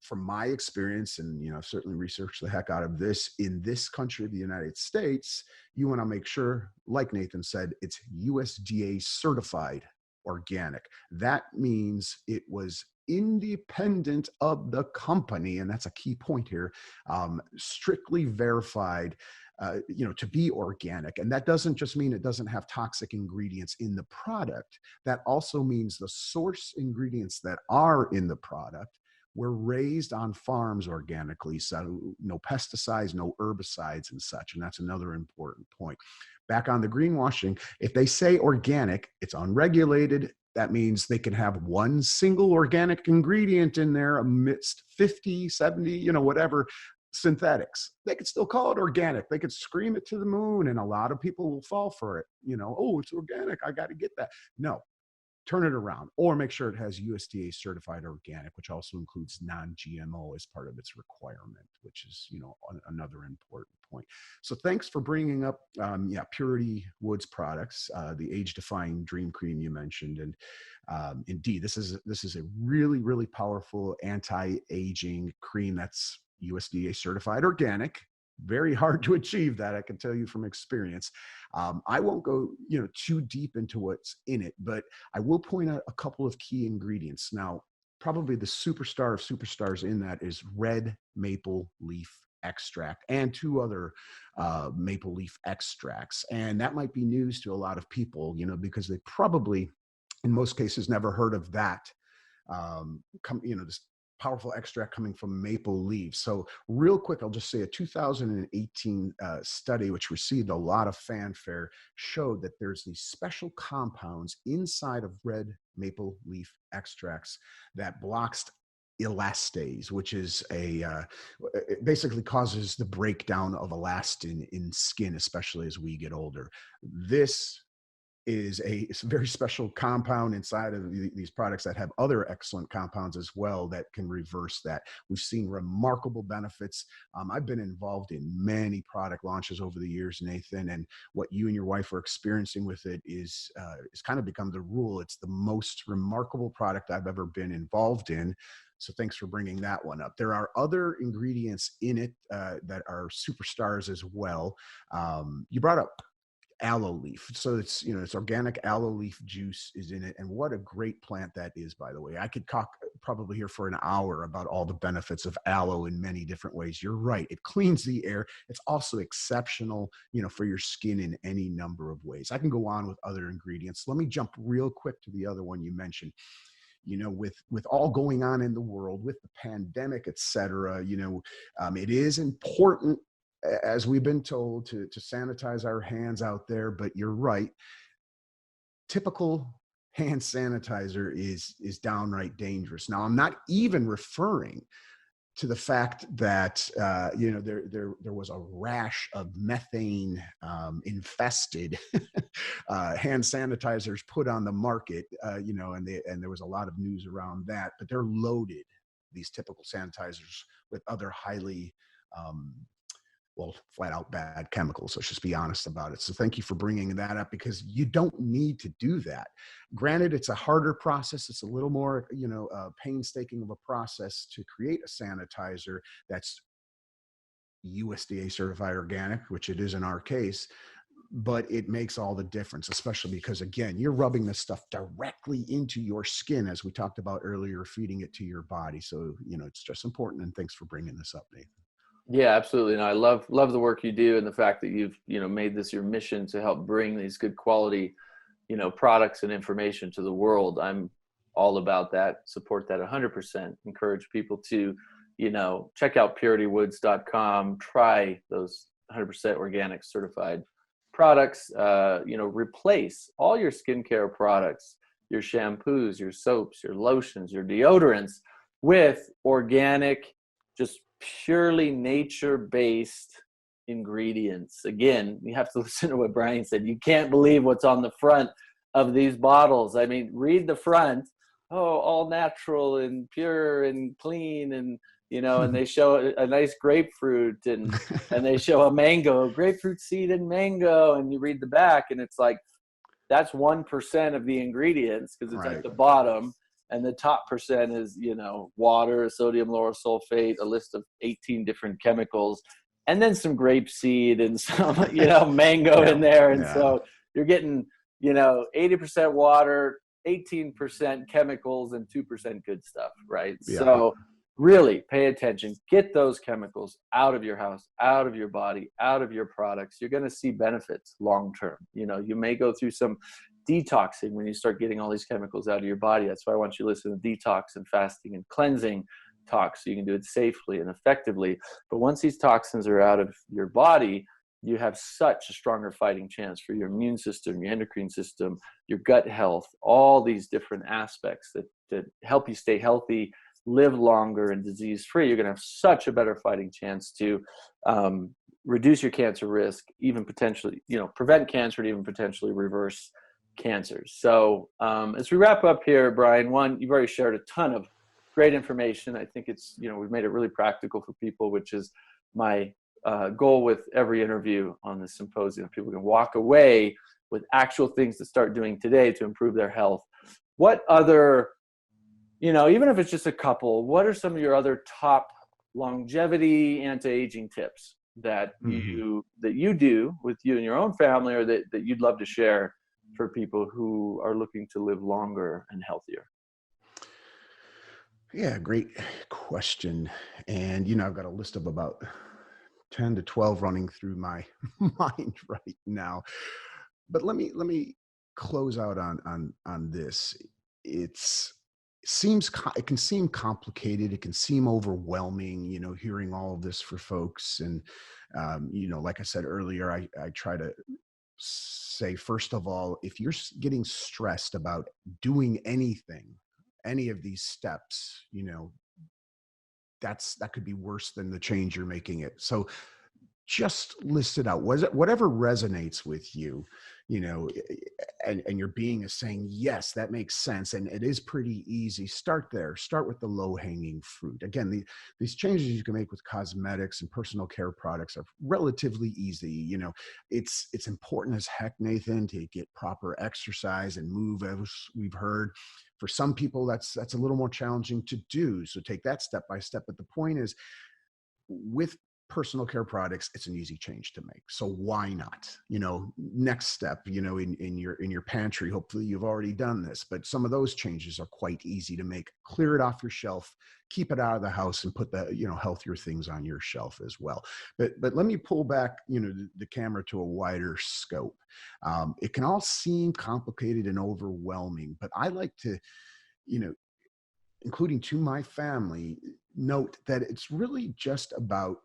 From my experience, and I've certainly researched the heck out of this, in this country of the United States, you want to make sure, like Nathan said, it's USDA certified organic. That means it was independent of the company, and that's a key point here, strictly verified to be organic. And that doesn't just mean it doesn't have toxic ingredients in the product. That also means the source ingredients that are in the product were raised on farms organically, so no pesticides, no herbicides and such. And that's another important point. Back on the greenwashing, if they say organic, it's unregulated. That means they can have one single organic ingredient in there amidst 50, 70, whatever synthetics. They could still call it organic. They could scream it to the moon, and a lot of people will fall for it. Oh, it's organic, I got to get that. No, turn it around, or make sure it has USDA certified organic, which also includes non-GMO as part of its requirement, which is, another important point. So thanks for bringing up, Purity Woods products, the age-defying Dream Cream you mentioned. And indeed, this is a really, really powerful anti-aging cream that's USDA certified organic. Very hard to achieve that, I can tell you from experience. I won't go, too deep into what's in it, but I will point out a couple of key ingredients. Now, probably the superstar of superstars in that is red maple leaf extract and 2 other maple leaf extracts. And that might be news to a lot of people, because they probably, in most cases, never heard of that. This powerful extract coming from maple leaves. So real quick, I'll just say a 2018 study, which received a lot of fanfare, showed that there's these special compounds inside of red maple leaf extracts that blocks elastase, which is it basically causes the breakdown of elastin in skin, especially as we get older. This is it's a very special compound inside of these products that have other excellent compounds as well that can reverse that. We've seen remarkable benefits. I've been involved in many product launches over the years, Nathan, and what you and your wife are experiencing with it is it's kind of become the rule. It's the most remarkable product I've ever been involved in. So thanks for bringing that one up. There are other ingredients in it that are superstars as well. You brought up aloe leaf. So it's, it's organic aloe leaf juice is in it. And what a great plant that is, by the way. I could talk probably here for an hour about all the benefits of aloe in many different ways. You're right. It cleans the air. It's also exceptional, for your skin in any number of ways. I can go on with other ingredients. Let me jump real quick to the other one you mentioned. With all going on in the world, with the pandemic, et cetera, it is important, as we've been told, to sanitize our hands out there. But you're right. Typical hand sanitizer is downright dangerous. Now, I'm not even referring to the fact that there was a rash of methane infested hand sanitizers put on the market, and there was a lot of news around that. But they're loaded, these typical sanitizers, with other highly flat out bad chemicals. Let's just be honest about it. So thank you for bringing that up, because you don't need to do that. Granted, it's a harder process. It's a little more, painstaking of a process to create a sanitizer that's USDA certified organic, which it is in our case, but it makes all the difference, especially because, again, you're rubbing this stuff directly into your skin, as we talked about earlier, feeding it to your body. So, it's just important. And thanks for bringing this up, Nathan. Yeah, absolutely. And I love the work you do, and the fact that you've, made this your mission to help bring these good quality, products and information to the world. I'm all about that. Support that 100%. Encourage people to, check out puritywoods.com, try those 100% organic certified products, replace all your skincare products, your shampoos, your soaps, your lotions, your deodorants with organic, just purely nature-based ingredients. Again, you have to listen to what Brian said. You can't believe what's on the front of these bottles. I mean, read the front. Oh, all natural and pure and clean, and and they show a nice grapefruit, and they show a mango, grapefruit seed and mango, and you read the back, and it's like that's 1% of the ingredients, because it's at the bottom. And the top percent is, water, sodium lauryl sulfate, a list of 18 different chemicals, and then some grapeseed and some, mango in there. And so you're getting, 80% water, 18% chemicals, and 2% good stuff, right? Yeah. So really pay attention. Get those chemicals out of your house, out of your body, out of your products. You're going to see benefits long term. You may go through some detoxing when you start getting all these chemicals out of your body. That's why I want you to listen to detox and fasting and cleansing talks, so you can do it safely and effectively. But once these toxins are out of your body, you have such a stronger fighting chance for your immune system, your endocrine system, your gut health, all these different aspects that help you stay healthy, live longer, and disease-free. You're going to have such a better fighting chance to reduce your cancer risk, even potentially, prevent cancer, and even potentially reverse cancers. So as we wrap up here, Brian, one, you've already shared a ton of great information. I think it's, we've made it really practical for people, which is my goal with every interview on this symposium. People can walk away with actual things to start doing today to improve their health. What other, even if it's just a couple, what are some of your other top longevity, anti-aging tips that you do with you and your own family, or that you'd love to share for people who are looking to live longer and healthier? Yeah, great question. And, I've got a list of about 10 to 12 running through my mind right now. But let me close out on this. It can seem complicated. It can seem overwhelming, hearing all of this for folks. And, like I said earlier, I try to say, first of all, if you're getting stressed about doing any of these steps, that could be worse than the change you're making it. So just list it out. Was it whatever resonates with you, and your being is saying, yes, that makes sense. And it is pretty easy. Start there. Start with the low hanging fruit. Again, these changes you can make with cosmetics and personal care products are relatively easy. It's important as heck, Nathan, to get proper exercise and move, as we've heard. For some people, that's a little more challenging to do. So take that step by step. But the point is, with personal care products, it's an easy change to make. So why not? Next step, in your pantry, hopefully you've already done this, but some of those changes are quite easy to make. Clear it off your shelf, keep it out of the house, and put the, healthier things on your shelf as well. But let me pull back, the camera to a wider scope. It can all seem complicated and overwhelming, but I like to, including to my family, note that it's really just about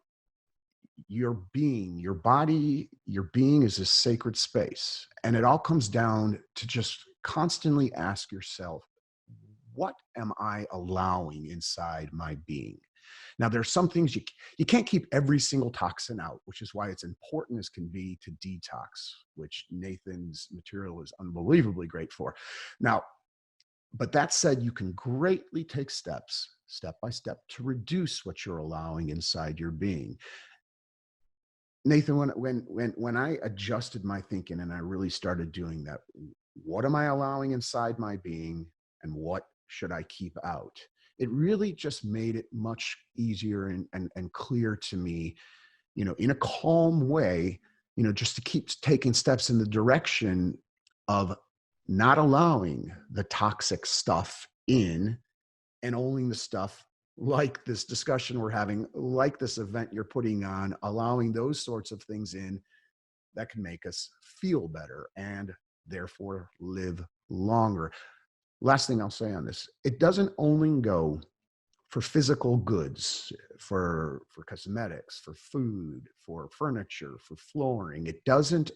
your being, your body. Your being is a sacred space. And it all comes down to just constantly ask yourself, what am I allowing inside my being? Now, there are some things you can't keep every single toxin out, which is why it's important as can be to detox, which Nathan's material is unbelievably great for. Now, but that said, you can greatly take steps, step by step, to reduce what you're allowing inside your being. Nathan, when I adjusted my thinking and I really started doing that, what am I allowing inside my being and what should I keep out? It really just made it much easier and clear to me, in a calm way, just to keep taking steps in the direction of not allowing the toxic stuff in and only the stuff like this discussion we're having, like this event you're putting on, allowing those sorts of things in that can make us feel better and therefore live longer. Last thing I'll say on this, it doesn't only go for physical goods, for cosmetics, for food, for furniture, for flooring. It doesn't,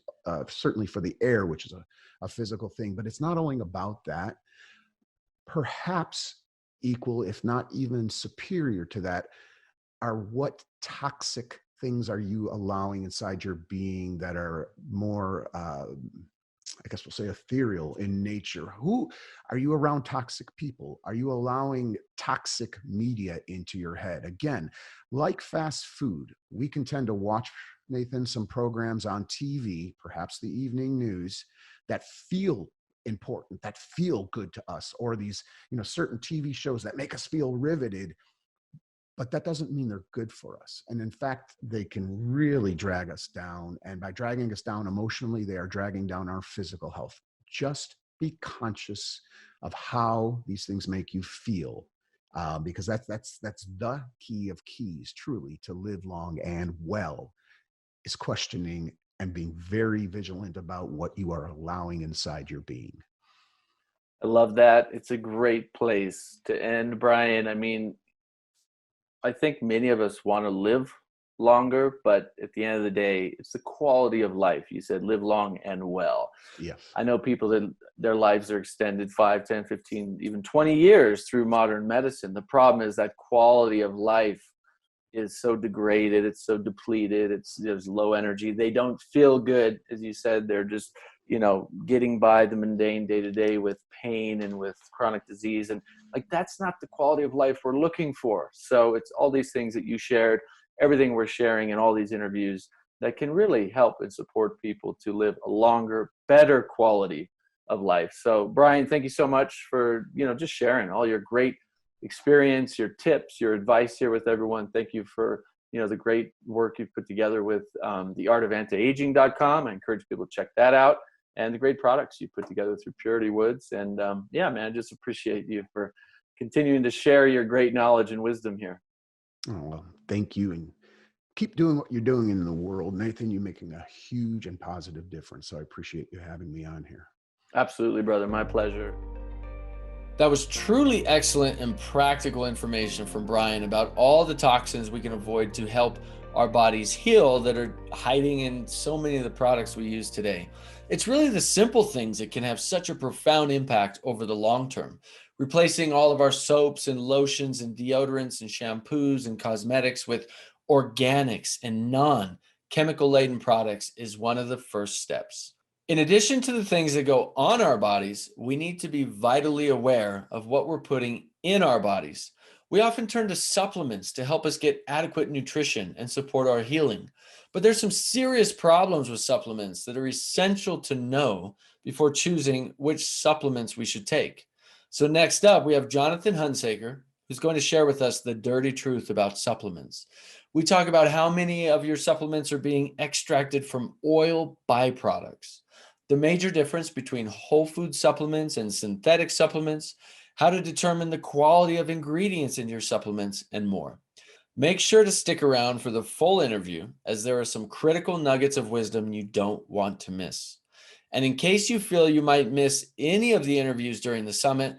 certainly for the air, which is a physical thing, but it's not only about that. Perhaps equal, if not even superior to that, are what toxic things are you allowing inside your being that are more, I guess we'll say, ethereal in nature? Who are you around? Toxic people? Are you allowing toxic media into your head? Again, like fast food, we can tend to watch, Nathan, some programs on TV, perhaps the evening news, that feel important, that feel good to us, or these, certain TV shows that make us feel riveted, but that doesn't mean they're good for us. And in fact, they can really drag us down. And by dragging us down emotionally, they are dragging down our physical health. Just be conscious of how these things make you feel, because that's the key of keys, truly, to live long and well, is questioning and being very vigilant about what you are allowing inside your being. I love that. It's a great place to end, Brian. I mean, I think many of us want to live longer, but at the end of the day, it's the quality of life. You said live long and well. Yes. I know people that their lives are extended 5, 10, 15, even 20 years through modern medicine. The problem is that quality of life is so degraded. It's so depleted. There's low energy. They don't feel good. As you said, they're just, getting by the mundane day to day with pain and with chronic disease. And that's not the quality of life we're looking for. So it's all these things that you shared, everything we're sharing in all these interviews that can really help and support people to live a longer, better quality of life. So Brian, thank you so much for, just sharing all your great experience, your tips, your advice here with everyone. Thank you for, the great work you've put together with theartofantiaging.com. I encourage people to check that out, and the great products you put together through Purity Woods. And man, I just appreciate you for continuing to share your great knowledge and wisdom here. Oh, well, thank you. And keep doing what you're doing in the world. Nathan, you're making a huge and positive difference. So I appreciate you having me on here. Absolutely, brother. My pleasure. That was truly excellent and practical information from Brian about all the toxins we can avoid to help our bodies heal that are hiding in so many of the products we use today. It's really the simple things that can have such a profound impact over the long term. replacing all of our soaps and lotions and deodorants and shampoos and cosmetics with organics and non-chemical laden products is one of the first steps. In addition to the things that go on our bodies, we need to be vitally aware of what we're putting in our bodies. We often turn to supplements to help us get adequate nutrition and support our healing. But there's some serious problems with supplements that are essential to know before choosing which supplements we should take. So next up, we have Jonathan Hunsaker, who's going to share with us the dirty truth about supplements. We talk about how many of your supplements are being extracted from oil byproducts, the major difference between whole food supplements and synthetic supplements, how to determine the quality of ingredients in your supplements, and more. Make sure to stick around for the full interview, as there are some critical nuggets of wisdom you don't want to miss. And in case you feel you might miss any of the interviews during the summit,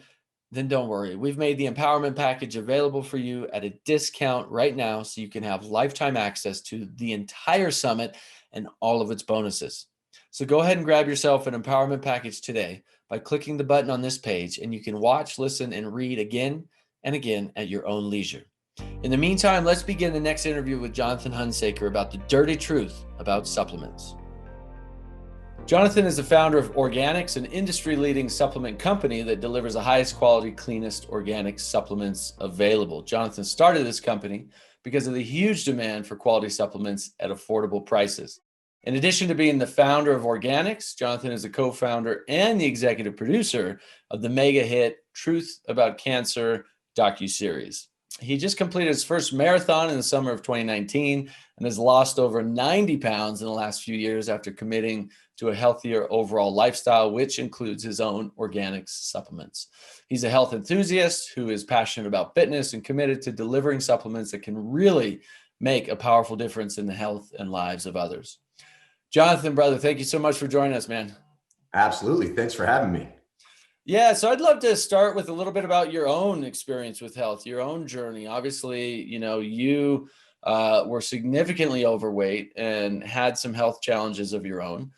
then don't worry. We've made the empowerment package available for you at a discount right now, so you can have lifetime access to the entire summit and all of its bonuses. So go ahead and grab yourself an empowerment package today by clicking the button on this page, and you can watch, listen, and read again and again at your own leisure. In the meantime, let's begin the next interview with Jonathan Hunsaker about the dirty truth about supplements. Jonathan is the founder of Organixx, an industry-leading supplement company that delivers the highest quality, cleanest organic supplements available. Jonathan started this company because of the huge demand for quality supplements at affordable prices. In addition to being the founder of Organixx, Jonathan is a co-founder and the executive producer of the mega hit Truth About Cancer docuseries. He just completed his first marathon in the summer of 2019 and has lost over 90 pounds in the last few years after committing to a healthier overall lifestyle, which includes his own Organixx supplements. He's a health enthusiast who is passionate about fitness and committed to delivering supplements that can really make a powerful difference in the health and lives of others. Jonathan, brother, thank you so much for joining us, man. Absolutely. Thanks for having me. Yeah, so I'd love to start with a little bit about your own experience with health, your own journey. Obviously, you were significantly overweight and had some health challenges of your own.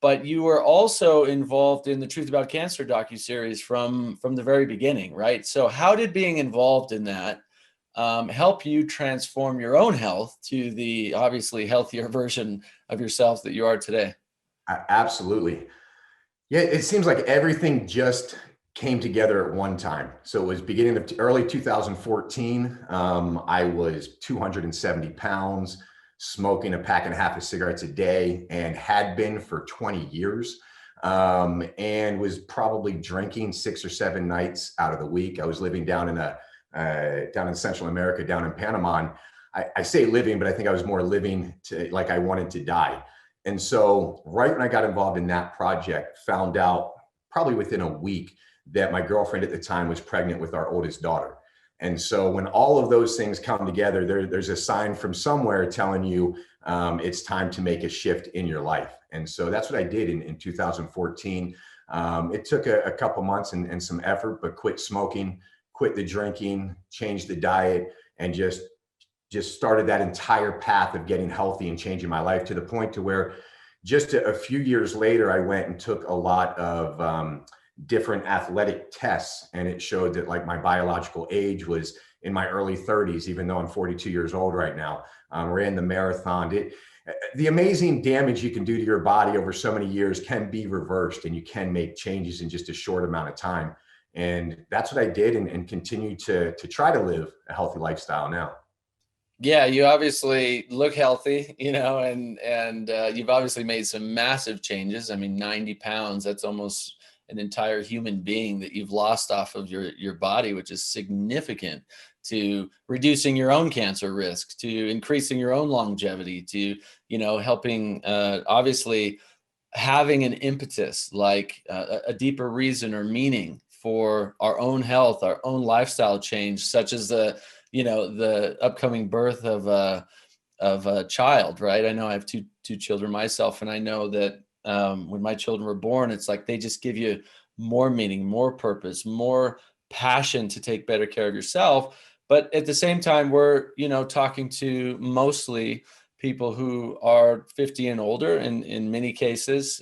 But you were also involved in the Truth About Cancer docuseries from the very beginning, right? So how did being involved in that help you transform your own health to the obviously healthier version of yourself that you are today? Absolutely. Yeah, it seems like everything just came together at one time. So it was beginning of early 2014. I was 270 pounds, smoking a pack and a half of cigarettes a day, and had been for 20 years, and was probably drinking 6 or 7 nights out of the week. I was living down in Central America, down in Panama. And I say living, but I think I was more living to like I wanted to die. And so right when I got involved in that project, found out probably within a week that my girlfriend at the time was pregnant with our oldest daughter. And so when all of those things come together, there's a sign from somewhere telling you it's time to make a shift in your life. And so that's what I did in 2014. It took a couple months and some effort, but quit smoking, quit the drinking, changed the diet, and just started that entire path of getting healthy and changing my life to the point to where just a few years later, I went and took a lot of different athletic tests, and it showed that like my biological age was in my early 30s, even though I'm 42 years old right now. Ran the marathon. The amazing damage you can do to your body over so many years can be reversed, and you can make changes in just a short amount of time. And that's what I did, and continue to try to live a healthy lifestyle now. Yeah, you obviously look healthy, and you've obviously made some massive changes. I mean, 90 pounds, that's almost an entire human being that you've lost off of your body, which is significant to reducing your own cancer risk, to increasing your own longevity, to, helping, obviously having an impetus, like a deeper reason or meaning for our own health, our own lifestyle change, such as the upcoming birth of a child, right? I know I have two children myself, and I know that when my children were born, it's like they just give you more meaning, more purpose, more passion to take better care of yourself. But at the same time, we're talking to mostly people who are 50 and older, and in many cases,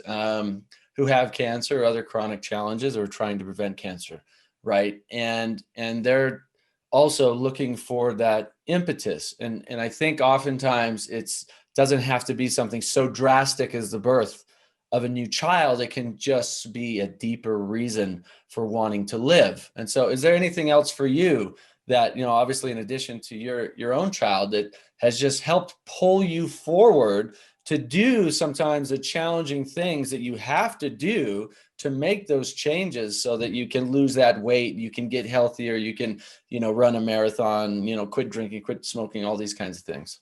who have cancer or other chronic challenges or trying to prevent cancer. right? And they're also looking for that impetus. And I think oftentimes it's doesn't have to be something so drastic as the birth of a new child. It can just be a deeper reason for wanting to live. And so is there anything else for you that, obviously in addition to your own child, that has just helped pull you forward to do sometimes the challenging things that you have to do to make those changes so that you can lose that weight, you can get healthier, you can, run a marathon, quit drinking, quit smoking, all these kinds of things?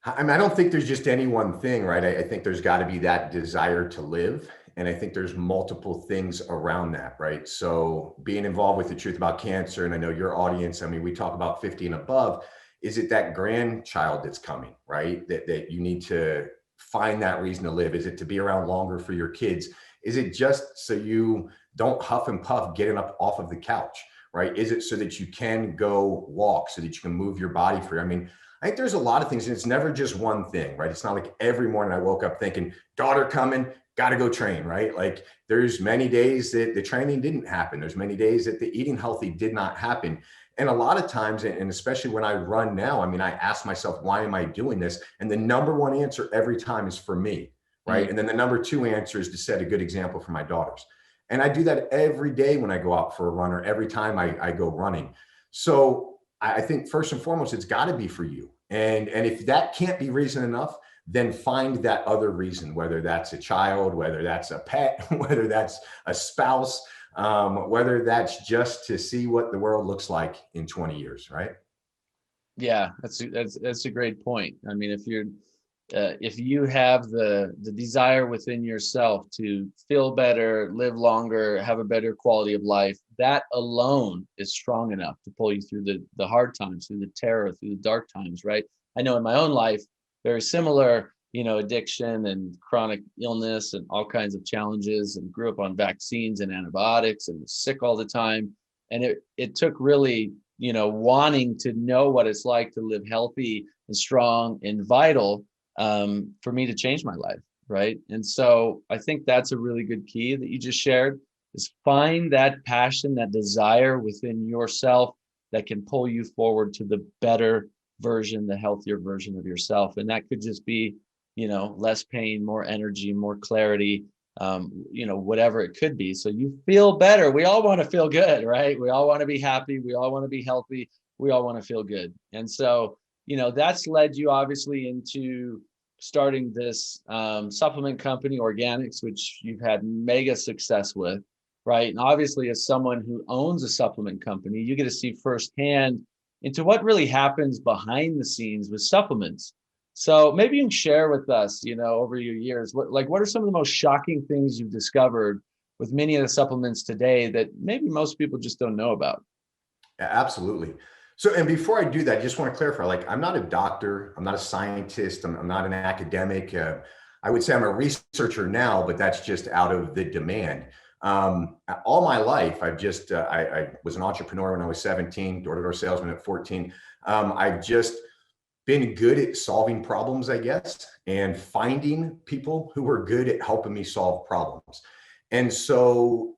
I mean, I don't think there's just any one thing, right? I think there's got to be that desire to live. And I think there's multiple things around that, right? So being involved with the Truth About Cancer, and I know your audience, I mean, we talk about 50 and above. Is it that grandchild that's coming, right? That you need to find that reason to live? Is it to be around longer for your kids? Is it just so you don't huff and puff getting up off of the couch, right? Is it so that you can go walk, so that you can move your body free? I mean, I think there's a lot of things, and it's never just one thing, right? It's not like every morning I woke up thinking, daughter coming, got to go train, right? Like there's many days that the training didn't happen. There's many days that the eating healthy did not happen. And a lot of times, and especially when I run now, I mean, I ask myself, why am I doing this? And the number one answer every time is for me, right? And then the number two answer is to set a good example for my daughters. And I do that every day when I go out for a run, or every time I go running. So I think first and foremost, it's got to be for you. And if that can't be reason enough, then find that other reason, whether that's a child, whether that's a pet, whether that's a spouse, whether that's just to see what the world looks like in 20 years, right? Yeah, that's a great point. I mean, if you have the desire within yourself to feel better, live longer, have a better quality of life, that alone is strong enough to pull you through the hard times, through the terror, through the dark times, right? I know in my own life, very similar, addiction and chronic illness and all kinds of challenges, and grew up on vaccines and antibiotics and was sick all the time. And it took really, wanting to know what it's like to live healthy and strong and vital for me to change my life, right? And so I think that's a really good key that you just shared, is find that passion, that desire within yourself that can pull you forward to the better version, the healthier version of yourself. And that could just be, less pain, more energy, more clarity, whatever it could be. So you feel better. We all want to feel good, right? We all want to be happy. We all want to be healthy. We all want to feel good. And so, that's led you obviously into starting this supplement company, Organixx, which you've had mega success with, right? And obviously, as someone who owns a supplement company, you get to see firsthand into what really happens behind the scenes with supplements. So maybe you can share with us, over your years, what are some of the most shocking things you've discovered with many of the supplements today that maybe most people just don't know about? Yeah, absolutely. So, and before I do that, I just want to clarify, like, I'm not a doctor, I'm not a scientist, I'm not an academic. I would say I'm a researcher now, but that's just out of the demand. All my life, I was an entrepreneur when I was 17, door-to-door salesman at 14. I've just been good at solving problems, I guess, and finding people who were good at helping me solve problems. And so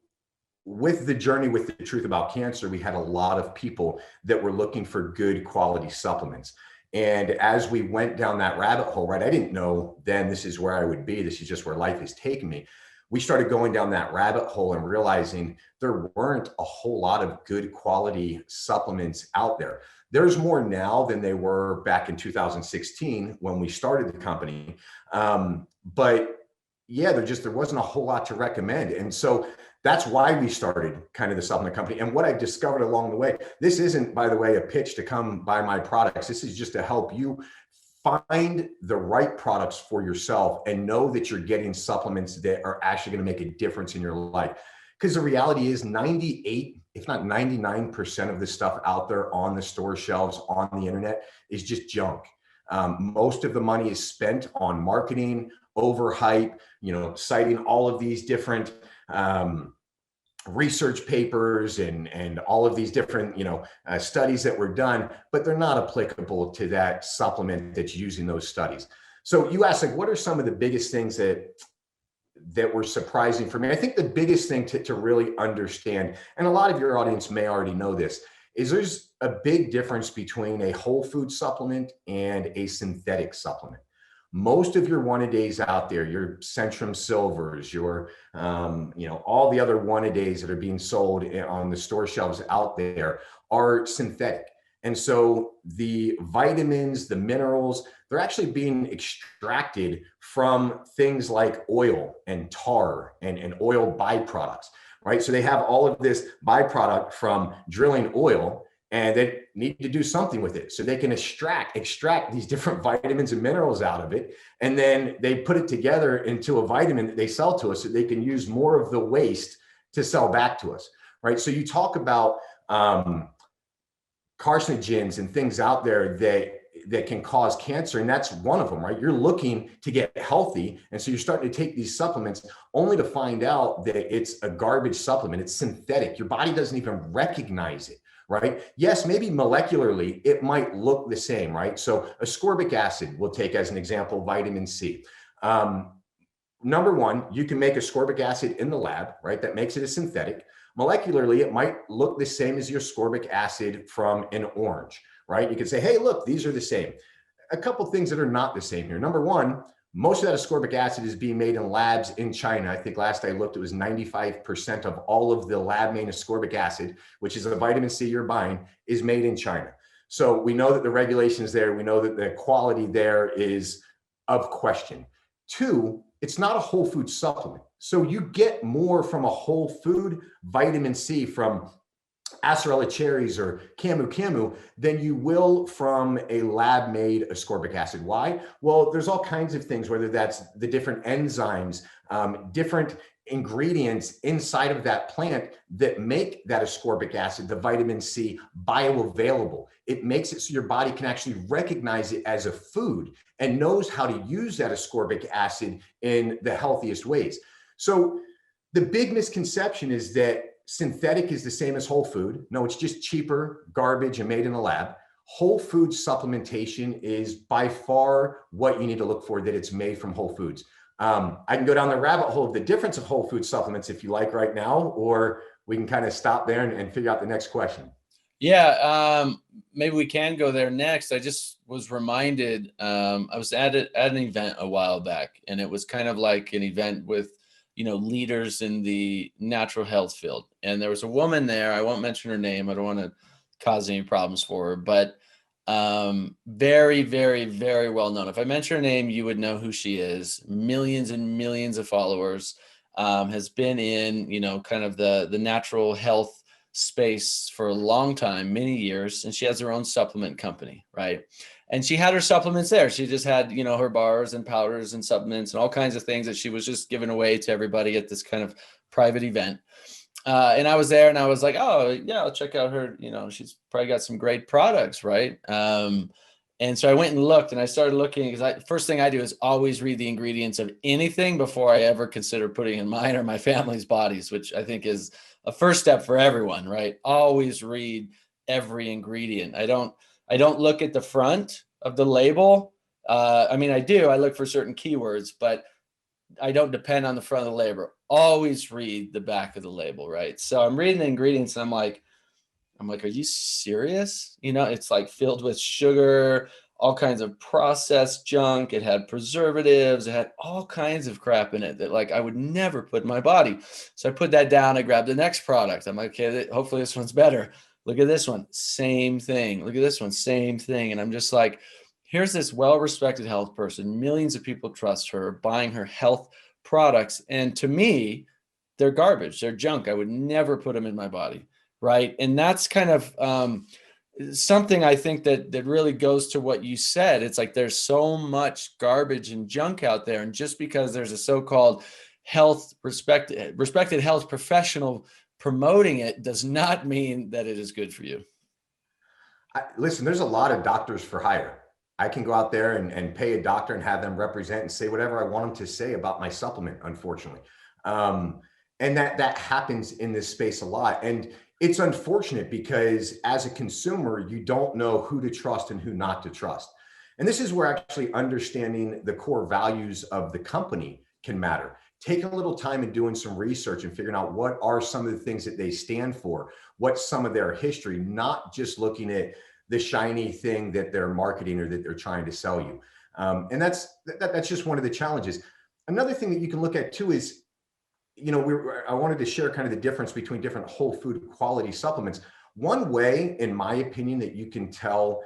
with the journey with the Truth About Cancer, we had a lot of people that were looking for good quality supplements. And as we went down that rabbit hole, right, I didn't know then this is where I would be. This is just where life has taken me. We started going down that rabbit hole and realizing there weren't a whole lot of good quality supplements out there. There's more now than they were back in 2016 when we started the company. But yeah, there wasn't a whole lot to recommend. And so that's why we started kind of the supplement company. And what I discovered along the way, this isn't, by the way, a pitch to come buy my products. This is just to help you find the right products for yourself and know that you're getting supplements that are actually going to make a difference in your life. Because the reality is 98, if not 99% of the stuff out there on the store shelves, on the internet, is just junk. Most of the money is spent on marketing, overhype, citing all of these different research papers and all of these different, studies that were done, but they're not applicable to that supplement that's using those studies. So you asked, like, what are some of the biggest things that that were surprising for me. I think the biggest thing to really understand, and a lot of your audience may already know this, is there's a big difference between a whole food supplement and a synthetic supplement. Most of your one-a-days out there, your Centrum Silvers, your, all the other one-a-days that are being sold on the store shelves out there are synthetic. And so the vitamins, the minerals, they're actually being extracted from things like oil and tar and oil byproducts, right? So they have all of this byproduct from drilling oil, and they need to do something with it. So they can extract these different vitamins and minerals out of it. And then they put it together into a vitamin that they sell to us so they can use more of the waste to sell back to us, right? So you talk about carcinogens and things out there that can cause cancer, and that's one of them, right? You're looking to get healthy, and so you're starting to take these supplements only to find out that it's a garbage supplement. It's synthetic. Your body doesn't even recognize it, right? Yes, maybe molecularly it might look the same, right? So ascorbic acid, we'll take as an example, vitamin C. Number one, you can make ascorbic acid in the lab, right? That makes it a synthetic. Molecularly, it might look the same as your ascorbic acid from an orange, right? You can say, hey, look, these are the same. A couple things that are not the same here. Number one, most of that ascorbic acid is being made in labs in China. I think last I looked, it was 95% of all of the lab-made ascorbic acid, which is a vitamin C you're buying, is made in China. So we know that the regulations there, we know that the quality there is of question. Two, it's not a whole food supplement. So you get more from a whole food vitamin C from Acerella cherries or camu camu than you will from a lab-made ascorbic acid. Why? Well, there's all kinds of things, whether that's the different enzymes, different ingredients inside of that plant that make that ascorbic acid, the vitamin C, bioavailable. It makes it so your body can actually recognize it as a food and knows how to use that ascorbic acid in the healthiest ways. So the big misconception is that synthetic is the same as whole food. No, it's just cheaper, garbage, and made in a lab. Whole food supplementation is by far what you need to look for, that it's made from whole foods. I can go down the rabbit hole of the difference of whole food supplements if you like right now, or we can kind of stop there and figure out the next question. Yeah, maybe we can go there next. I just was reminded, I was at an event a while back, and it was kind of like an event with, leaders in the natural health field. And there was a woman there. I won't mention her name. I don't want to cause any problems for her, but very, very, very well known. If I mention her name, you would know who she is. Millions and millions of followers, has been in, kind of the natural health space for a long time, many years. And she has her own supplement company, right? And she had her supplements there. She just had, her bars and powders and supplements and all kinds of things that she was just giving away to everybody at this kind of private event. And I was there and I was like, oh yeah, I'll check out her, she's probably got some great products, right? And so I went and looked, and I started looking because first thing I do is always read the ingredients of anything before I ever consider putting in mine or my family's bodies, which I think is a first step for everyone, right? Always read every ingredient. I don't look at the front of the label. I do. I look for certain keywords, but I don't depend on the front of the label. Always read the back of the label, right? So I'm reading the ingredients, and I'm like, are you serious? It's like filled with sugar, all kinds of processed junk. It had preservatives. It had all kinds of crap in it that I would never put in my body. So I put that down. I grabbed the next product. I'm like, okay, hopefully this one's better. Look at this one, same thing. Look at this one, same thing. And I'm just like, here's this well-respected health person. Millions of people trust her, buying her health products. And to me, they're garbage. They're junk. I would never put them in my body. Right. And that's kind of something I think that really goes to what you said. It's like there's so much garbage and junk out there. And just because there's a so-called respected health professional promoting it does not mean that it is good for you. Listen, there's a lot of doctors for hire. I can go out there and pay a doctor and have them represent and say whatever I want them to say about my supplement, unfortunately. And that happens in this space a lot. And it's unfortunate because as a consumer, you don't know who to trust and who not to trust. And this is where actually understanding the core values of the company can matter. taking a little time and doing some research and figuring out what are some of the things that they stand for, what's some of their history, not just looking at the shiny thing that they're marketing or that they're trying to sell you. And that's just one of the challenges. Another thing that you can look at too is, I wanted to share kind of the difference between different whole food quality supplements. One way, in my opinion, that you can tell,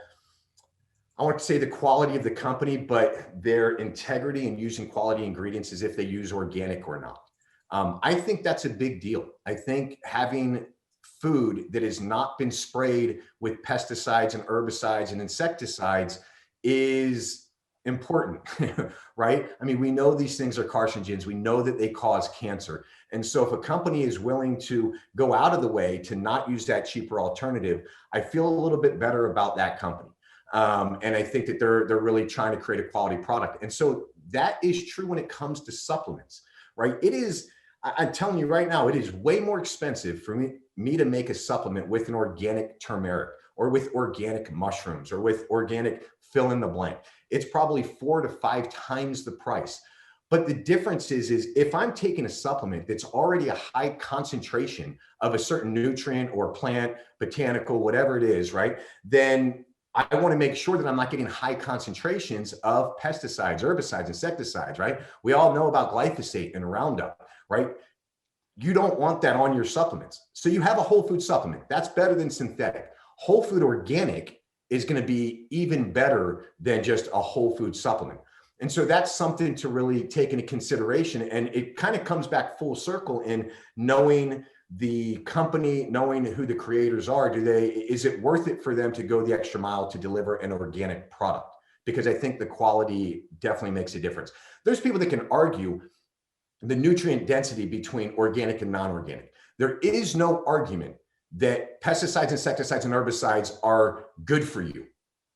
I want to say the quality of the company, but their integrity in using quality ingredients is if they use organic or not. I think that's a big deal. I think having food that has not been sprayed with pesticides and herbicides and insecticides is important, right? I mean, we know these things are carcinogens. We know that they cause cancer. And so if a company is willing to go out of the way to not use that cheaper alternative, I feel a little bit better about that company. And I think that they're really trying to create a quality product. And so that is true when it comes to supplements, right? It is, I'm telling you right now, it is way more expensive for me to make a supplement with an organic turmeric or with organic mushrooms or with organic fill in the blank. It's probably 4 to 5 times the price. But the difference is if I'm taking a supplement that's already a high concentration of a certain nutrient or plant, botanical, whatever it is, right? Then I want to make sure that I'm not getting high concentrations of pesticides, herbicides, insecticides, right? We all know about glyphosate and Roundup, right? You don't want that on your supplements. So you have a whole food supplement. That's better than synthetic. Whole food organic is going to be even better than just a whole food supplement. And so that's something to really take into consideration. And it kind of comes back full circle in knowing the company, knowing who the creators are. Is it worth it for them to go the extra mile to deliver an organic product? Because I think the quality definitely makes a difference. There's people that can argue the nutrient density between organic and non-organic. There is no argument that pesticides, insecticides, and herbicides are good for you,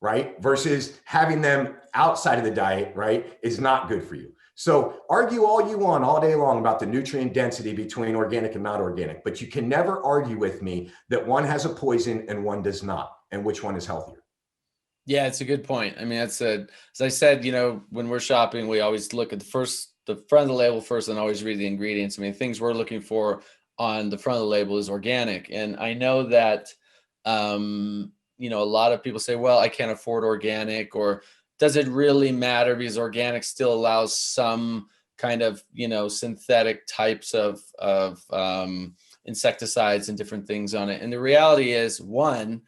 right? Versus having them outside of the diet, right, is not good for you. So argue all you want all day long about the nutrient density between organic and not organic, but you can never argue with me that one has a poison and one does not, and which one is healthier. Yeah, it's a good point. I mean, as I said, when we're shopping, we always look at the front of the label first and always read the ingredients. I mean, things we're looking for on the front of the label is organic. And I know that, a lot of people say, well, I can't afford organic, or does it really matter because organic still allows some kind of, synthetic types of insecticides and different things on it. And the reality is, one,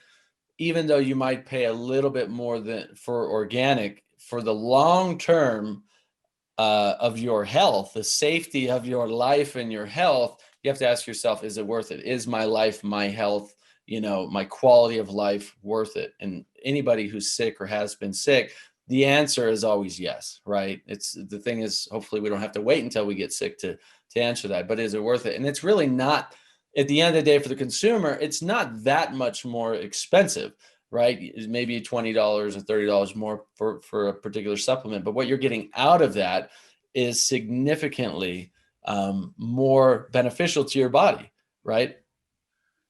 even though you might pay a little bit more for organic, for the long term of your health, the safety of your life and your health, you have to ask yourself, is it worth it? Is my life, my health, my quality of life worth it? And anybody who's sick or has been sick, the answer is always yes, right? The thing is, hopefully we don't have to wait until we get sick to answer that, but is it worth it? And it's really not, at the end of the day, for the consumer, it's not that much more expensive, right? It's maybe $20 or $30 more for a particular supplement, but what you're getting out of that is significantly more beneficial to your body, right?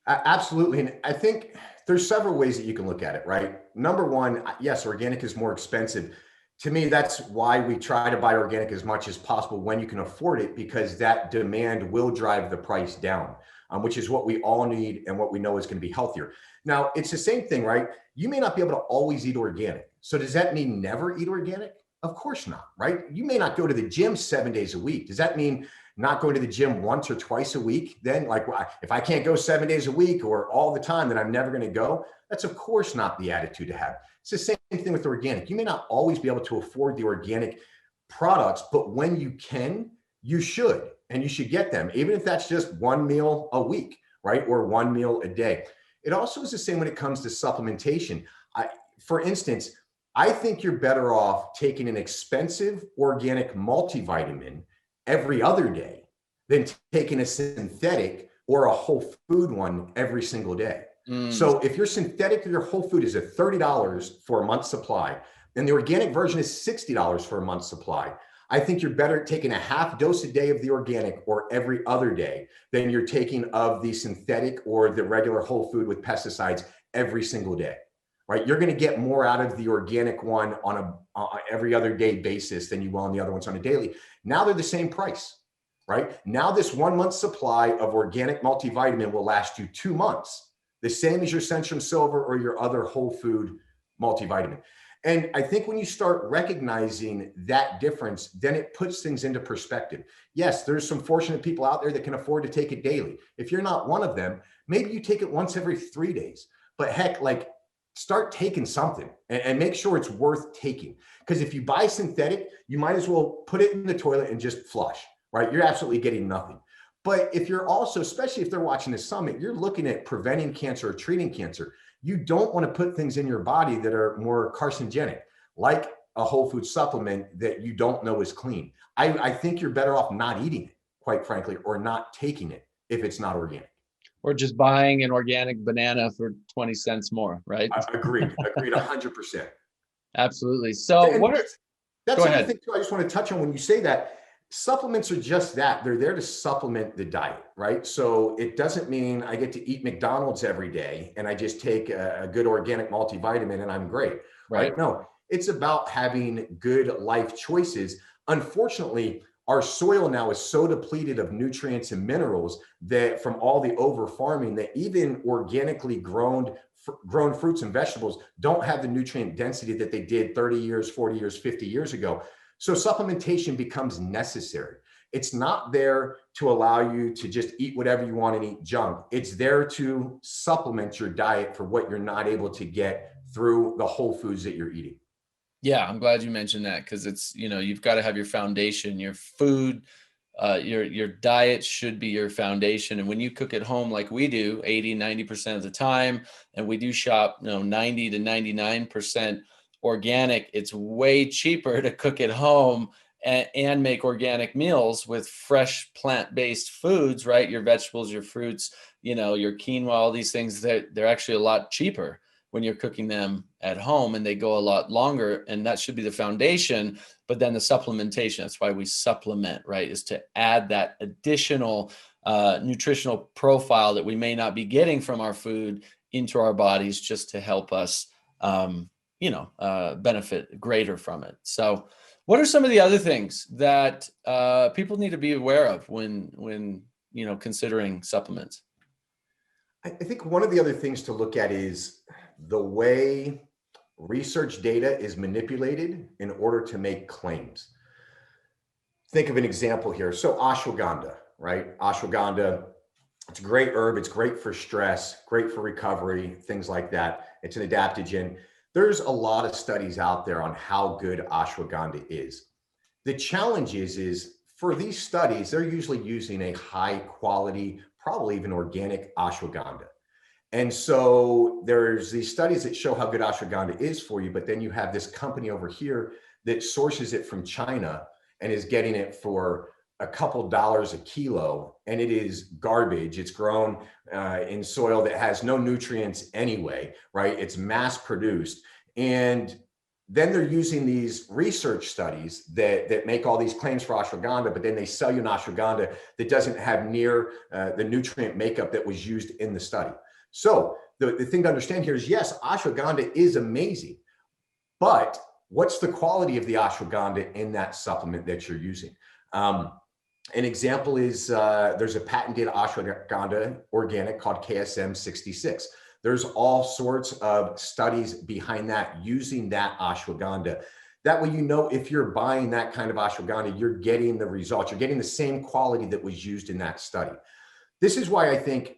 Absolutely. And I think there's several ways that you can look at it, right? Number one, yes, organic is more expensive. To me, that's why we try to buy organic as much as possible when you can afford it, because that demand will drive the price down, which is what we all need and what we know is going to be healthier. Now, it's the same thing, right? You may not be able to always eat organic. So does that mean never eat organic? Of course not, right? You may not go to the gym 7 days a week. Does that mean not going to the gym once or twice a week? Then, like, if I can't go 7 days a week or all the time, then I'm never going to go. That's of course not the attitude to have. It's the same thing with organic. You may not always be able to afford the organic products, but when you can, you should, and you should get them, even if that's just one meal a week, right? Or one meal a day. It also is the same when it comes to supplementation. For instance, I think you're better off taking an expensive organic multivitamin every other day than taking a synthetic or a whole food one every single day. So if your synthetic or your whole food is at $30 for a month's supply, and the organic version is $60 for a month's supply, I think you're better at taking a half dose a day of the organic or every other day than you're taking of the synthetic or the regular whole food with pesticides every single day, right? You're going to get more out of the organic one on a every other day basis than you will on the other ones on a daily. Now they're the same price. right? Now this 1 month supply of organic multivitamin will last you 2 months, the same as your Centrum Silver or your other whole food multivitamin. And I think when you start recognizing that difference, then it puts things into perspective. Yes, there's some fortunate people out there that can afford to take it daily. If you're not one of them, maybe you take it once every 3 days. But heck, like, start taking something and make sure it's worth taking. Because if you buy synthetic, you might as well put it in the toilet and just flush, right? You're absolutely getting nothing. But if you're also, especially if they're watching this summit, you're looking at preventing cancer or treating cancer. You don't want to put things in your body that are more carcinogenic, like a whole food supplement that you don't know is clean. I think you're better off not eating it, quite frankly, or not taking it if it's not organic. Or just buying an organic banana for 20 cents more, right? Agreed 100%. Absolutely. So And what are, that's go another ahead. thing too, I just want to touch on when you say that. Supplements are just that. They're there to supplement the diet, right? So it doesn't mean I get to eat McDonald's every day and I just take a good organic multivitamin and I'm great, right? No, it's about having good life choices. Unfortunately, our soil now is so depleted of nutrients and minerals that from all the over farming, that even organically grown fruits and vegetables don't have the nutrient density that they did 30 years, 40 years, 50 years ago. So supplementation becomes necessary. It's not there to allow you to just eat whatever you want and eat junk. It's there to supplement your diet for what you're not able to get through the whole foods that you're eating. Yeah, I'm glad you mentioned that, because it's, you've got to have your foundation, your food, your diet should be your foundation. And when you cook at home like we do 80-90% of the time, and we do shop 90 to 99% organic, it's way cheaper to cook at home and make organic meals with fresh plant-based foods, right? Your vegetables, your fruits, your quinoa, all these things, they're actually a lot cheaper when you're cooking them at home, and they go a lot longer, and that should be the foundation. But then the supplementation, that's why we supplement, right? Is to add that additional nutritional profile that we may not be getting from our food into our bodies, just to help us, benefit greater from it. So what are some of the other things that people need to be aware of when considering supplements? I think one of the other things to look at is the way research data is manipulated in order to make claims. Think of an example here. So ashwagandha, right? Ashwagandha, it's a great herb. It's great for stress, great for recovery, things like that. It's an adaptogen. There's a lot of studies out there on how good ashwagandha is. The challenge is for these studies, they're usually using a high quality, probably even organic ashwagandha. And so there's these studies that show how good ashwagandha is for you, but then you have this company over here that sources it from China and is getting it for a couple dollars a kilo, and it is garbage. It's grown in soil that has no nutrients anyway, right? It's mass produced. And then they're using these research studies that make all these claims for ashwagandha, but then they sell you an ashwagandha that doesn't have near the nutrient makeup that was used in the study. So the thing to understand here is, yes, ashwagandha is amazing, but what's the quality of the ashwagandha in that supplement that you're using? An example is there's a patented ashwagandha organic called KSM 66. There's all sorts of studies behind that using that ashwagandha. That way, if you're buying that kind of ashwagandha, you're getting the results. You're getting the same quality that was used in that study. This is why I think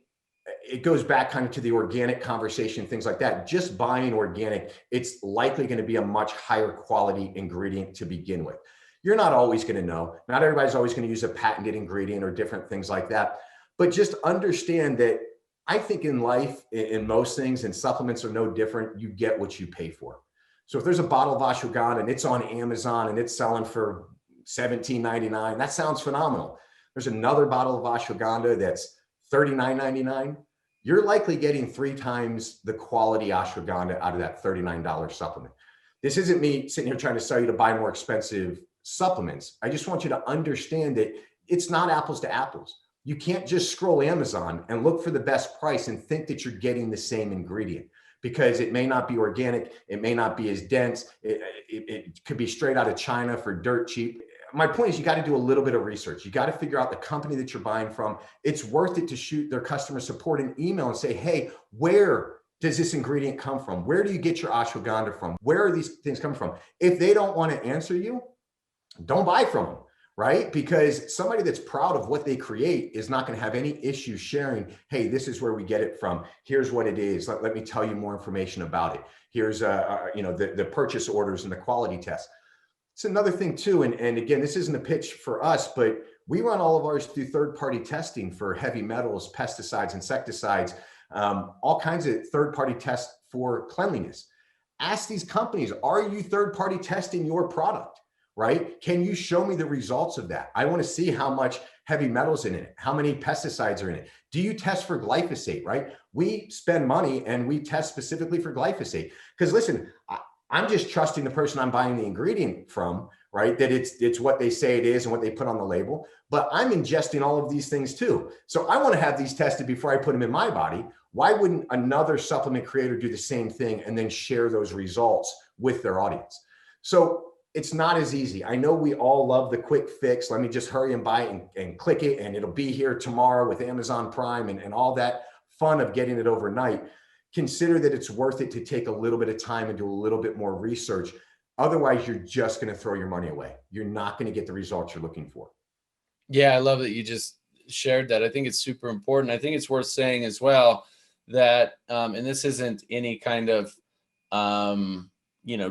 it goes back kind of to the organic conversation, things like that. Just buying organic, it's likely going to be a much higher quality ingredient to begin with. You're not always going to know. Not everybody's always going to use a patented ingredient or different things like that. But just understand that I think in life, in most things, and supplements are no different, you get what you pay for. So if there's a bottle of ashwagandha and it's on Amazon and it's selling for $17.99, that sounds phenomenal. There's another bottle of ashwagandha that's $39.99. You're likely getting 3 times the quality ashwagandha out of that $39 supplement. This isn't me sitting here trying to sell you to buy more expensive supplements. I just want you to understand that it's not apples to apples. You can't just scroll Amazon and look for the best price and think that you're getting the same ingredient, because it may not be organic. It may not be as dense. It could be straight out of China for dirt cheap. my point is you got to do a little bit of research. You got to figure out the company that you're buying from. It's worth it to shoot their customer support an email and say, hey, where does this ingredient come from? Where do you get your ashwagandha from? Where are these things coming from? If they don't want to answer you, don't buy from them, right? Because somebody that's proud of what they create is not going to have any issue sharing, hey, this is where we get it from. Here's what it is. Let me tell you more information about it. Here's the purchase orders and the quality tests. It's another thing too, and again, this isn't a pitch for us, but we run all of ours through third-party testing for heavy metals, pesticides, insecticides, all kinds of third-party tests for cleanliness. Ask these companies, are you third-party testing your product, right? Can you show me the results of that? I want to see how much heavy metals in it, how many pesticides are in it. Do you test for glyphosate, right? We spend money and we test specifically for glyphosate. Because listen, I'm just trusting the person I'm buying the ingredient from, right? That it's what they say it is and what they put on the label, but I'm ingesting all of these things too. So I want to have these tested before I put them in my body. Why wouldn't another supplement creator do the same thing and then share those results with their audience? So it's not as easy. I know we all love the quick fix. Let me just hurry and buy it and click it and it'll be here tomorrow with Amazon Prime and all that fun of getting it overnight. Consider that it's worth it to take a little bit of time and do a little bit more research. Otherwise, you're just going to throw your money away. You're not going to get the results you're looking for. Yeah, I love that you just shared that. I think it's super important. I think it's worth saying as well that, and this isn't any kind of,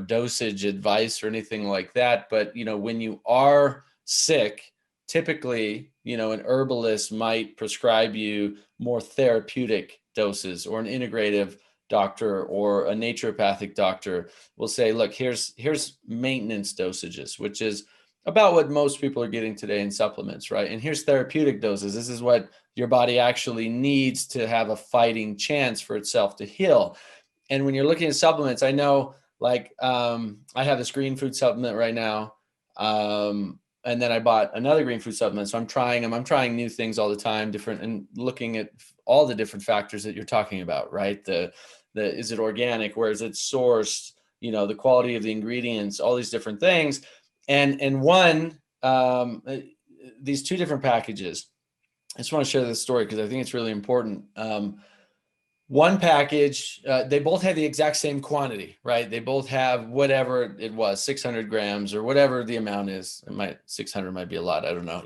dosage advice or anything like that, but, when you are sick, typically, an herbalist might prescribe you more therapeutic doses, or an integrative doctor or a naturopathic doctor will say, look, here's maintenance dosages, which is about what most people are getting today in supplements, right? And here's therapeutic doses. This is what your body actually needs to have a fighting chance for itself to heal. And when you're looking at supplements, I know I have this green food supplement right now. And then I bought another green food supplement. So I'm trying them. I'm trying new things all the time, different, and looking at all the different factors that you're talking about, right? The is it organic? Where is it sourced? The quality of the ingredients, all these different things. And one, these two different packages. I just want to share this story because I think it's really important. One package, they both have the exact same quantity, right? They both have whatever it was, 600 grams or whatever the amount is. 600 might be a lot. I don't know.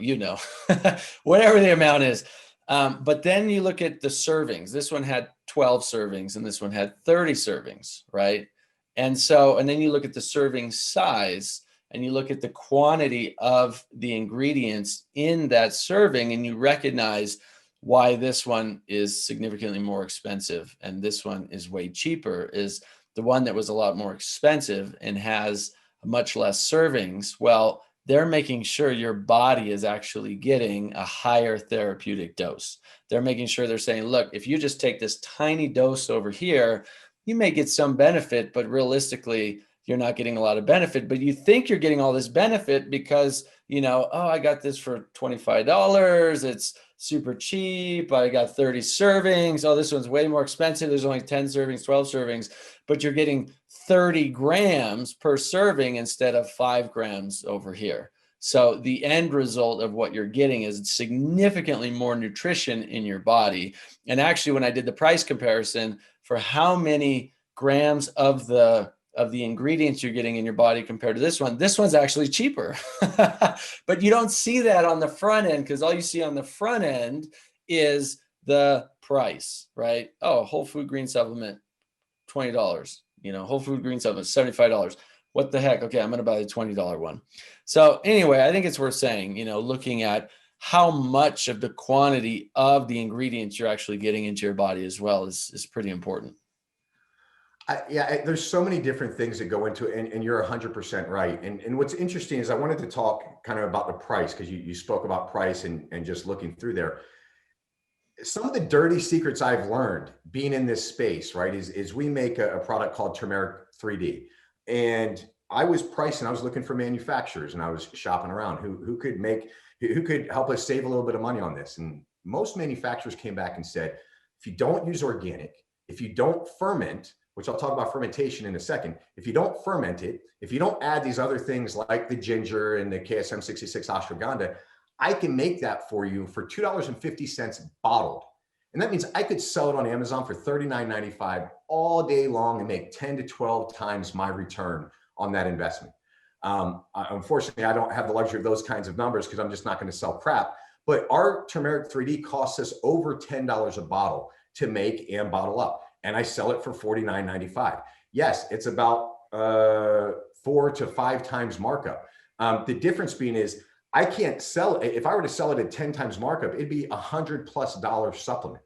Whatever the amount is. But then you look at the servings. This one had 12 servings and this one had 30 servings, right? And then you look at the serving size and you look at the quantity of the ingredients in that serving and you recognize why this one is significantly more expensive and this one is way cheaper. Is the one that was a lot more expensive and has much less servings. Well, they're making sure your body is actually getting a higher therapeutic dose. They're making sure they're saying, look, if you just take this tiny dose over here, you may get some benefit, but realistically, you're not getting a lot of benefit. But you think you're getting all this benefit because, I got this for $25. It's super cheap. I got 30 servings. Oh, this one's way more expensive. There's only 10 servings, 12 servings, but you're getting 30 grams per serving instead of 5 grams over here. So the end result of what you're getting is significantly more nutrition in your body. And actually, when I did the price comparison for how many grams of the ingredients you're getting in your body compared to this one's actually cheaper. But you don't see that on the front end because all you see on the front end is the price, right? Oh, whole food green supplement, $20. Whole food green supplement, $75. What the heck? Okay, I'm going to buy the $20 one. So anyway, I think it's worth saying, looking at how much of the quantity of the ingredients you're actually getting into your body as well is pretty important. There's so many different things that go into it, and you're 100% right. And what's interesting is I wanted to talk kind of about the price because you spoke about price and just looking through there. Some of the dirty secrets I've learned being in this space, right, is we make a product called Turmeric 3D. And I was looking for manufacturers and I was shopping around who could help us save a little bit of money on this. And most manufacturers came back and said, if you don't use organic, if you don't ferment, which I'll talk about fermentation in a second, if you don't ferment it, if you don't add these other things like the ginger and the KSM 66 ashwagandha, I can make that for you for $2.50 bottled. And that means I could sell it on Amazon for $39.95 all day long and make 10 to 12 times my return on that investment. Unfortunately, I don't have the luxury of those kinds of numbers because I'm just not going to sell crap. But our turmeric 3D costs us over $10 a bottle to make and bottle up. And I sell it for $49.95. Yes, it's about 4 to 5 times markup. The difference being is I can't sell it. If I were to sell it at 10 times markup, it'd be $100+ supplement.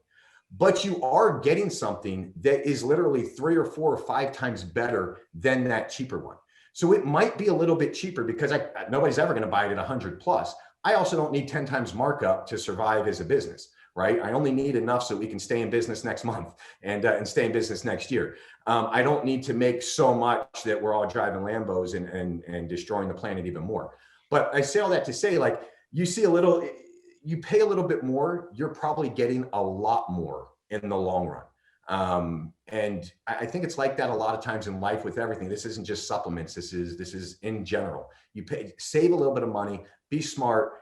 But you are getting something that is literally 3 or 4 or 5 times better than that cheaper one. So it might be a little bit cheaper because nobody's ever going to buy it at 100+. I also don't need 10 times markup to survive as a business, right? I only need enough so we can stay in business next month and stay in business next year. I don't need to make so much that we're all driving Lambos and destroying the planet even more. But I say all that to say, like, you pay a little bit more, you're probably getting a lot more in the long run. And I think it's like that a lot of times in life with everything. This isn't just supplements. This is in general. You save a little bit of money, be smart,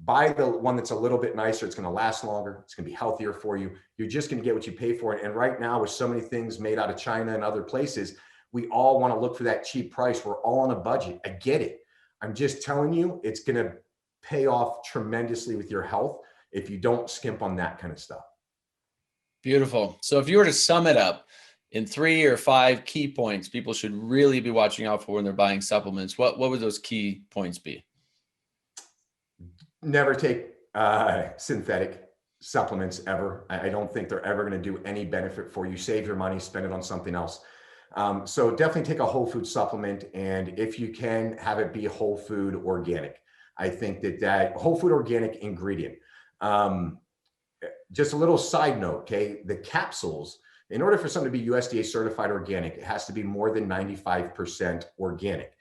buy the one that's a little bit nicer. It's going to last longer. It's going to be healthier for you. You're just going to get what you pay for. And right now, with so many things made out of China and other places, we all want to look for that cheap price. We're all on a budget. I get it. I'm just telling you, it's going to pay off tremendously with your health if you don't skimp on that kind of stuff. Beautiful. So if you were to sum it up in 3 or 5 key points people should really be watching out for when they're buying supplements, what would those key points be? Never take synthetic supplements ever. I don't think they're ever going to do any benefit for you. Save your money, spend it on something else. So definitely take a whole food supplement, and if you can, have it be whole food organic. I think that whole food organic ingredient. Just a little side note, okay? The capsules, in order for something to be USDA certified organic, it has to be more than 95% organic.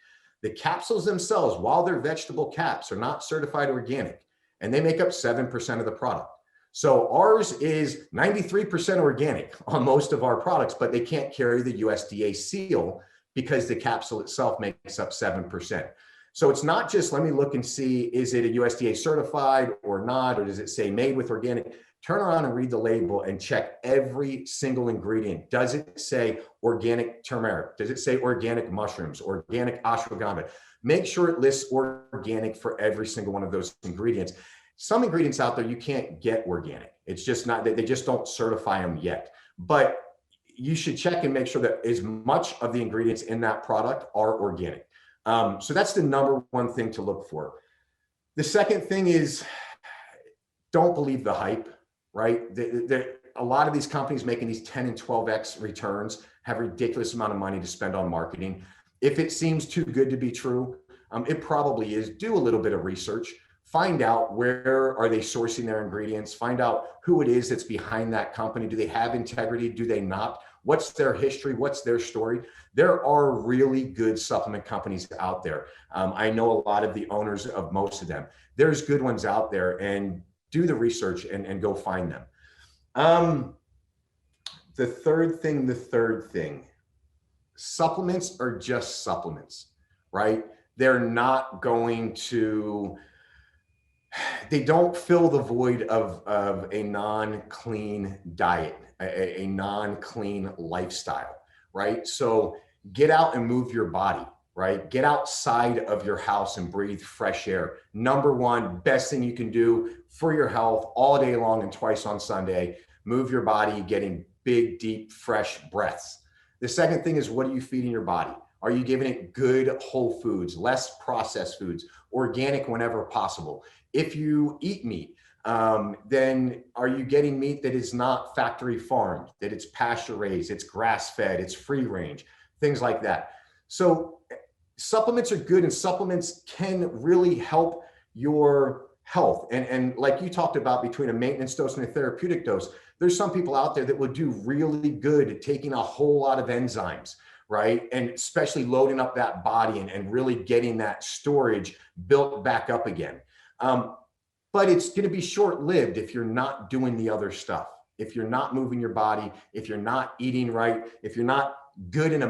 The capsules themselves, while they're vegetable caps, are not certified organic, and they make up 7% of the product. So ours is 93% organic on most of our products, but they can't carry the USDA seal because the capsule itself makes up 7%. So it's not just, let me look and see, is it a USDA certified or not, or does it say made with organic? Turn around and read the label and check every single ingredient. Does it say organic turmeric? Does it say organic mushrooms, organic ashwagandha? Make sure it lists organic for every single one of those ingredients. Some ingredients out there you can't get organic. It's just not, they just don't certify them yet. But you should check and make sure that as much of the ingredients in that product are organic. So that's the number one thing to look for. The second thing is, don't believe the hype, right? A lot of these companies making these 10 and 12x returns have a ridiculous amount of money to spend on marketing. If it seems too good to be true, it probably is. Do a little bit of research. Find out where are they sourcing their ingredients. Find out who it is that's behind that company. Do they have integrity? Do they not? What's their history? What's their story? There are really good supplement companies out there. I know a lot of the owners of most of them. There's good ones out there, and do the research and go find them. The third thing, supplements are just supplements, right? They're not going to, they don't fill the void of a non-clean diet, a non-clean lifestyle, right? So get out and move your body, right? Get outside of your house and breathe fresh air. Number one, best thing you can do for your health all day long and twice on Sunday, move your body, getting big, deep, fresh breaths. The second thing is, what are you feeding your body? Are you giving it good whole foods, less processed foods, organic whenever possible? If you eat meat, then are you getting meat that is not factory farmed, that it's pasture raised, it's grass fed, it's free range, things like that. So supplements are good, and supplements can really help your health. And like you talked about, between a maintenance dose and a therapeutic dose, there's some people out there that will do really good at taking a whole lot of enzymes, right? And especially loading up that body and really getting that storage built back up again. But it's going to be short-lived if you're not doing the other stuff. If you're not moving your body, if you're not eating right, if you're not good in a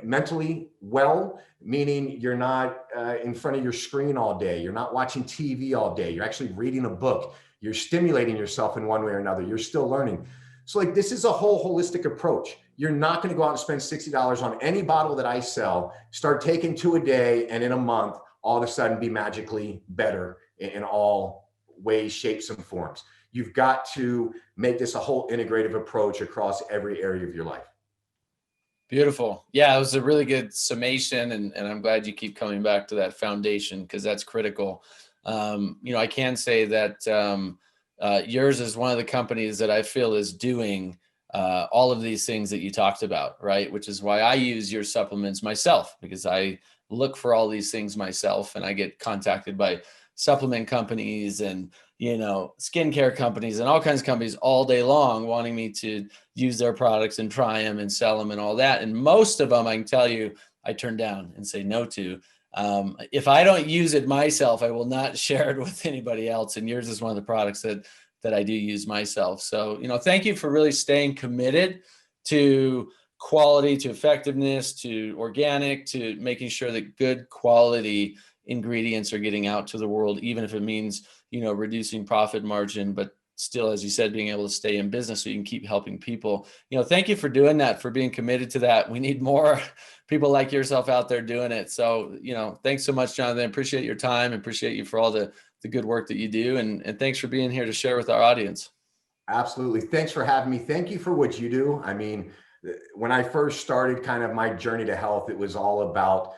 mentally well, meaning you're not in front of your screen all day. You're not watching TV all day. You're actually reading a book. You're stimulating yourself in one way or another. You're still learning. So like, this is a whole holistic approach. You're not going to go out and spend $60 on any bottle that I sell, start taking 2 a day, and in a month, all of a sudden be magically better in all ways, shapes, and forms. You've got to make this a whole integrative approach across every area of your life. Beautiful. Yeah, it was a really good summation, and I'm glad you keep coming back to that foundation, because that's critical. I can say that yours is one of the companies that I feel is doing all of these things that you talked about, right? Which is why I use your supplements myself, because I look for all these things myself, and I get contacted by supplement companies and skincare companies and all kinds of companies all day long wanting me to use their products and try them and sell them and all that. And most of them, I can tell you, I turn down and say no to. If I don't use it myself, I will not share it with anybody else. And yours is one of the products that I do use myself. So, thank you for really staying committed to quality, to effectiveness, to organic, to making sure that good quality ingredients are getting out to the world, even if it means, reducing profit margin, but still, as you said, being able to stay in business so you can keep helping people. Thank you for doing that, for being committed to that. We need more people like yourself out there doing it. So, thanks so much, Jonathan. Appreciate your time. Appreciate you for all the good work that you do. And thanks for being here to share with our audience. Absolutely. Thanks for having me. Thank you for what you do. I mean, when I first started kind of my journey to health, it was all about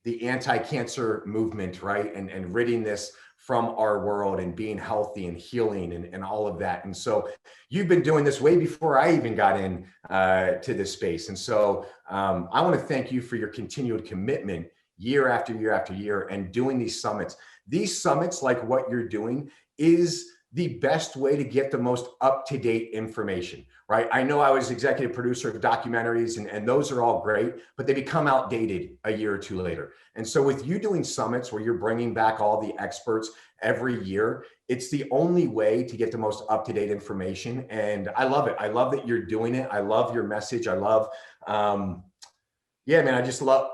the anti-cancer movement, right? And ridding this from our world and being healthy and healing and all of that. And so you've been doing this way before I even got in to this space. And so I want to thank you for your continued commitment year after year after year and doing these summits. These summits, like what you're doing, is the best way to get the most up-to-date information, right? I know I was executive producer of documentaries and those are all great, but they become outdated a year or two later. And so with you doing summits where you're bringing back all the experts every year, it's the only way to get the most up-to-date information. And I love it. I love that you're doing it. I love your message. I love, yeah, man, I just love,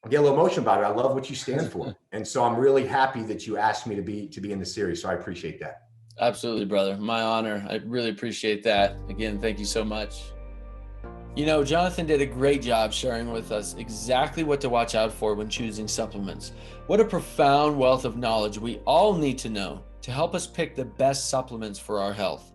I get a little emotional about it. I love what you stand for. And so I'm really happy that you asked me to be in the series. So I appreciate that. Absolutely, brother. My honor. I really appreciate that. Again, thank you so much. Jonathan did a great job sharing with us exactly what to watch out for when choosing supplements. What a profound wealth of knowledge we all need to know to help us pick the best supplements for our health.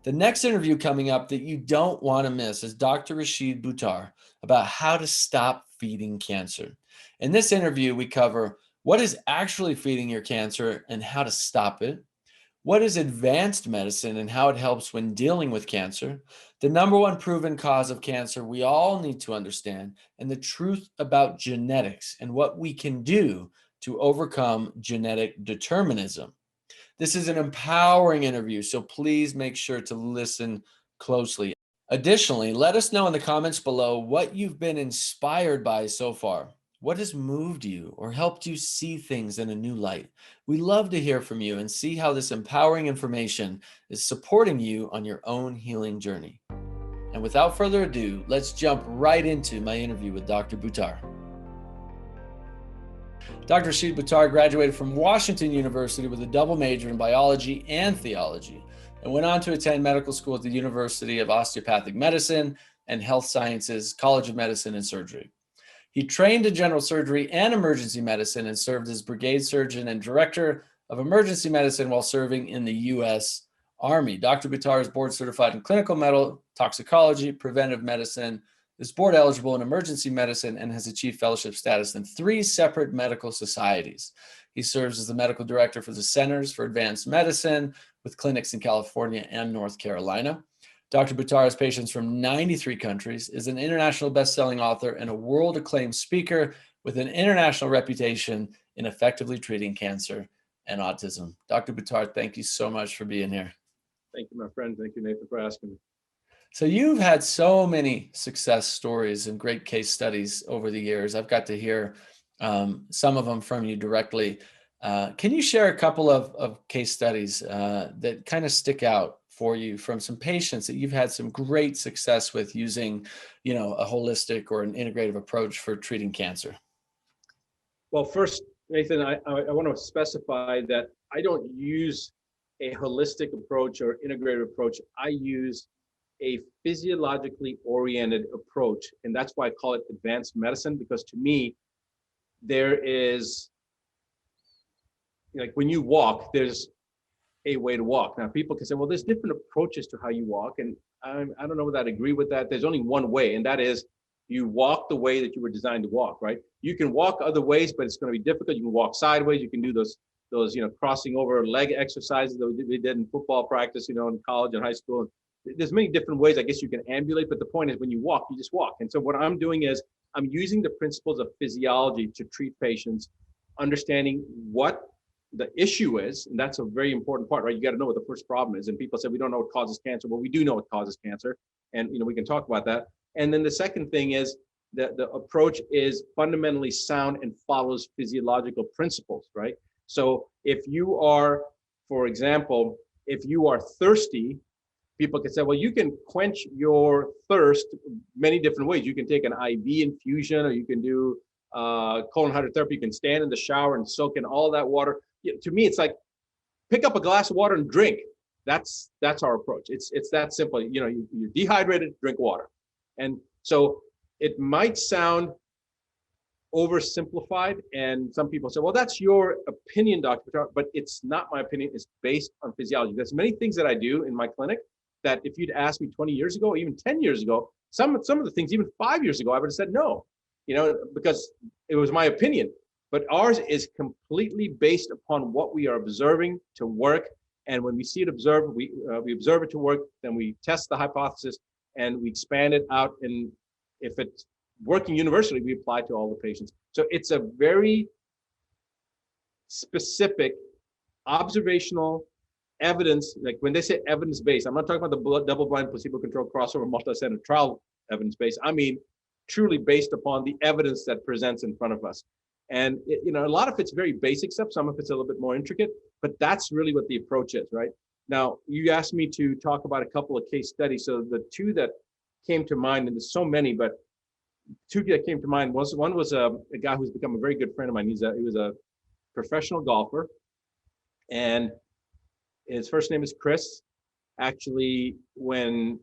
The next interview coming up that you don't want to miss is Dr. Rashid Buttar about how to stop feeding cancer. In this interview, we cover what is actually feeding your cancer and how to stop it. What is advanced medicine and how it helps when dealing with cancer? The number one proven cause of cancer we all need to understand, and the truth about genetics and what we can do to overcome genetic determinism. This is an empowering interview, so please make sure to listen closely. Additionally, let us know in the comments below what you've been inspired by so far. What has moved you or helped you see things in a new light? We love to hear from you and see how this empowering information is supporting you on your own healing journey. And without further ado, let's jump right into my interview with Dr. Buttar. Dr. Rashid Buttar graduated from Washington University with a double major in biology and theology, and went on to attend medical school at the University of Osteopathic Medicine and Health Sciences College of Medicine and Surgery. He trained in general surgery and emergency medicine and served as brigade surgeon and director of emergency medicine while serving in the U.S. Army. Dr. Buttar is board certified in clinical medical toxicology, preventive medicine, is board eligible in emergency medicine, and has achieved fellowship status in 3 separate medical societies. He serves as the medical director for the Centers for Advanced Medicine with clinics in California and North Carolina. Dr. Buttar has patients from 93 countries, is an international best-selling author, and a world-acclaimed speaker with an international reputation in effectively treating cancer and autism. Dr. Buttar, thank you so much for being here. Thank you, my friend. Thank you, Nathan, for asking me. So you've had so many success stories and great case studies over the years. I've got to hear some of them from you directly. Can you share a couple of case studies that kind of stick out for you from some patients that you've had some great success with using, a holistic or an integrative approach for treating cancer? Well, first, Nathan, I want to specify that I don't use a holistic approach or integrative approach. I use a physiologically oriented approach. And that's why I call it advanced medicine, because to me, there is, like when you walk, there's a way to walk. Now, people can say, well, there's different approaches to how you walk. And I don't know whether I'd agree with that. There's only one way, and that is you walk the way that you were designed to walk, right? You can walk other ways, but it's going to be difficult. You can walk sideways. You can do those crossing over leg exercises that we did in football practice, in college and high school. There's many different ways I guess you can ambulate, but the point is when you walk, you just walk. And so what I'm doing is I'm using the principles of physiology to treat patients, understanding what the issue is, and that's a very important part, right? You got to know what the first problem is. And people say we don't know what causes cancer. Well, we do know what causes cancer, and we can talk about that. And then the second thing is that the approach is fundamentally sound and follows physiological principles, right? So if you are, for example, if you are thirsty, people can say, well, you can quench your thirst many different ways. You can take an IV infusion, or you can do colon hydrotherapy. You can stand in the shower and soak in all that water. To me, it's like pick up a glass of water and drink. That's our approach. It's that simple. You're dehydrated, drink water. And so it might sound oversimplified, and some people say, well, that's your opinion, Dr. Buttar, but it's not my opinion. It's based on physiology. There's many things that I do in my clinic that if you'd asked me 20 years ago, even 10 years ago, some of the things, even 5 years ago, I would have said no, because it was my opinion. But ours is completely based upon what we are observing to work. And when we see it observed, we observe it to work, then we test the hypothesis and we expand it out. And if it's working universally, we apply to all the patients. So it's a very specific observational evidence. Like when they say evidence-based, I'm not talking about the double-blind, placebo-controlled, crossover, multi-center trial evidence-based. I mean, truly based upon the evidence that presents in front of us. And a lot of it's very basic stuff. Some of it's a little bit more intricate, but that's really what the approach is, right? Now, you asked me to talk about a couple of case studies. So the two that came to mind, and there's so many, but two that came to mind one was a guy who's become a very good friend of mine. He was a professional golfer, and his first name is Chris. Actually, when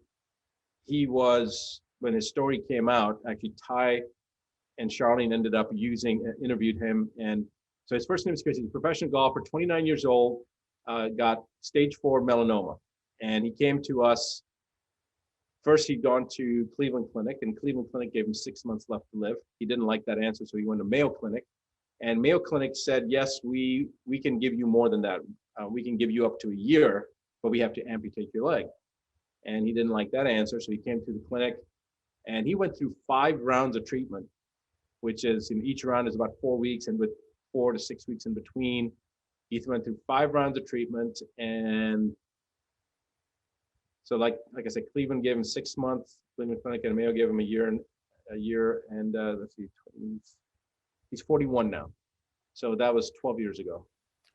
his story came out, actually Ty and Charlene ended up interviewed him. And so his first name is Chris. He's a professional golfer, 29 years old, got stage 4 melanoma. And he came to us. First, he'd gone to Cleveland Clinic, and Cleveland Clinic gave him 6 months left to live. He didn't like that answer, so he went to Mayo Clinic. And Mayo Clinic said, yes, we can give you more than that. We can give you up to a year, but we have to amputate your leg. And he didn't like that answer, so he came to the clinic, and he went through 5 rounds of treatment, which is, in each round is about 4 weeks, and with 4 to 6 weeks in between. He went through 5 rounds of treatment, and so like I said, Cleveland gave him 6 months, Cleveland Clinic and Mayo gave him a year, and let's see, he's 41 now. So that was 12 years ago.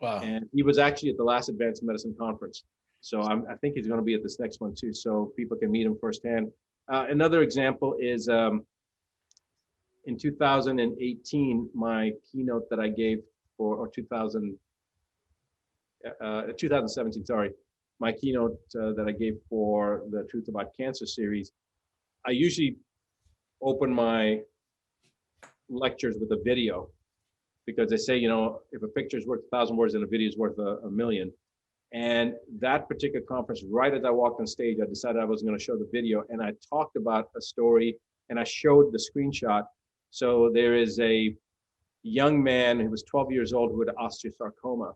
Wow. And he was actually at the last Advanced Medicine Conference. So I think he's going to be at this next one too, so people can meet him firsthand. Another example is in 2018, my keynote that I gave or 2017, sorry, my keynote that I gave for the Truth About Cancer series. I usually open my lectures with a video, because they say, if a picture is worth 1,000 words, then a video is worth a million. And that particular conference, right as I walked on stage, I decided I was going to show the video, and I talked about a story, and I showed the screenshot. So there is a young man who was 12 years old who had osteosarcoma,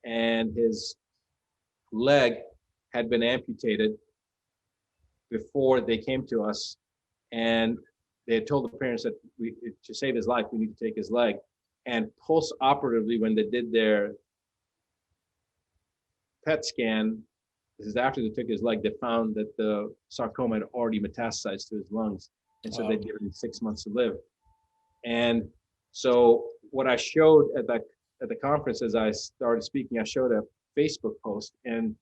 and his leg had been amputated before they came to us, and they had told the parents that to save his life, we need to take his leg. And post-operatively, when they did their PET scan, this is after they took his leg, they found that the sarcoma had already metastasized to his lungs. And so they gave him 6 months to live. And so what I showed at the conference, as I started speaking, I showed a Facebook post, and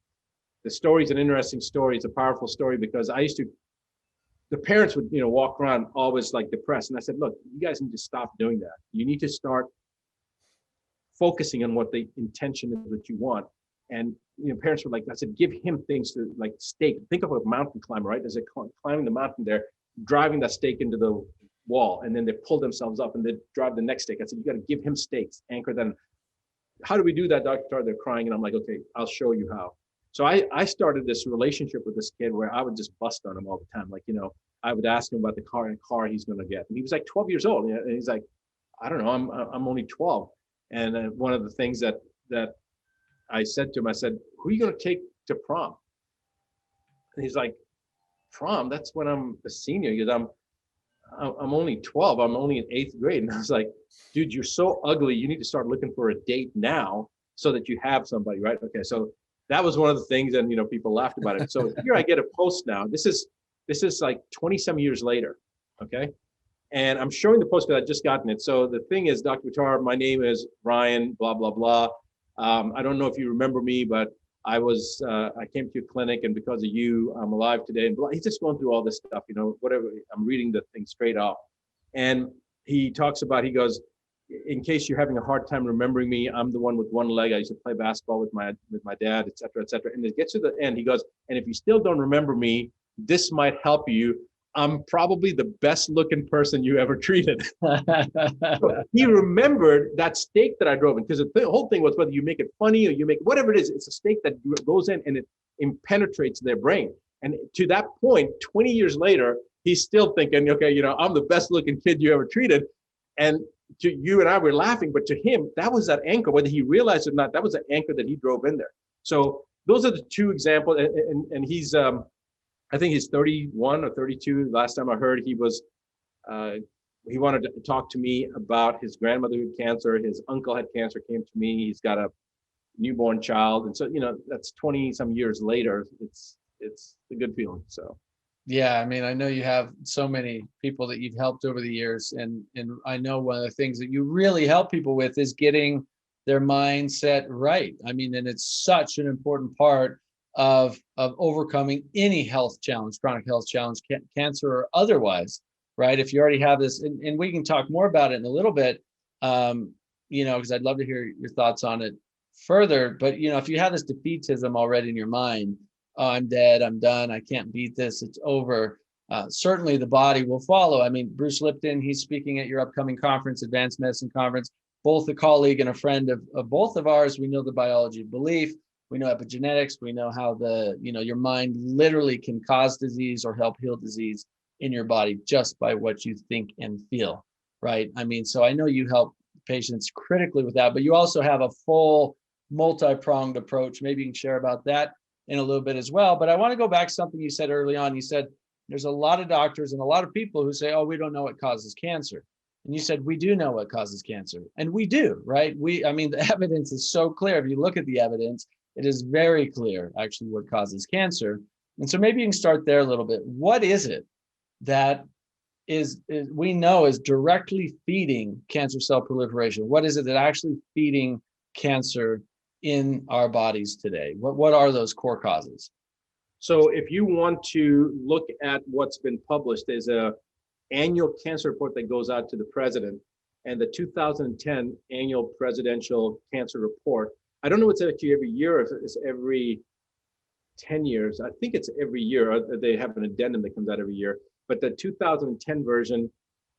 the story is an interesting story. It's a powerful story because the parents would, walk around always like depressed. And I said, look, you guys need to stop doing that. You need to start focusing on what the intention is that you want. And parents were like, I said, give him things to like stake. Think of a mountain climber, right? As they're climbing the mountain, they're driving that stake into the wall, and then they pull themselves up and they drive the next stake. I said, you got to give him stakes, anchor them. How do we do that, Dr. They're crying, and I'm like, okay, I'll show you how. So I started this relationship with this kid where I would just bust on him all the time. Like, I would ask him about the car he's going to get. And he was like 12 years old. And he's like, I don't know, I'm only 12. And one of the things that I said to him, I said, who are you going to take to prom? And he's like, prom? That's when I'm a senior. He goes, I'm only 12. I'm only in 8th grade. And I was like, dude, you're so ugly. You need to start looking for a date now so that you have somebody, right? Okay, so that was one of the things, and people laughed about it. So here I get a post now. This is like 20-some years later, okay? And I'm showing the post because I just gotten it. So the thing is, Dr. Buttar, my name is Brian, blah, blah, blah. I don't know if you remember me, but I came to your clinic, and because of you, I'm alive today. And he's just going through all this stuff, whatever. I'm reading the thing straight off. And he talks about, he goes, in case you're having a hard time remembering me, I'm the one with one leg. I used to play basketball with my dad, et cetera, et cetera. And it gets to the end. He goes, and if you still don't remember me, this might help you. I'm probably the best looking person you ever treated. So he remembered that steak that I drove in, because the whole thing was whether you make it funny or you make whatever it is, it's a steak that goes in and it penetrates their brain. And to that point, 20 years later, he's still thinking, okay, I'm the best looking kid you ever treated. And to you and I were laughing, but to him, that was that anchor, whether he realized it or not, that was the anchor that he drove in there. So those are the two examples. And he's, I think he's 31 or 32. Last time I heard, he wanted to talk to me about his grandmother who had cancer. His uncle had cancer, came to me. He's got a newborn child. And so, that's 20 some years later. It's a good feeling. So. Yeah, I mean, I know you have so many people that you've helped over the years, and I know one of the things that you really help people with is getting their mindset right. I mean, and it's such an important part of overcoming any health challenge, chronic health challenge, cancer or otherwise, right? If you already have this, and we can talk more about it in a little bit, because I'd love to hear your thoughts on it further. But if you have this defeatism already in your mind, oh, I'm dead, I'm done, I can't beat this, it's over. Certainly the body will follow. I mean, Bruce Lipton, he's speaking at your upcoming conference, Advanced Medicine Conference, both a colleague and a friend of both of ours. We know the biology of belief, we know epigenetics, we know how your mind literally can cause disease or help heal disease in your body just by what you think and feel, right? I mean, so I know you help patients critically with that, but you also have a full multi-pronged approach. Maybe you can share about that in a little bit as well. But I want to go back to something you said early on. You said there's a lot of doctors and a lot of people who say, oh, we don't know what causes cancer. And you said, we do know what causes cancer. And we do, right? The evidence is so clear. If you look at the evidence, it is very clear actually what causes cancer. And so maybe you can start there a little bit. What is it that is we know is directly feeding cancer cell proliferation? What is it that actually feeding cancer in our bodies today? What are those core causes? So if you want to look at what's been published, there's a annual cancer report that goes out to the president, and the 2010 annual presidential cancer report. I don't know if it's actually every year, or if it's every 10 years. I think it's every year. They have an addendum that comes out every year. But the 2010 version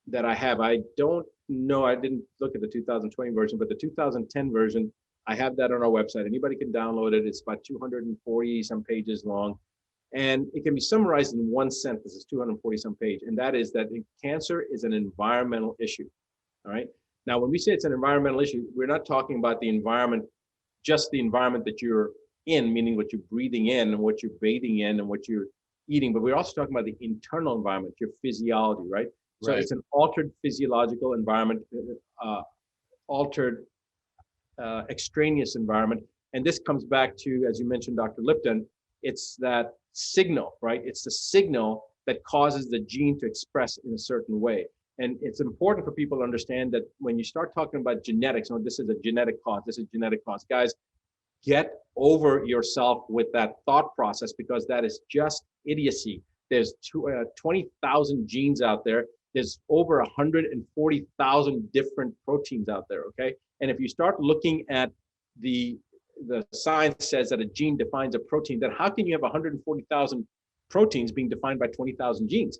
that I have, I don't know, I didn't look at the 2020 version, but the 2010 version, I have that on our website. Anybody can download it. It's about 240 some pages long. And it can be summarized in one sentence. It's 240 some page. And that is that cancer is an environmental issue. All right. Now, when we say it's an environmental issue, we're not talking about the environment, just the environment that you're in, meaning what you're breathing in and what you're bathing in and what you're eating. But we're also talking about the internal environment, your physiology, right? So it's an altered physiological environment, altered extraneous environment. And this comes back to, as you mentioned, Dr. Lipton, it's that signal, right? It's the signal that causes the gene to express in a certain way. And it's important for people to understand that when you start talking about genetics, this is a genetic cause, this is genetic cause. Guys, get over yourself with that thought process, because that is just idiocy. There's 20,000 genes out there. There's over 140,000 different proteins out there, okay? And if you start looking at the science says that a gene defines a protein, then how can you have 140,000 proteins being defined by 20,000 genes,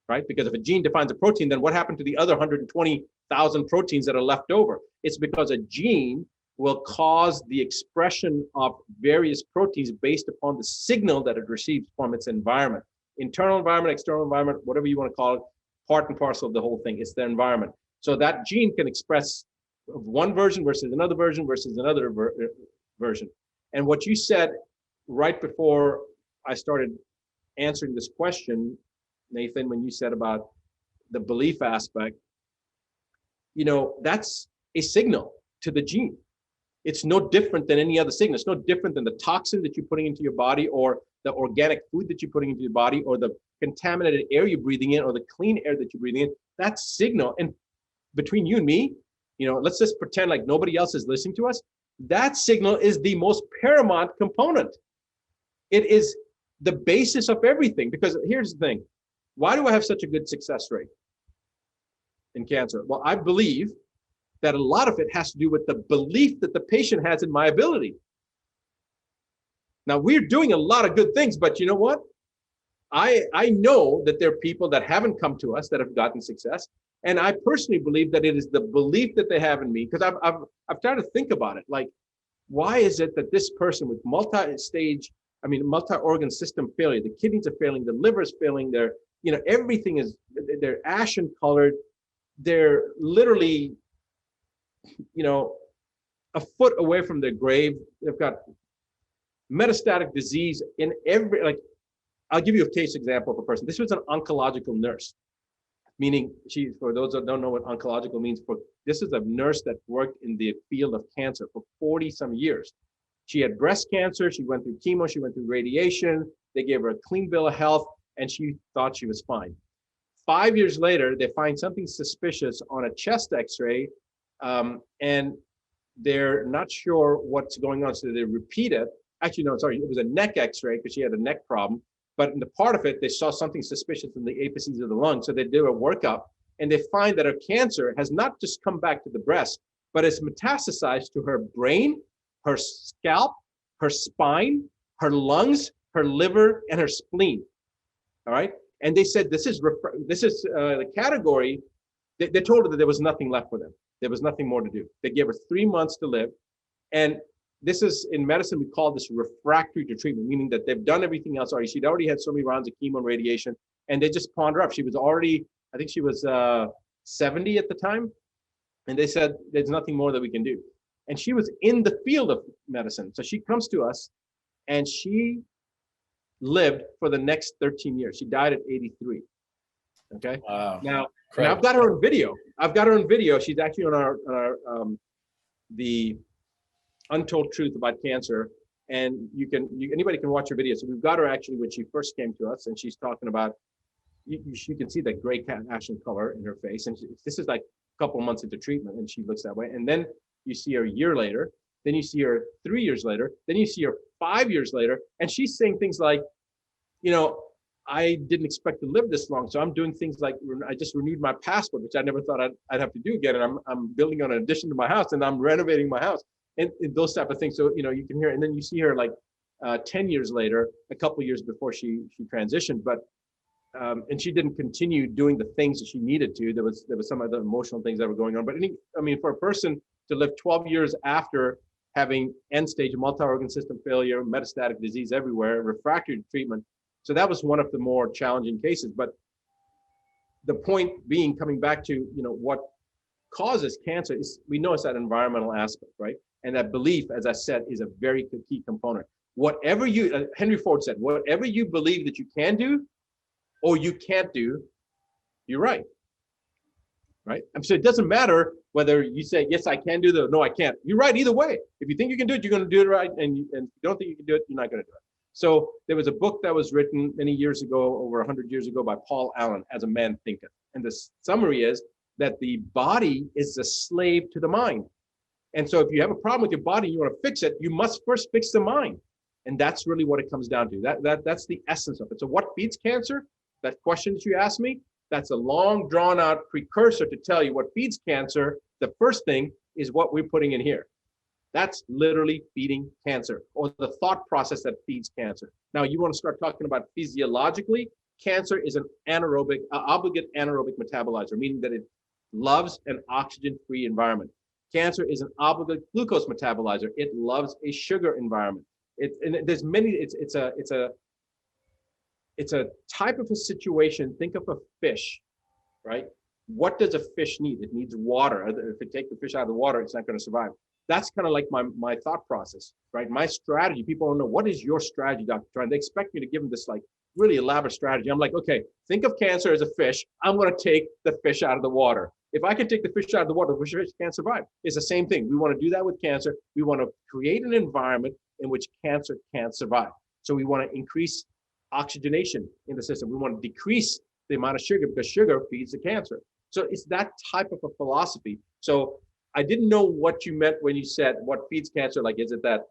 right? Because if a gene defines a protein, then what happened to the other 120,000 proteins that are left over? It's because a gene will cause the expression of various proteins based upon the signal that it receives from its environment. Internal environment, external environment, whatever you want to call it, part and parcel of the whole thing. It's the environment. So that gene can express one version versus another version versus another version. And what you said right before I started answering this question, Nathan, when you said about the belief aspect, you know, that's a signal to the gene. It's no different than any other signal. It's no different than the toxin that you're putting into your body, or the organic food that you're putting into your body, or the contaminated air you're breathing in, or the clean air that you're breathing in. That signal, and between you and me, you know, let's just pretend like nobody else is listening to us. That signal is the most paramount component. It is the basis of everything. Because here's the thing, why do I have such a good success rate in cancer? Well, I believe that a lot of it has to do with the belief that the patient has in my ability. Now, we're doing a lot of good things, but you know what? I know that there are people that haven't come to us that have gotten success. And I personally believe that it is the belief that they have in me, because I've tried to think about it. Like, why is it that this person with multi-organ system failure, the kidneys are failing, the liver is failing, everything is, they're ashen colored, they're literally, a foot away from their grave. They've got metastatic disease in every, I'll give you a case example of a person. This was an oncological nurse, meaning for those that don't know what oncological means, this is a nurse that worked in the field of cancer for 40 some years. She had breast cancer, she went through chemo, she went through radiation, they gave her a clean bill of health, and she thought she was fine. 5 years later, they find something suspicious on a chest x-ray, and they're not sure what's going on, so they repeat it. Actually, no, sorry, it was a neck x-ray because she had a neck problem. But in the part of it, they saw something suspicious in the apices of the lung. So they do a workup, and they find that her cancer has not just come back to the breast, but it's metastasized to her brain, her scalp, her spine, her lungs, her liver, and her spleen. All right. And they said, this is the category. They told her that there was nothing left for them. There was nothing more to do. They gave her 3 months to live. And this is, in medicine, we call this refractory to treatment, meaning that they've done everything else already. She'd already had so many rounds of chemo and radiation, and they just pawned her up. She was already, I think she was 70 at the time. And they said, there's nothing more that we can do. And she was in the field of medicine. So she comes to us, and she lived for the next 13 years. She died at 83. Okay. Wow. Now I've got her on video. She's actually on our the Untold Truth About Cancer, and anybody can watch her video. So we've got her actually when she first came to us, and she's talking about, you can see that gray ashen color in her face, and this is like a couple months into treatment, and she looks that way. And then you see her a year later, then you see her 3 years later, then you see her 5 years later, and she's saying things like, I didn't expect to live this long, so I'm doing things like, I just renewed my passport, which I never thought I'd have to do again, and I'm building on an addition to my house, and I'm renovating my house, and those type of things. So you can hear, and then you see her like 10 years later, a couple years before she transitioned, but and she didn't continue doing the things that she needed to. There was some other emotional things that were going on. But for a person to live 12 years after having end-stage multi-organ system failure, metastatic disease everywhere, refractory treatment. So that was one of the more challenging cases. But the point being, coming back to, what causes cancer is, we know it's that environmental aspect, right? And that belief, as I said, is a very key component. Whatever Henry Ford said, whatever you believe that you can do or you can't do, you're right. Right? And so it doesn't matter whether you say, yes, I can do that, or no, I can't. You're right either way. If you think you can do it, you're going to do it right. And if you don't think you can do it, you're not going to do it. So there was a book that was written many years ago, over 100 years ago, by Paul Allen, As a Man Thinketh. And the summary is that the body is a slave to the mind. And so if you have a problem with your body, you want to fix it, you must first fix the mind. And that's really what it comes down to. That's the essence of it. So what feeds cancer? That question that you asked me, that's a long drawn out precursor to tell you what feeds cancer. The first thing is what we're putting in here. That's literally feeding cancer, or the thought process that feeds cancer. Now you want to start talking about physiologically. Cancer is an anaerobic, obligate anaerobic metabolizer, meaning that it loves an oxygen-free environment. Cancer is an obligate glucose metabolizer. It loves a sugar environment. There's many. It's a type of a situation. Think of a fish, right? What does a fish need? It needs water. If you take the fish out of the water, it's not going to survive. That's kind of like my thought process, right? My strategy. People don't know, what is your strategy, Dr. Tran? They expect me to give them this like really elaborate strategy. I'm like, okay, think of cancer as a fish. I'm going to take the fish out of the water. If I can take the fish out of the water, the fish can't survive. It's the same thing. We want to do that with cancer. We want to create an environment in which cancer can't survive. So we want to increase oxygenation in the system. We want to decrease the amount of sugar, because sugar feeds the cancer. So it's that type of a philosophy. So I didn't know what you meant when you said what feeds cancer. Like, is it that,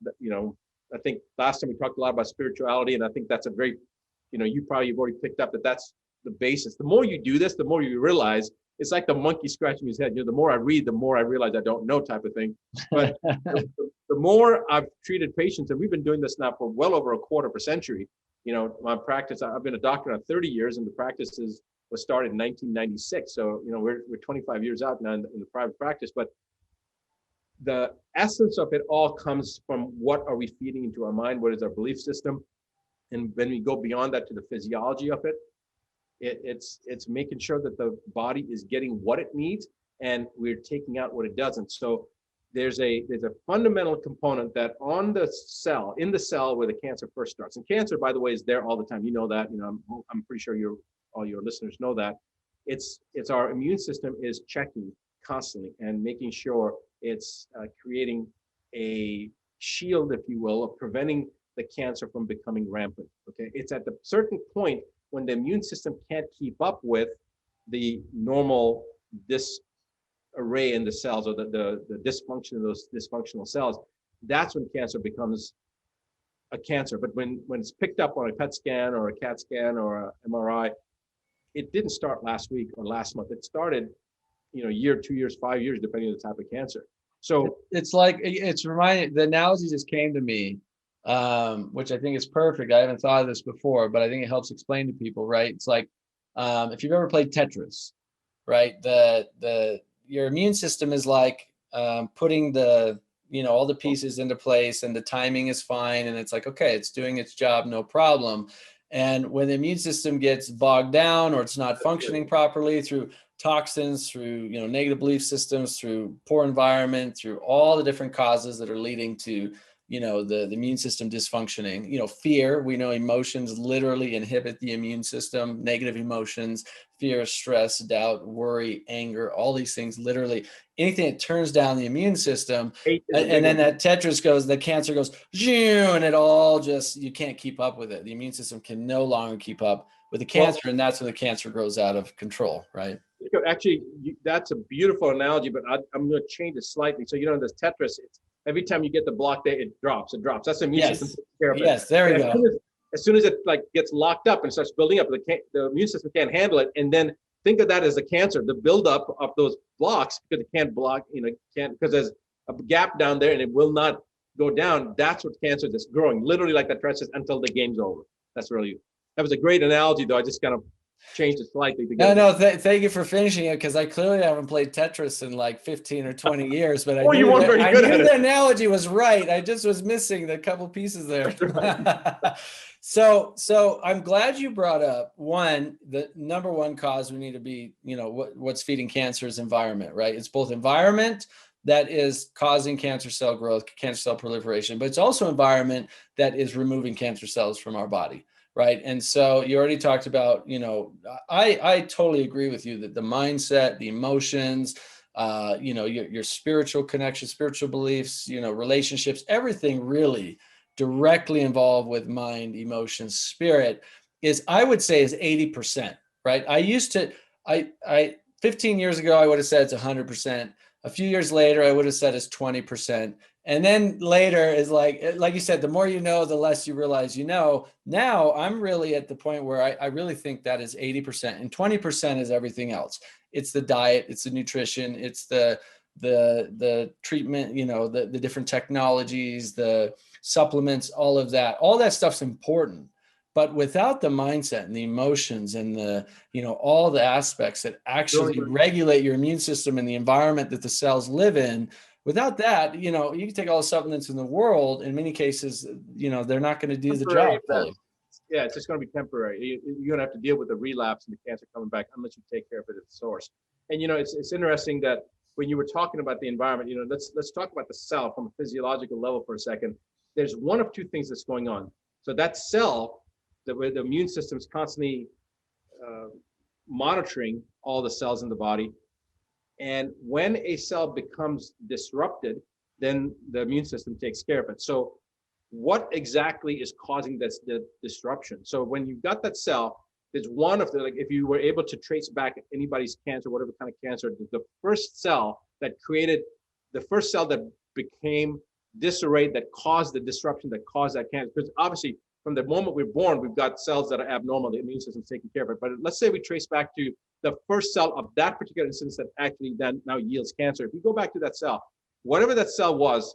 I think last time we talked a lot about spirituality, and I think that's a very, you probably have already picked up that that's the basis. The more you do this, the more you realize it's like the monkey scratching his head. The more I read, the more I realize I don't know, type of thing. But the more I've treated patients, and we've been doing this now for well over a quarter of a century. My practice, I've been a doctor now 30 years, and the practice was started in 1996. So, we're 25 years out now in the private practice. But the essence of it all comes from what are we feeding into our mind? What is our belief system? And when we go beyond that to the physiology of it, it's making sure that the body is getting what it needs, and we're taking out what it doesn't. So there's a fundamental component that in the cell where the cancer first starts. And cancer, by the way, is there all the time. You know that. I'm pretty sure all your listeners know that. It's our immune system is checking constantly and making sure it's creating a shield, if you will, of preventing the cancer from becoming rampant. Okay, it's at the certain point when the immune system can't keep up with the normal disarray in the cells, or the dysfunction of those dysfunctional cells. That's when cancer becomes a cancer. But when it's picked up on a PET scan or a CAT scan or a MRI, it didn't start last week or last month. It started, a year, 2 years, 5 years, depending on the type of cancer. So it's like, it's reminding, the analogy just came to me, which I think is perfect. I haven't thought of this before, but I think it helps explain to people, right? It's like, if you've ever played Tetris, right? Your immune system is like putting all the pieces into place, and the timing is fine. And it's like, okay, it's doing its job, no problem. And when the immune system gets bogged down, or it's not functioning properly through toxins, through negative belief systems, through poor environment, through all the different causes that are leading to the immune system dysfunctioning. Fear, we know emotions literally inhibit the immune system. Negative emotions, fear, stress, doubt, worry, anger, all these things, literally anything that turns down the immune system. And then that Tetris goes, the cancer goes, and it all just, you can't keep up with it. The immune system can no longer keep up with the cancer, and that's when the cancer grows out of control, right? Actually, that's a beautiful analogy, but I'm going to change it slightly. So, this Tetris, every time you get the block there, it drops. That's the immune system taking care of it. Yes, there we go. As soon as it gets locked up and starts building up, the immune system can't handle it. And then think of that as the cancer, the buildup of those blocks, because it can't block, because there's a gap down there and it will not go down. That's what cancer is growing, literally like that process until the game's over. That was a great analogy, though. I just kind of changed it slightly. Thank you for finishing it, because I clearly haven't played Tetris in like 15 or 20 years, but I knew the analogy was right. I just was missing the couple pieces there. So I'm glad you brought up the number one cause we need to be, what's feeding cancer is environment, right? It's both environment that is causing cancer cell growth, cancer cell proliferation, but it's also environment that is removing cancer cells from our body. Right. And so you already talked about, I totally agree with you that the mindset, the emotions, your spiritual connection, spiritual beliefs, relationships, everything really directly involved with mind, emotions, spirit I would say is 80%. Right. 15 years ago, I would have said it's 100%. A few years later, I would have said it's 20%. And then later is like you said, the more you know, the less you realize you know. Now I'm really at the point where I really think that is 80%, and 20% is everything else. It's the diet, it's the nutrition, it's the treatment, the different technologies, the supplements, all of that. All that stuff's important. But without the mindset and the emotions and all the aspects that actually regulate your immune system and the environment that the cells live in, without that, you can take all the supplements in the world. In many cases, they're not going to do the job fully. Yeah, it's just going to be temporary. You're going to have to deal with the relapse and the cancer coming back unless you take care of it at the source. And it's interesting that when you were talking about the environment, let's talk about the cell from a physiological level for a second. There's one of two things that's going on. So that cell, where the immune system is constantly monitoring all the cells in the body. And when a cell becomes disrupted, then the immune system takes care of it. So what exactly is causing this disruption? So when you've got that cell, there's one of the, like, if you were able to trace back anybody's cancer, whatever kind of cancer, the first cell that became disarrayed, that caused the disruption, that caused that cancer. Because obviously, from the moment we're born, we've got cells that are abnormal, the immune system's taking care of it. But let's say we trace back to the first cell of that particular instance that actually then now yields cancer. If you go back to that cell, whatever that cell was,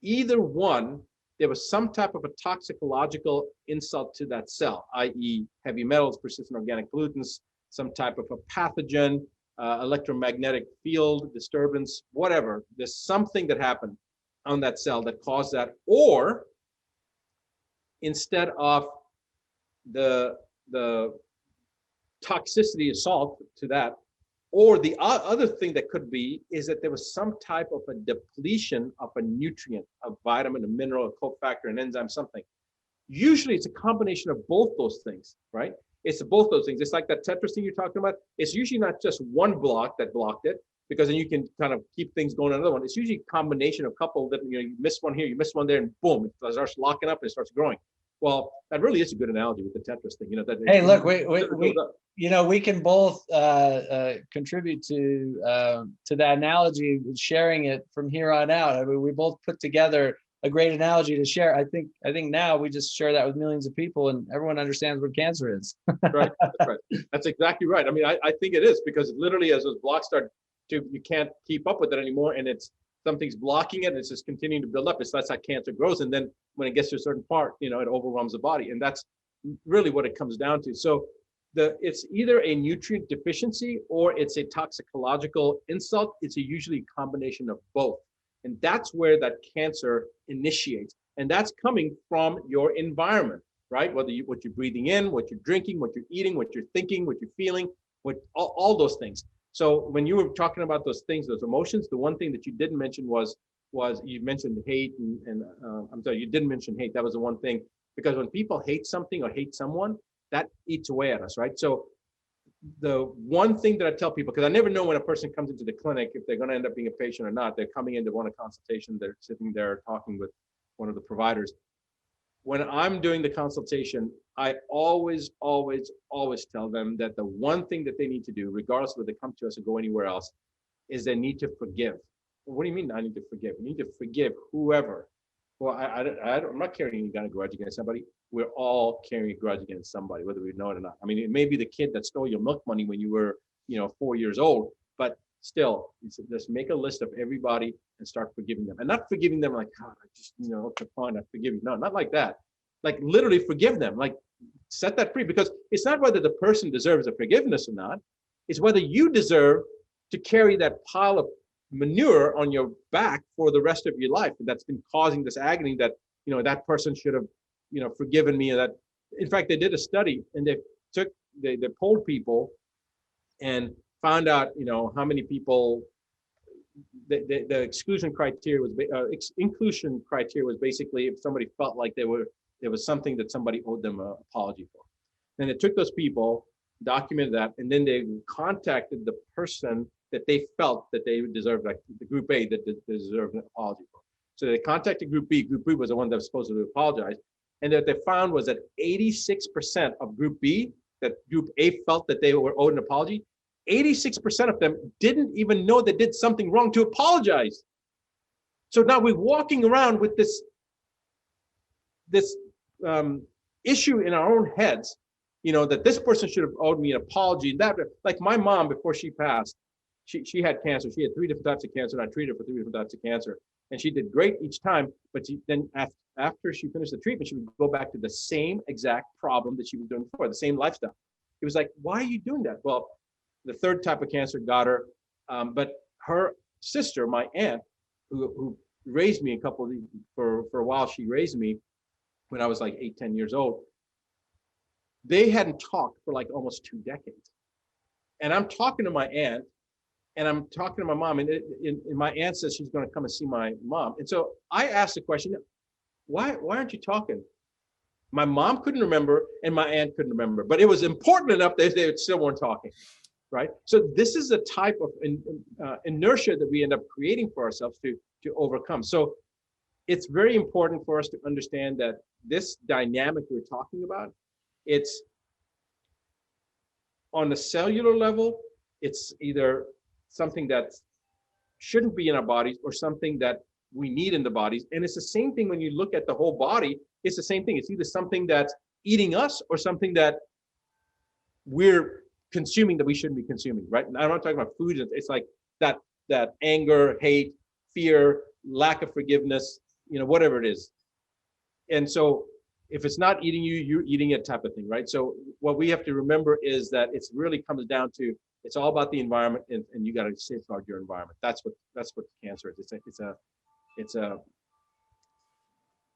either one, there was some type of a toxicological insult to that cell, i.e. heavy metals, persistent organic pollutants, some type of a pathogen, electromagnetic field disturbance, whatever. There's something that happened on that cell that caused that, or instead of the toxicity assault to that, or the other thing that could be is that there was some type of a depletion of a nutrient, a vitamin, a mineral, a cofactor, an enzyme, something. Usually it's a combination of both those things, right? It's both those things. It's like that Tetris thing you're talking about. It's usually not just one block that blocked it, because then you can kind of keep things going on another one. It's usually a combination of a couple that, you miss one here, you miss one there, and boom, it starts locking up and it starts growing. Well, that really is a good analogy with the Tetris thing. Hey, look, we can both contribute to that analogy, sharing it from here on out. I mean, we both put together a great analogy to share. I think now we just share that with millions of people, and everyone understands what cancer is. Right, that's right. That's exactly right. I mean, I think it is, because literally as those blocks you can't keep up with it anymore, and something's blocking it, and it's just continuing to build up. That's how cancer grows, and then when it gets to a certain part, it overwhelms the body, and that's really what it comes down to. So it's either a nutrient deficiency or it's a toxicological insult. It's usually a combination of both, and that's where that cancer initiates, and that's coming from your environment, right? What you're breathing in, what you're drinking, what you're eating, what you're thinking, what you're feeling, all those things. So when you were talking about those things, those emotions, the one thing that you didn't mention was you mentioned hate, and I'm sorry, you didn't mention hate. That was the one thing, because when people hate something or hate someone, that eats away at us, right? So the one thing that I tell people, because I never know when a person comes into the clinic if they're going to end up being a patient or not. They're coming in to want a consultation. They're sitting there talking with one of the providers. When I'm doing the consultation, I always tell them that the one thing that they need to do, regardless of whether they come to us or go anywhere else, is they need to forgive. Well, what do you mean I need to forgive? You need to forgive whoever. Well, I'm not carrying any kind of grudge against somebody. We're all carrying a grudge against somebody, whether we know it or not. I mean, it may be the kid that stole your milk money when you were, 4 years old, but still, just make a list of everybody and start forgiving them. And not forgiving them like, God, I just, okay, fine, I forgive you. No, not like that. Like literally forgive them, like set that free, because it's not whether the person deserves the forgiveness or not. It's whether you deserve to carry that pile of manure on your back for the rest of your life. And that's been causing this agony that, that person should have, forgiven me. Or that, in fact, they did a study and they polled people and found out, how many people, the exclusion criteria was, inclusion criteria was basically if somebody felt like there was something that somebody owed them an apology for. Then they took those people, documented that, and then they contacted the person that they felt that they deserved, like the group A that they deserved an apology for. So they contacted group B. Group B was the one that was supposed to apologize. And what they found was that 86% of group B, that group A felt that they were owed an apology, 86% of them didn't even know they did something wrong to apologize. So now we're walking around with this issue in our own heads, that this person should have owed me an apology. And that, like my mom, before she passed, she had cancer. She had 3 different types of cancer, and I treated her for 3 different types of cancer. And she did great each time, but then after she finished the treatment, she would go back to the same exact problem that she was doing before, the same lifestyle. It was like, why are you doing that? Well, the 3rd type of cancer got her, but her sister, my aunt, who raised me for a while, she raised me when I was like 8, 10 years old. They hadn't talked for like almost 2 decades. And I'm talking to my aunt, and I'm talking to my mom, and my aunt says she's going to come and see my mom. And so I asked the question, why aren't you talking? My mom couldn't remember, and my aunt couldn't remember, but it was important enough that they still weren't talking, right? So this is a type of inertia that we end up creating for ourselves to overcome. So it's very important for us to understand that this dynamic we're talking about, it's on the cellular level, it's either something that shouldn't be in our bodies or something that we need in the bodies. And it's the same thing when you look at the whole body, it's the same thing. It's either something that's eating us or something that we're consuming that we shouldn't be consuming, right? And I'm not talking about food. It's like that anger, hate, fear, lack of forgiveness, whatever it is. And so if it's not eating you, you're eating it type of thing, right? So what we have to remember is that it's really comes down to, it's all about the environment, and you got to safeguard your environment. That's what cancer is. It's a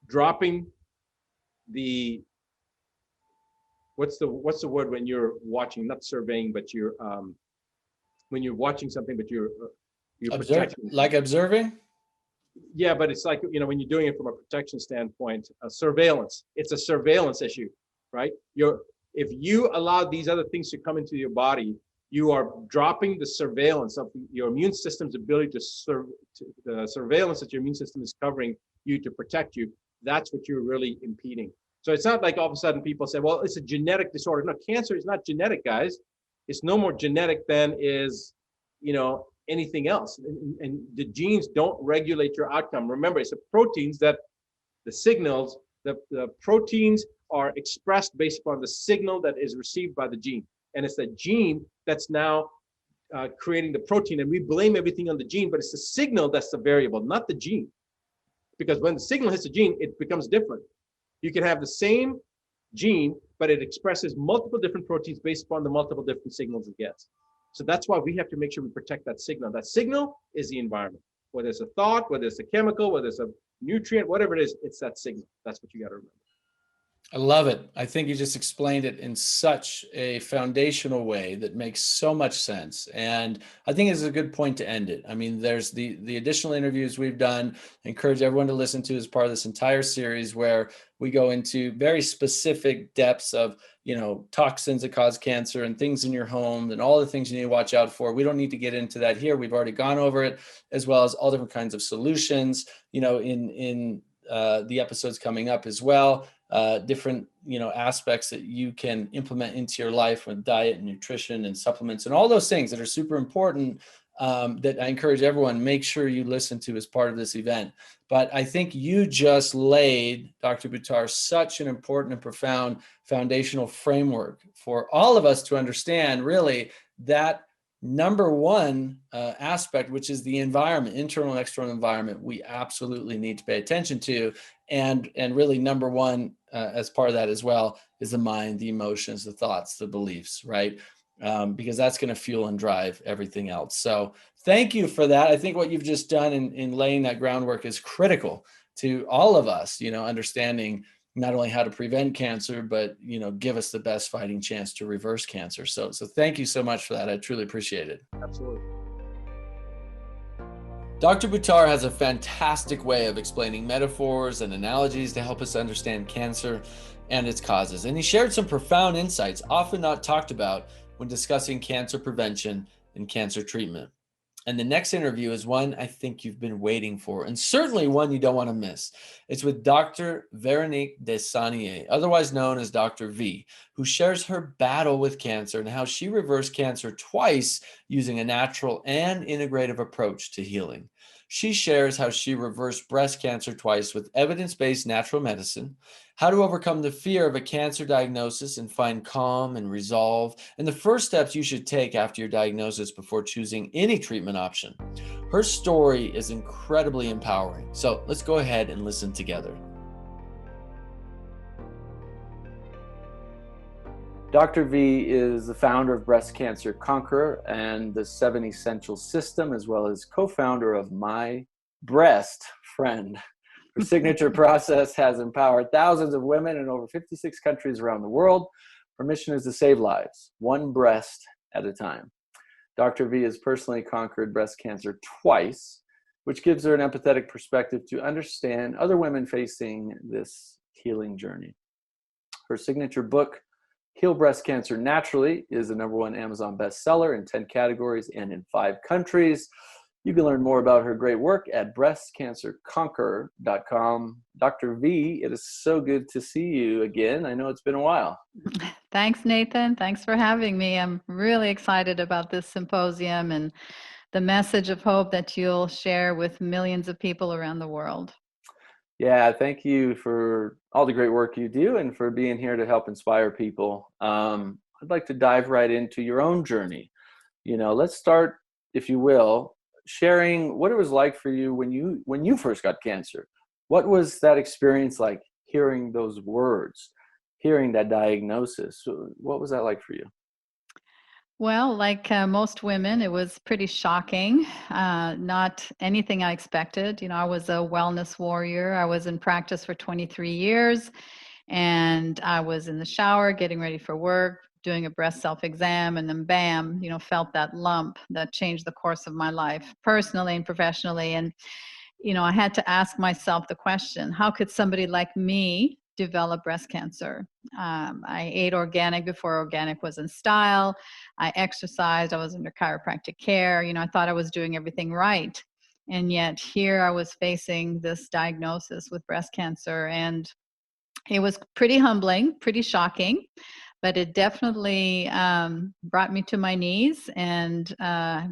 dropping the, what's the word when you're watching, not surveying, but you're when you're watching something, but you're protecting. Like observing? Yeah, but it's like, when you're doing it from a protection standpoint, surveillance. It's a surveillance issue, right? If you allow these other things to come into your body, you are dropping the surveillance of your immune system's ability the surveillance that your immune system is covering you to protect you. That's what you're really impeding. So it's not like all of a sudden people say, well, it's a genetic disorder. No, cancer is not genetic, guys. It's no more genetic than is, anything else. And the genes don't regulate your outcome. Remember, it's the proteins that the signals, the proteins are expressed based upon the signal that is received by the gene. And it's the gene that's now creating the protein. And we blame everything on the gene, but it's the signal that's the variable, not the gene. Because when the signal hits the gene, it becomes different. You can have the same gene, but it expresses multiple different proteins based upon the multiple different signals it gets. So that's why we have to make sure we protect that signal. That signal is the environment. Whether it's a thought, whether it's a chemical, whether it's a nutrient, whatever it is, it's that signal. That's what you got to remember. I love it. I think you just explained it in such a foundational way that makes so much sense. And I think it's a good point to end it. I mean, there's the additional interviews we've done. I encourage everyone to listen to as part of this entire series where we go into very specific depths of, toxins that cause cancer and things in your home and all the things you need to watch out for. We don't need to get into that here. We've already gone over it, as well as all different kinds of solutions, in the episodes coming up as well. Different, aspects that you can implement into your life with diet and nutrition and supplements and all those things that are super important, that I encourage everyone, make sure you listen to as part of this event. But I think you just laid, Dr. Buttar, such an important and profound foundational framework for all of us to understand really that number one aspect, which is the environment, internal and external environment, we absolutely need to pay attention to. And really number one, as part of that as well, is the mind, the emotions, the thoughts, the beliefs, right? Because that's going to fuel and drive everything else. So thank you for that. I think what you've just done in laying that groundwork is critical to all of us, understanding not only how to prevent cancer, but, give us the best fighting chance to reverse cancer. So thank you so much for that. I truly appreciate it. Absolutely. Dr. Buttar has a fantastic way of explaining metaphors and analogies to help us understand cancer and its causes. And he shared some profound insights, often not talked about when discussing cancer prevention and cancer treatment. And the next interview is one I think you've been waiting for, and certainly one you don't want to miss. It's with Dr. Veronique Desaulniers, otherwise known as Dr. V, who shares her battle with cancer and how she reversed cancer twice using a natural and integrative approach to healing. She shares how she reversed breast cancer twice with evidence-based natural medicine, how to overcome the fear of a cancer diagnosis and find calm and resolve, and the first steps you should take after your diagnosis before choosing any treatment option. Her story is incredibly empowering. So let's go ahead and listen together. Dr. V is the founder of Breast Cancer Conqueror and the 7 Essential System, as well as co-founder of My Breast Friend. Her signature process has empowered thousands of women in over 56 countries around the world. Her mission is to save lives, one breast at a time. Dr. V has personally conquered breast cancer twice, which gives her an empathetic perspective to understand other women facing this healing journey. Her signature book, Heal Breast Cancer Naturally, is the #1 Amazon bestseller in 10 categories and in 5 countries. You can learn more about her great work at breastcancerconqueror.com. Dr. V, it is so good to see you again. I know it's been a while. Thanks, Nathan. Thanks for having me. I'm really excited about this symposium and the message of hope that you'll share with millions of people around the world. Yeah, thank you for all the great work you do and for being here to help inspire people. I'd like to dive right into your own journey. Let's start, if you will, sharing what it was like for you when you first got cancer. What was that experience like, hearing those words, hearing that diagnosis? What was that like for you? Well, like most women, it was pretty shocking. Not anything I expected. I was a wellness warrior. I was in practice for 23 years, and I was in the shower getting ready for work, doing a breast self-exam, and then bam, felt that lump that changed the course of my life, personally and professionally. And, I had to ask myself the question, how could somebody like me develop breast cancer? I ate organic before organic was in style. I exercised. I was under chiropractic care. I thought I was doing everything right. And yet here I was facing this diagnosis with breast cancer. And it was pretty humbling, pretty shocking, but it definitely brought me to my knees. And I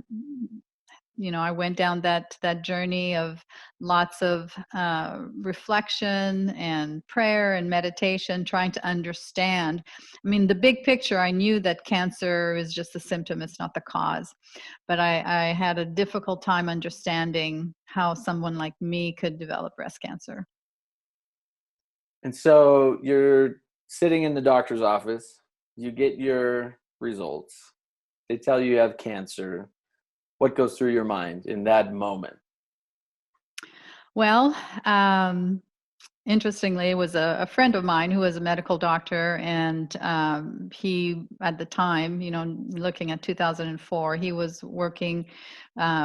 went down that journey of lots of reflection and prayer and meditation, trying to understand. I mean, the big picture, I knew that cancer is just a symptom, it's not the cause. But I had a difficult time understanding how someone like me could develop breast cancer. And so you're sitting in the doctor's office, you get your results, they tell you have cancer. What goes through your mind in that moment? Well, interestingly, it was a friend of mine who was a medical doctor, and he, at the time, looking at 2004, he was working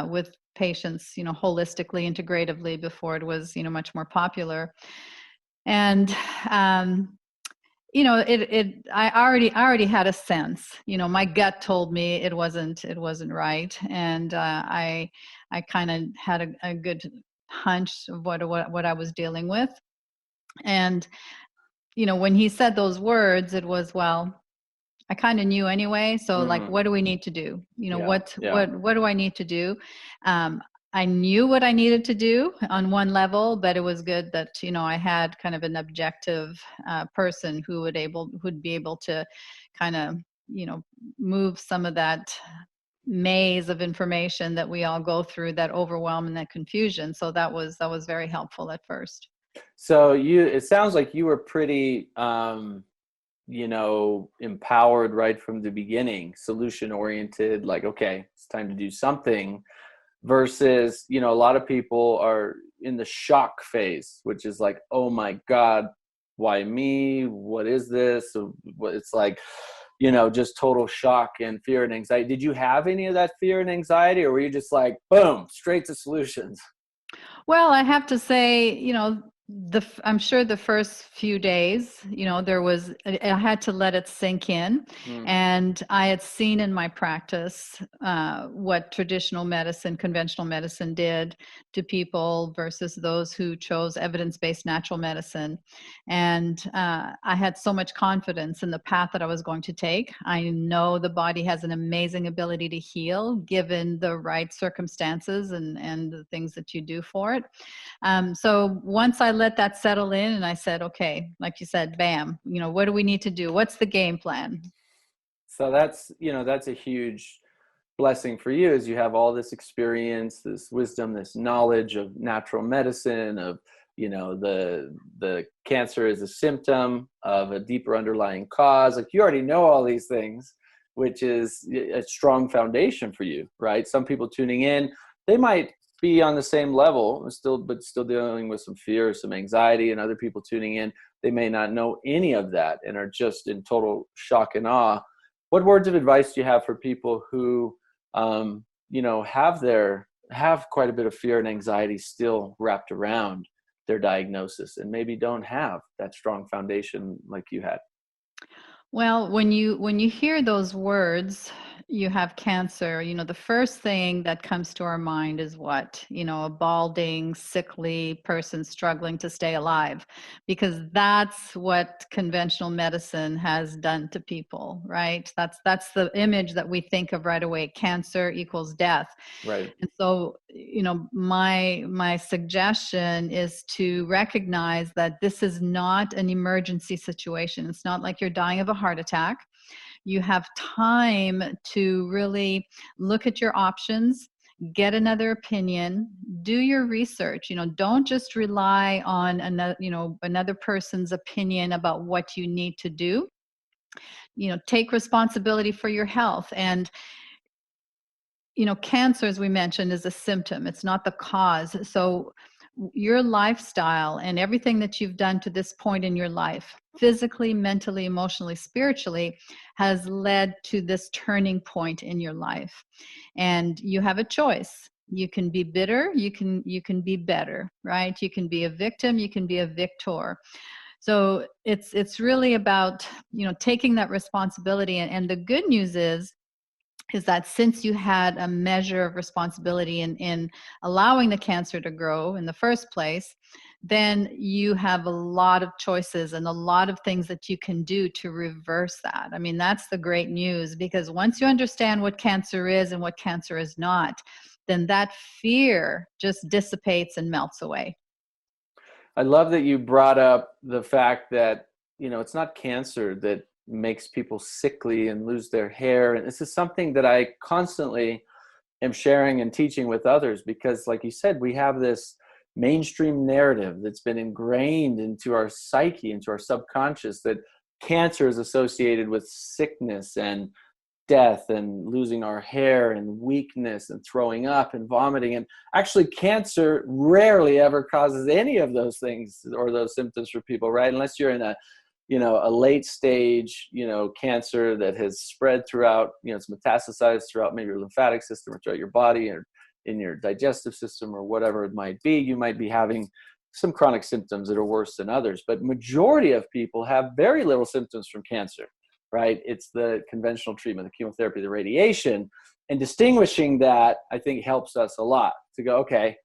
with patients, holistically, integratively, before it was, much more popular. And I already had a sense. My gut told me it wasn't right, and I kind of had a good hunch of what I was dealing with. And when he said those words, it was, well, I kind of knew anyway. So like, what do we need to do? What do I need to do? I knew what I needed to do on one level, but it was good that, I had kind of an objective person who would be able to kind of, move some of that maze of information that we all go through, that overwhelm and that confusion. So that was very helpful at first. So it sounds like you were pretty, empowered right from the beginning, solution oriented, like, okay, it's time to do something. Versus, a lot of people are in the shock phase, which is like, oh my God, why me? What is this? So it's like, just total shock and fear and anxiety. Did you have any of that fear and anxiety, or were you just like, boom, straight to solutions? Well, I have to say, I'm sure the first few days, I had to let it sink in. And I had seen in my practice what traditional medicine, conventional medicine did to people versus those who chose evidence-based natural medicine. And I had so much confidence in the path that I was going to take. I know the body has an amazing ability to heal given the right circumstances and the things that you do for it. So once I let that settle in and I said, okay, like you said, bam, what do we need to do? What's the game plan? So that's a huge blessing for you, is you have all this experience, this wisdom, this knowledge of natural medicine, of, the cancer is a symptom of a deeper underlying cause. Like, you already know all these things, which is a strong foundation for you, right? Some people tuning in, they might be on the same level, but still dealing with some fear, some anxiety, and other people tuning in, they may not know any of that and are just in total shock and awe. What words of advice do you have for people who, have quite a bit of fear and anxiety still wrapped around their diagnosis, and maybe don't have that strong foundation like you had? Well, when you hear those words, you have cancer, the first thing that comes to our mind is what? A balding, sickly person struggling to stay alive, because that's what conventional medicine has done to people, right? That's the image that we think of right away. Cancer equals death. Right. And so, my suggestion is to recognize that this is not an emergency situation. It's not like you're dying of a heart attack. You have time to really look at your options, get another opinion, do your research. Don't just rely on another person's opinion about what you need to do. Take responsibility for your health. And cancer, as we mentioned, is a symptom. It's not the cause. So your lifestyle and everything that you've done to this point in your life, physically, mentally, emotionally, spiritually, has led to this turning point in your life. And you have a choice. You can be bitter, you can be better, right? You can be a victim, you can be a victor. So it's really about, taking that responsibility. And the good news is that since you had a measure of responsibility in allowing the cancer to grow in the first place, then you have a lot of choices and a lot of things that you can do to reverse that. I mean, that's the great news, because once you understand what cancer is and what cancer is not, then that fear just dissipates and melts away. I love that you brought up the fact that, it's not cancer that makes people sickly and lose their hair. And this is something that I constantly am sharing and teaching with others, because like you said, we have this mainstream narrative that's been ingrained into our psyche, into our subconscious, that cancer is associated with sickness and death and losing our hair and weakness and throwing up and vomiting. And actually, cancer rarely ever causes any of those things or those symptoms for people, right? Unless you're in a late stage, cancer that has spread throughout, it's metastasized throughout maybe your lymphatic system or throughout your body or in your digestive system or whatever it might be. You might be having some chronic symptoms that are worse than others, but majority of people have very little symptoms from cancer, right? It's the conventional treatment, the chemotherapy, the radiation, and distinguishing that, I think, helps us a lot to go, okay,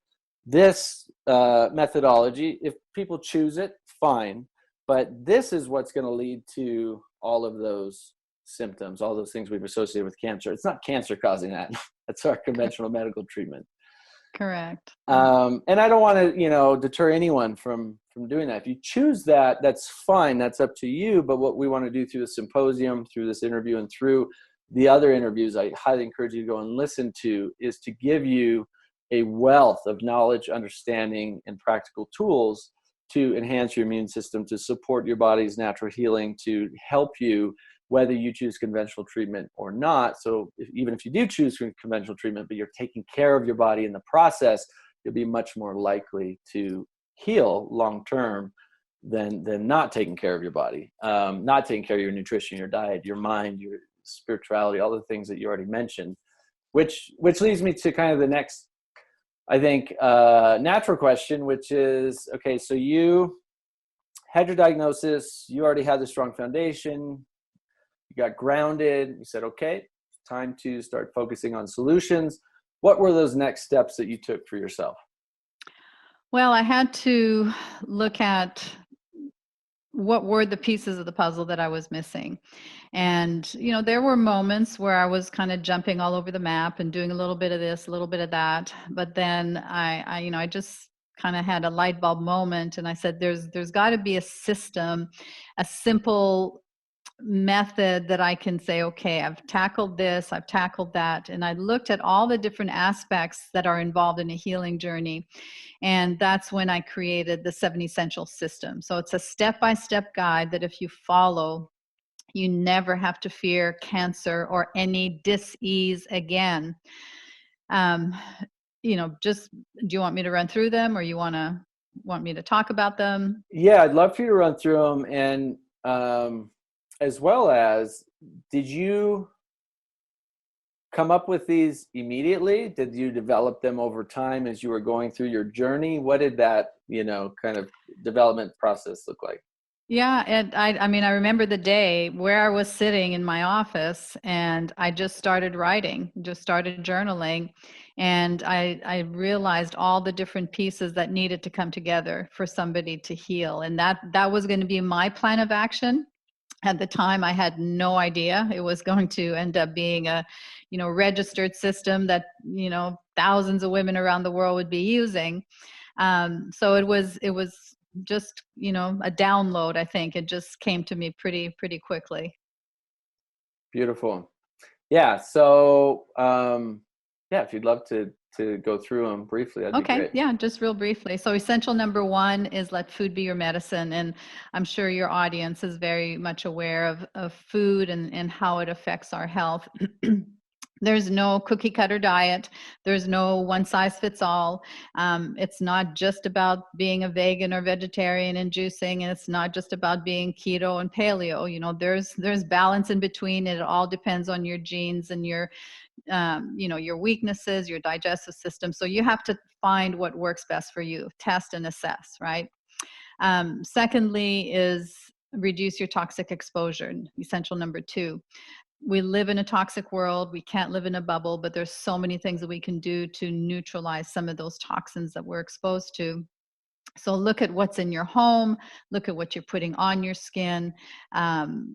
this methodology, if people choose it, fine. But this is what's going to lead to all of those symptoms, all those things we've associated with cancer. It's not cancer causing that. That's our conventional medical treatment. Correct. And I don't want to, deter anyone from doing that. If you choose that, that's fine. That's up to you. But what we want to do through the symposium, through this interview, and through the other interviews I highly encourage you to go and listen to, is to give you a wealth of knowledge, understanding, and practical tools to enhance your immune system, to support your body's natural healing, to help you whether you choose conventional treatment or not. So even if you do choose conventional treatment, but you're taking care of your body in the process, you'll be much more likely to heal long-term than not taking care of your body, not taking care of your nutrition, your diet, your mind, your spirituality, all the things that you already mentioned, which leads me to kind of the next I think, natural question, which is, okay, so you had your diagnosis, you already had the strong foundation, you got grounded, you said, okay, time to start focusing on solutions. What were those next steps that you took for yourself? Well, I had to look at what were the pieces of the puzzle that I was missing. And, there were moments where I was kind of jumping all over the map and doing a little bit of this, a little bit of that. But then I just kind of had a light bulb moment, and I said, there's got to be a system, a simple method that I can say, okay, I've tackled this, I've tackled that. And I looked at all the different aspects that are involved in a healing journey. And that's when I created the 7 Essential System. So it's a step-by-step guide that if you follow, you never have to fear cancer or any dis-ease again. Just, do you want me to run through them, or you want me to talk about them? Yeah, I'd love for you to run through them. And as well as, did you come up with these immediately? Did you develop them over time as you were going through your journey? What did that, kind of development process look like? Yeah, and I remember the day where I was sitting in my office and I just started writing, just started journaling, and I realized all the different pieces that needed to come together for somebody to heal, and that was going to be my plan of action. At the time, I had no idea it was going to end up being a, registered system that, thousands of women around the world would be using. So it was just, a download. I think it just came to me pretty quickly. Beautiful. Yeah. So, if you'd love to go through them briefly, that'd be great. Yeah, just real briefly. So essential number 1 is let food be your medicine. And I'm sure your audience is very much aware of food and how it affects our health. There's no cookie cutter diet. There's no one size fits all. It's not just about being a vegan or vegetarian and juicing, and it's not just about being keto and paleo. There's balance in between. It all depends on your genes and your weaknesses, your digestive system. So you have to find what works best for you, test and assess, right? Secondly is reduce your toxic exposure, essential number 2. We live in a toxic world. We can't live in a bubble, but there's so many things that we can do to neutralize some of those toxins that we're exposed to. So look at what's in your home, look at what you're putting on your skin,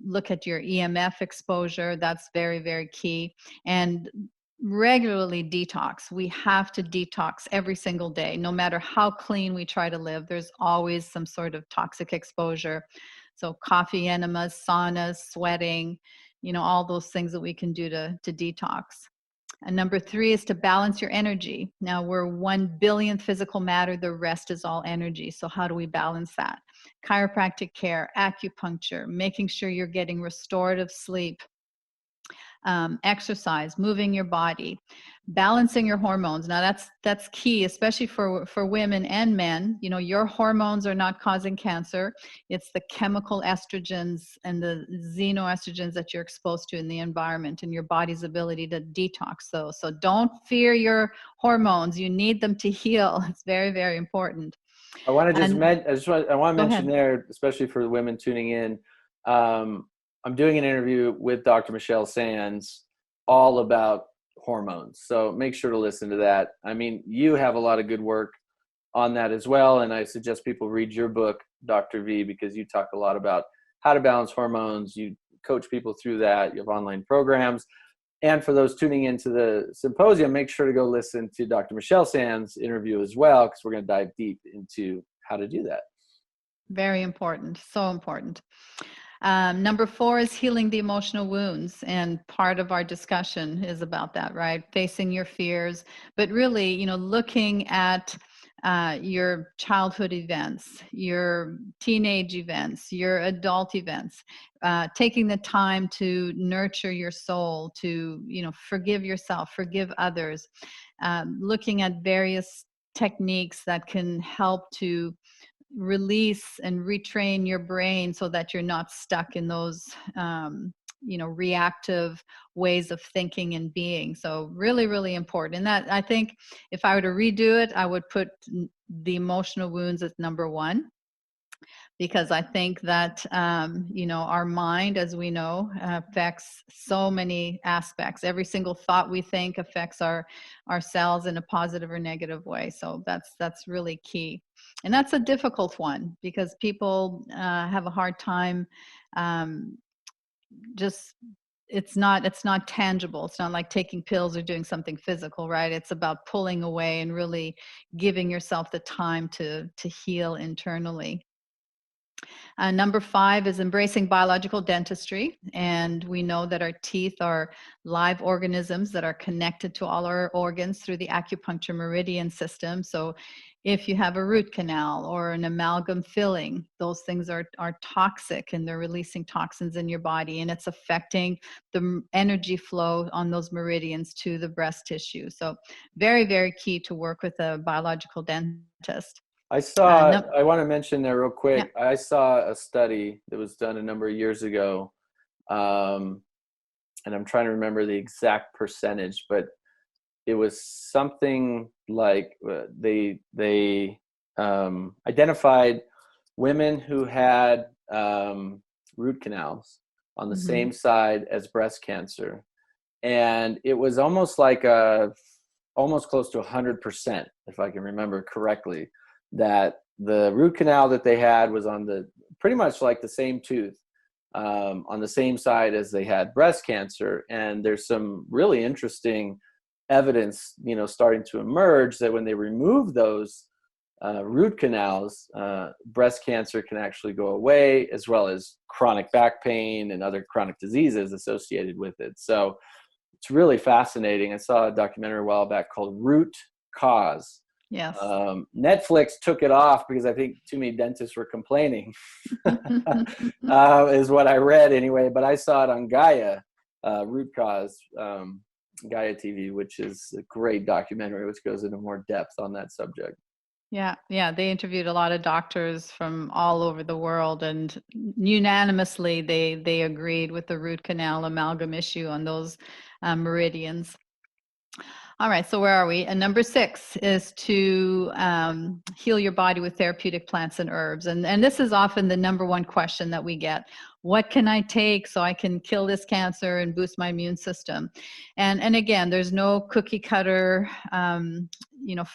look at your EMF exposure. That's very, very key. And regularly detox. We have to detox every single day. No matter how clean we try to live, there's always some sort of toxic exposure. So coffee enemas, saunas, sweating, all those things that we can do to detox. And number 3 is to balance your energy. Now we're 1 billionth physical matter. The rest is all energy. So how do we balance that? Chiropractic care, acupuncture, making sure you're getting restorative sleep, exercise, moving your body, balancing your hormones. Now that's key, especially for women and men. Your hormones are not causing cancer. It's the chemical estrogens and the xenoestrogens that you're exposed to in the environment and your body's ability to detox those. So don't fear your hormones. You need them to heal. It's very, very important. I want to mention there, especially for the women tuning in, I'm doing an interview with Dr. Michelle Sands all about hormones. So make sure to listen to that. I mean, you have a lot of good work on that as well. And I suggest people read your book, Dr. V, because you talk a lot about how to balance hormones. You coach people through that. You have online programs. And for those tuning into the symposium, make sure to go listen to Dr. Michelle Sands' interview as well, because we're going to dive deep into how to do that. Very important. So important. Number 4 is healing the emotional wounds. And part of our discussion is about that, right? Facing your fears, but really, looking at your childhood events, your teenage events, your adult events, taking the time to nurture your soul, to, forgive yourself, forgive others, looking at various techniques that can help to release and retrain your brain so that you're not stuck in those reactive ways of thinking and being. So really, really important. And that, I think, if I were to redo it, I would put the emotional wounds as number one, because I think that, our mind, as we know, affects so many aspects. Every single thought we think affects our cells in a positive or negative way. So that's really key. And that's a difficult one, because people have a hard time just, it's not tangible. It's not like taking pills or doing something physical, right? It's about pulling away and really giving yourself the time to heal internally. Number 5 is embracing biological dentistry. And we know that our teeth are live organisms that are connected to all our organs through the acupuncture meridian system. So if you have a root canal or an amalgam filling, those things are toxic, and they're releasing toxins in your body, and it's affecting the energy flow on those meridians to the breast tissue. So very, very key to work with a biological dentist. I want to mention there real quick. Yeah. I saw a study that was done a number of years ago, and I'm trying to remember the exact percentage, but it was something like they identified women who had root canals on the same side as breast cancer, and it was almost like almost close to 100%, if I can remember correctly, that the root canal that they had was on pretty much like the same tooth, on the same side as they had breast cancer. And there's some really interesting evidence, starting to emerge that when they remove those root canals, breast cancer can actually go away, as well as chronic back pain and other chronic diseases associated with it. So it's really fascinating. I saw a documentary a while back called Root Cause. Yes. Netflix took it off because I think too many dentists were complaining, is what I read anyway. But I saw it on Gaia, Root Cause, Gaia TV, which is a great documentary, which goes into more depth on that subject. Yeah. They interviewed a lot of doctors from all over the world, and unanimously they agreed with the root canal amalgam issue on those meridians. All right, so where are we? And number 6 is to heal your body with therapeutic plants and herbs. And this is often the number one question that we get. What can I take so I can kill this cancer and boost my immune system? And again, there's no cookie cutter,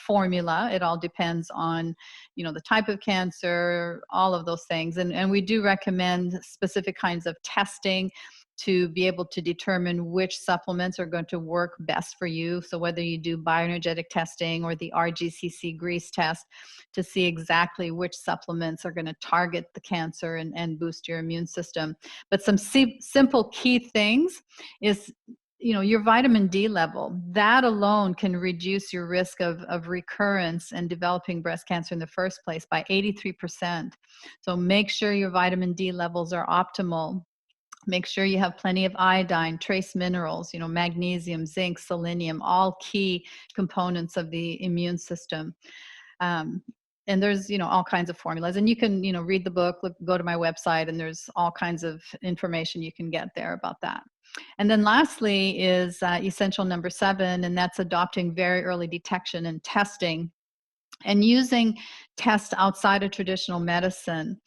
formula. It all depends on, the type of cancer, all of those things. And we do recommend specific kinds of testing to be able to determine which supplements are going to work best for you. So whether you do bioenergetic testing or the RGCC grease test to see exactly which supplements are going to target the cancer and boost your immune system. But some simple key things is, your vitamin D level. That alone can reduce your risk of recurrence and developing breast cancer in the first place by 83%. So make sure your vitamin D levels are optimal. Make sure you have plenty of iodine, trace minerals, magnesium, zinc, selenium, all key components of the immune system. And there's, all kinds of formulas. And you can, read the book, go to my website, and there's all kinds of information you can get there about that. And then lastly is essential number 7, and that's adopting very early detection and testing, and using tests outside of traditional medicine.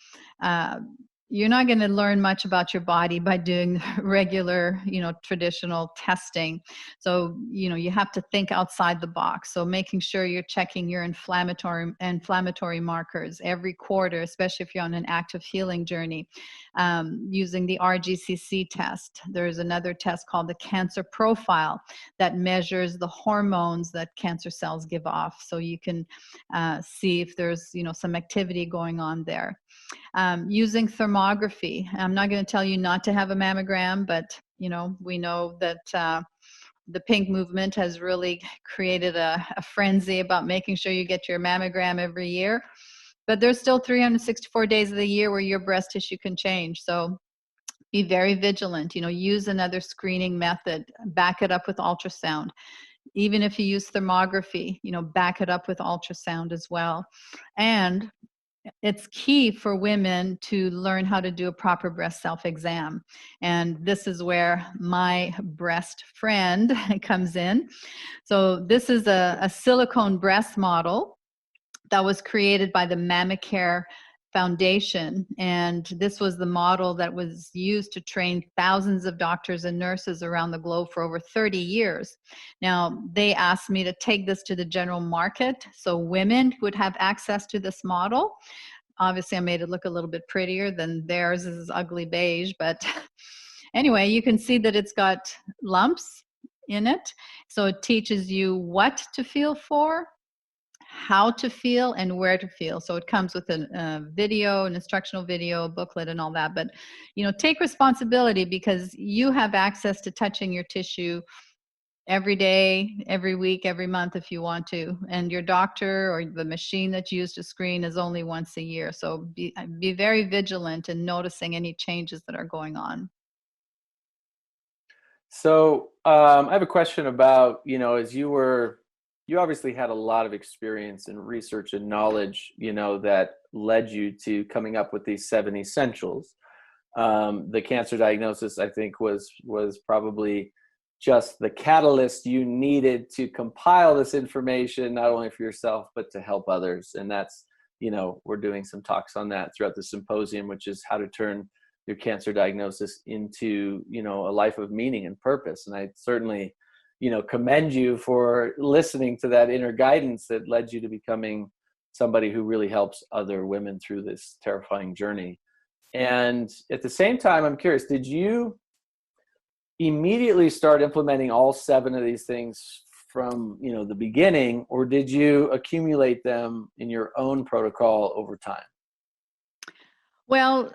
You're not going to learn much about your body by doing regular, traditional testing. So, you have to think outside the box. So making sure you're checking your inflammatory markers every quarter, especially if you're on an active healing journey, using the RGCC test. There's another test called the cancer profile that measures the hormones that cancer cells give off. So you can see if there's, some activity going on there. Using thermography. I'm not going to tell you not to have a mammogram, but we know that the pink movement has really created a frenzy about making sure you get your mammogram every year. But there's still 364 days of the year where your breast tissue can change. So be very vigilant. Use another screening method. Back it up with ultrasound. Even if you use thermography, back it up with ultrasound as well. And it's key for women to learn how to do a proper breast self-exam. And this is where my breast friend comes in. So this is a silicone breast model that was created by the Mammacare Foundation. And this was the model that was used to train thousands of doctors and nurses around the globe for over 30 years. Now, they asked me to take this to the general market so women would have access to this model. Obviously, I made it look a little bit prettier than theirs. This is ugly beige, but anyway, you can see that it's got lumps in it. So it teaches you what to feel for, how to feel, and where to feel. So it comes with a video, an instructional video, a booklet, and all that. But, take responsibility, because you have access to touching your tissue every day, every week, every month if you want to. And your doctor or the machine that you use to screen is only once a year. So be very vigilant in noticing any changes that are going on. So I have a question about, as you obviously had a lot of experience and research and knowledge, that led you to coming up with these 7 essentials. The cancer diagnosis, I think, was probably just the catalyst you needed to compile this information, not only for yourself, but to help others. And that's, we're doing some talks on that throughout the symposium, which is how to turn your cancer diagnosis into, a life of meaning and purpose. And I certainly, commend you for listening to that inner guidance that led you to becoming somebody who really helps other women through this terrifying journey. And at the same time, I'm curious, did you immediately start implementing all 7 of these things from, the beginning, or did you accumulate them in your own protocol over time? Well,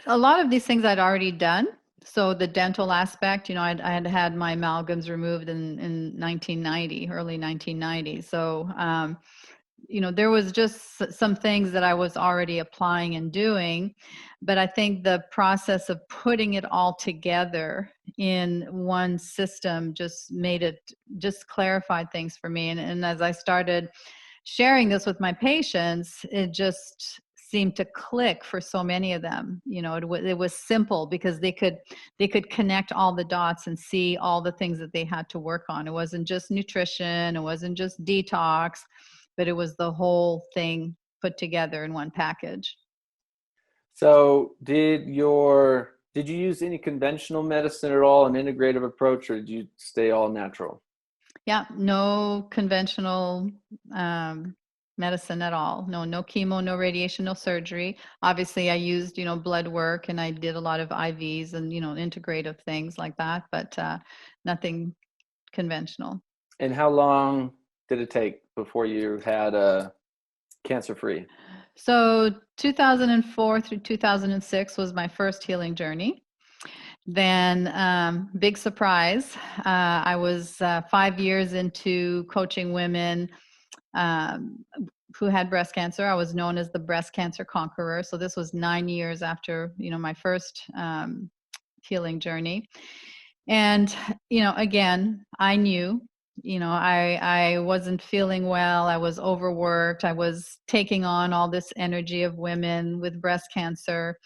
a lot of these things I'd already done. So the dental aspect, I had my amalgams removed in 1990, early 1990. So, there was just some things that I was already applying and doing. But I think the process of putting it all together in one system just clarified things for me. And as I started sharing this with my patients, it just seemed to click for so many of them. It was simple because they could connect all the dots and see all the things that they had to work on. It wasn't just nutrition, it wasn't just detox, but it was the whole thing put together in one package. So did you use any conventional medicine at all, an integrative approach, or did you stay all natural? Yeah, no conventional medicine at all. No chemo, no radiation, no surgery. Obviously, I used, blood work, and I did a lot of IVs and, integrative things like that, but nothing conventional. And how long did it take before you had cancer-free? So 2004 through 2006 was my first healing journey. Then, big surprise, I was 5 years into coaching women who had breast cancer. I was known as the breast cancer conqueror. So this was 9 years after, my first healing journey. And, again, I knew, I wasn't feeling well. I was overworked. I was taking on all this energy of women with breast cancer,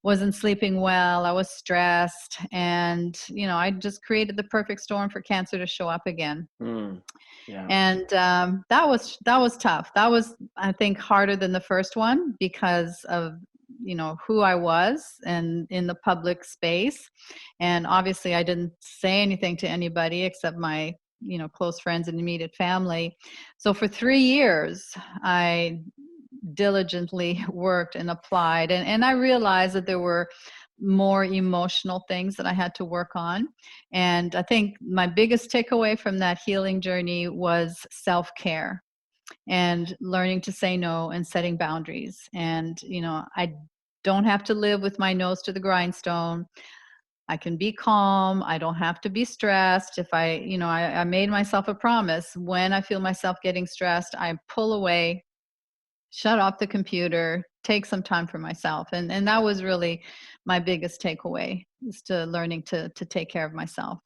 wasn't sleeping well. I was stressed. And, I just created the perfect storm for cancer to show up again. Yeah. And that was tough. That was, I think, harder than the first one because of, who I was and in the public space. And obviously I didn't say anything to anybody except my, close friends and immediate family. So for 3 years, I diligently worked and applied. And I realized that there were more emotional things that I had to work on. And I think my biggest takeaway from that healing journey was self-care and learning to say no and setting boundaries. And, I don't have to live with my nose to the grindstone. I can be calm. I don't have to be stressed. If I made myself a promise, when I feel myself getting stressed, I pull away, shut off the computer, take some time for myself. And that was really my biggest takeaway, is to learning to take care of myself.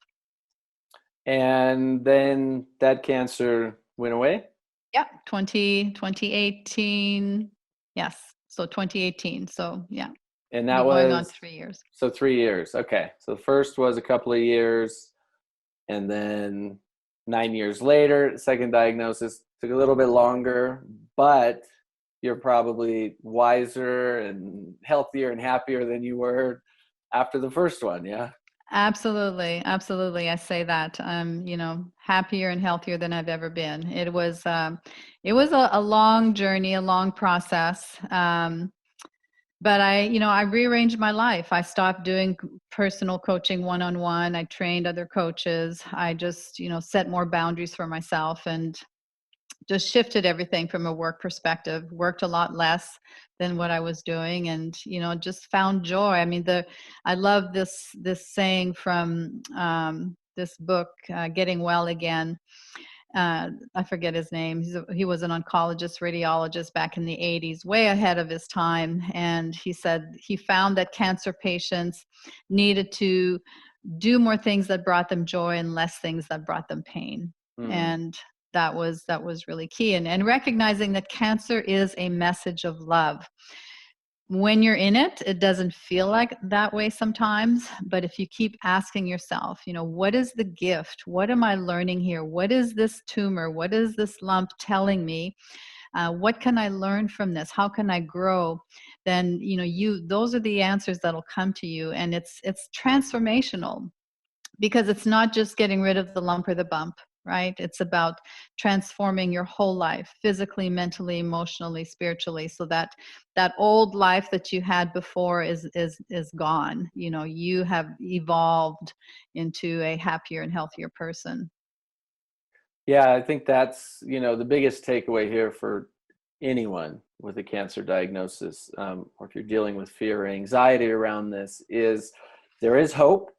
And then that cancer went away? Yeah, 2018. Yes. So 2018. So yeah, And be that going on was 3 years. so 3 years. Okay. So the first was a couple of years, and then 9 years later, second diagnosis took a little bit longer, but you're probably wiser and healthier and happier than you were after the first one. Yeah. Absolutely, absolutely. I say that I'm, happier and healthier than I've ever been. It was a long journey, a long process. But I rearranged my life. I stopped doing personal coaching one-on-one. I trained other coaches. I just, set more boundaries for myself and just shifted everything from a work perspective, worked a lot less than what I was doing, and just found joy. I mean, I love this saying from this book, Getting Well Again. I forget his name. He was an oncologist, radiologist back in the 80s, way ahead of his time. And he said he found that cancer patients needed to do more things that brought them joy and less things that brought them pain. And that was really key. And recognizing that cancer is a message of love. When you're in it, it doesn't feel like that way sometimes. But if you keep asking yourself, what is the gift? What am I learning here? What is this tumor? What is this lump telling me? What can I learn from this? How can I grow? Then, those are the answers that'll come to you. And it's transformational, because it's not just getting rid of the lump or the bump, right? It's about transforming your whole life, physically, mentally, emotionally, spiritually, so that old life that you had before is gone. You have evolved into a happier and healthier person. Yeah, I think that's, the biggest takeaway here for anyone with a cancer diagnosis, or if you're dealing with fear or anxiety around this, is there is hope.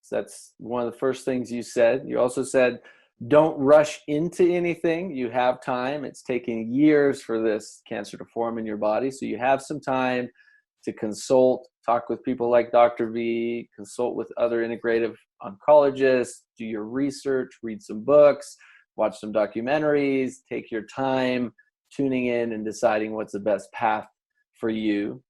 So that's one of the first things you said. You also said, don't rush into anything. You have time. It's taking years for this cancer to form in your body. So you have some time to consult, talk with people like Dr. V, consult with other integrative oncologists, do your research, read some books, watch some documentaries, take your time tuning in and deciding what's the best path for you.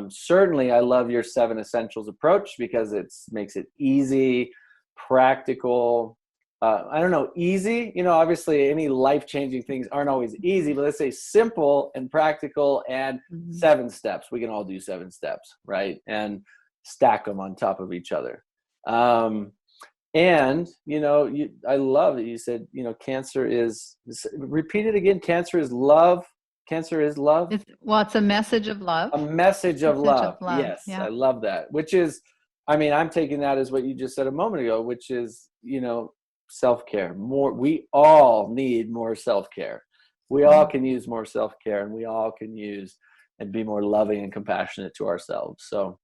Certainly, I love your 7 essentials approach, because it makes it easy, practical. I don't know, easy. Obviously, any life-changing things aren't always easy, but let's say simple and practical, and 7 steps. We can all do 7 steps, right? And stack them on top of each other. And I love that you said, cancer is. Repeat it again. Cancer is love. Cancer is love. It's a message of love. A message of love. Yes, yeah. I love that. Which is, I'm taking that as what you just said a moment ago, which is, self-care. We all need more self-care. We all can use more self-care, and we all can use and be more loving and compassionate to ourselves. So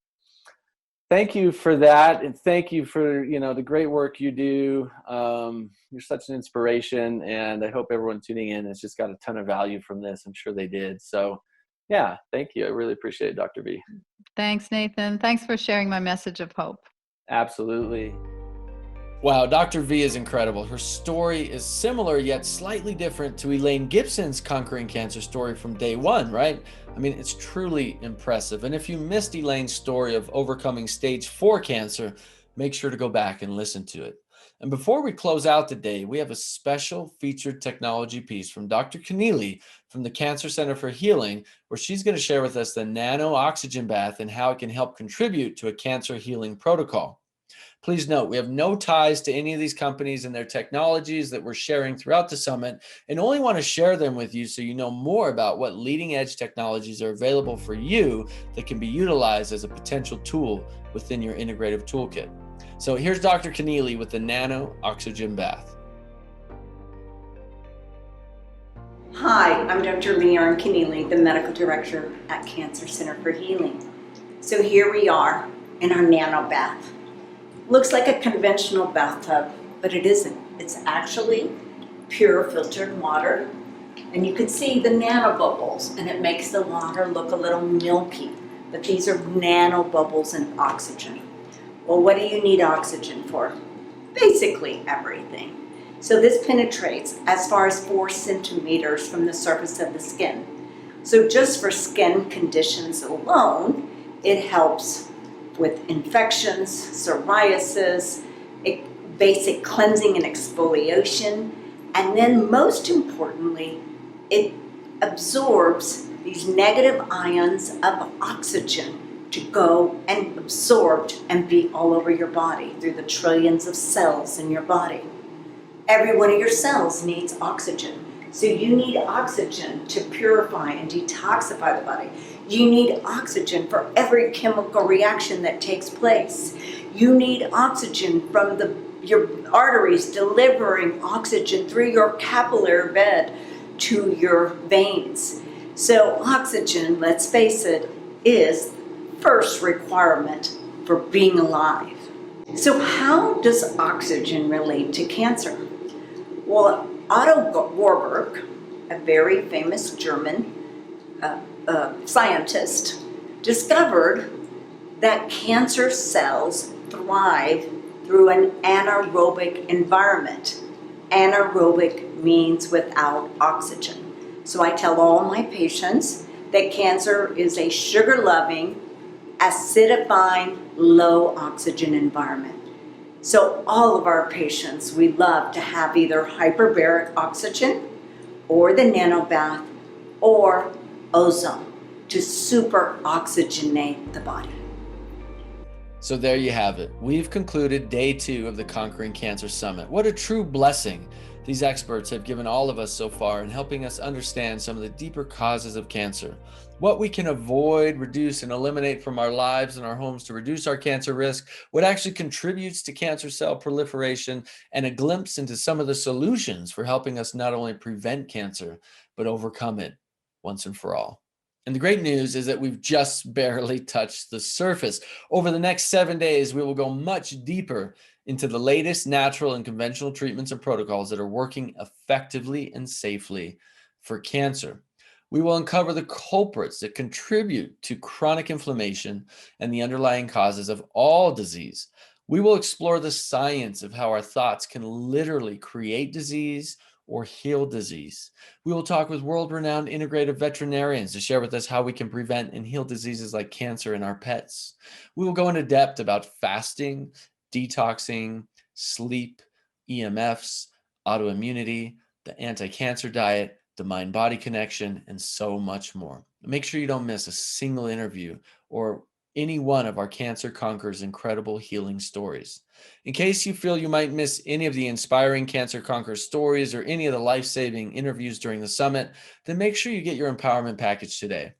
thank you for that. And thank you for, the great work you do. You're such an inspiration, and I hope everyone tuning in has just got a ton of value from this. I'm sure they did. So yeah, thank you. I really appreciate it, Dr. V. Thanks, Nathan. Thanks for sharing my message of hope. Absolutely. Wow, Dr. V is incredible. Her story is similar yet slightly different to Elaine Gibson's conquering cancer story from day one, right? It's truly impressive. And if you missed Elaine's story of overcoming stage 4 cancer, make sure to go back and listen to it. And before we close out today, we have a special featured technology piece from Dr. Connealy from the Cancer Center for Healing, where she's going to share with us the nano oxygen bath and how it can help contribute to a cancer healing protocol. Please note, we have no ties to any of these companies and their technologies that we're sharing throughout the summit, and only want to share them with you so you know more about what leading edge technologies are available for you that can be utilized as a potential tool within your integrative toolkit. So here's Dr. Connealy with the nano oxygen bath. Hi, I'm Dr. Leigh Erin Connealy, the Medical Director at Cancer Center for Healing. So here we are in our nano bath. Looks like a conventional bathtub, but it isn't. It's actually pure filtered water. And you can see the nano bubbles, and it makes the water look a little milky. But these are nano bubbles in oxygen. Well, what do you need oxygen for? Basically everything. So this penetrates as far as 4 centimeters from the surface of the skin. So just for skin conditions alone, it helps with infections, psoriasis, basic cleansing and exfoliation, and then most importantly, it absorbs these negative ions of oxygen to go and absorbed and be all over your body through the trillions of cells in your body. Every one of your cells needs oxygen. So you need oxygen to purify and detoxify the body. You need oxygen for every chemical reaction that takes place. You need oxygen from your arteries delivering oxygen through your capillary bed to your veins. So oxygen, let's face it, is first requirement for being alive. So how does oxygen relate to cancer? Well, Otto Warburg, a very famous German scientist, discovered that cancer cells thrive through an anaerobic environment. Anaerobic means without oxygen. So I tell all my patients that cancer is a sugar-loving, acidifying, low oxygen environment. So all of our patients, we love to have either hyperbaric oxygen or the nanobath or ozone to super oxygenate the body. So there you have it. We've concluded day 2 of the Conquering Cancer Summit. What a true blessing these experts have given all of us so far in helping us understand some of the deeper causes of cancer, what we can avoid, reduce, and eliminate from our lives and our homes to reduce our cancer risk, what actually contributes to cancer cell proliferation, and a glimpse into some of the solutions for helping us not only prevent cancer, but overcome it once and for all. And the great news is that we've just barely touched the surface. Over the next 7 days, we will go much deeper into the latest natural and conventional treatments and protocols that are working effectively and safely for cancer. We will uncover the culprits that contribute to chronic inflammation and the underlying causes of all disease. We will explore the science of how our thoughts can literally create disease or heal disease. We will talk with world-renowned integrative veterinarians to share with us how we can prevent and heal diseases like cancer in our pets. We will go into depth about fasting, detoxing, sleep, EMFs, autoimmunity, the anti-cancer diet, the mind-body connection, and so much more. Make sure you don't miss a single interview or any one of our Cancer Conquerors' incredible healing stories. In case you feel you might miss any of the inspiring Cancer Conquerors stories or any of the life-saving interviews during the summit, then make sure you get your empowerment package today.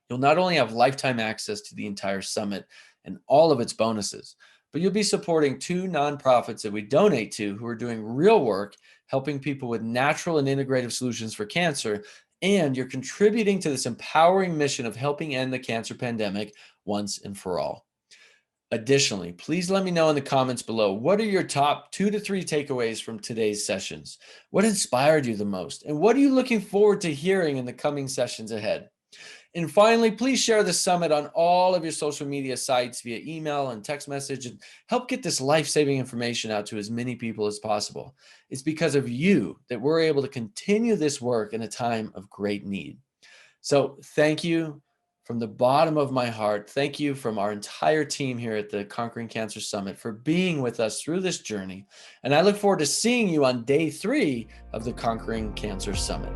You'll not only have lifetime access to the entire summit and all of its bonuses, but you'll be supporting 2 nonprofits that we donate to who are doing real work helping people with natural and integrative solutions for cancer, and you're contributing to this empowering mission of helping end the cancer pandemic once and for all. Additionally, please let me know in the comments below, what are your top 2 to 3 takeaways from today's sessions? What inspired you the most? And what are you looking forward to hearing in the coming sessions ahead? And finally, please share the summit on all of your social media sites via email and text message and help get this life-saving information out to as many people as possible. It's because of you that we're able to continue this work in a time of great need. So thank you from the bottom of my heart. Thank you from our entire team here at the Conquering Cancer Summit for being with us through this journey. And I look forward to seeing you on day 3 of the Conquering Cancer Summit.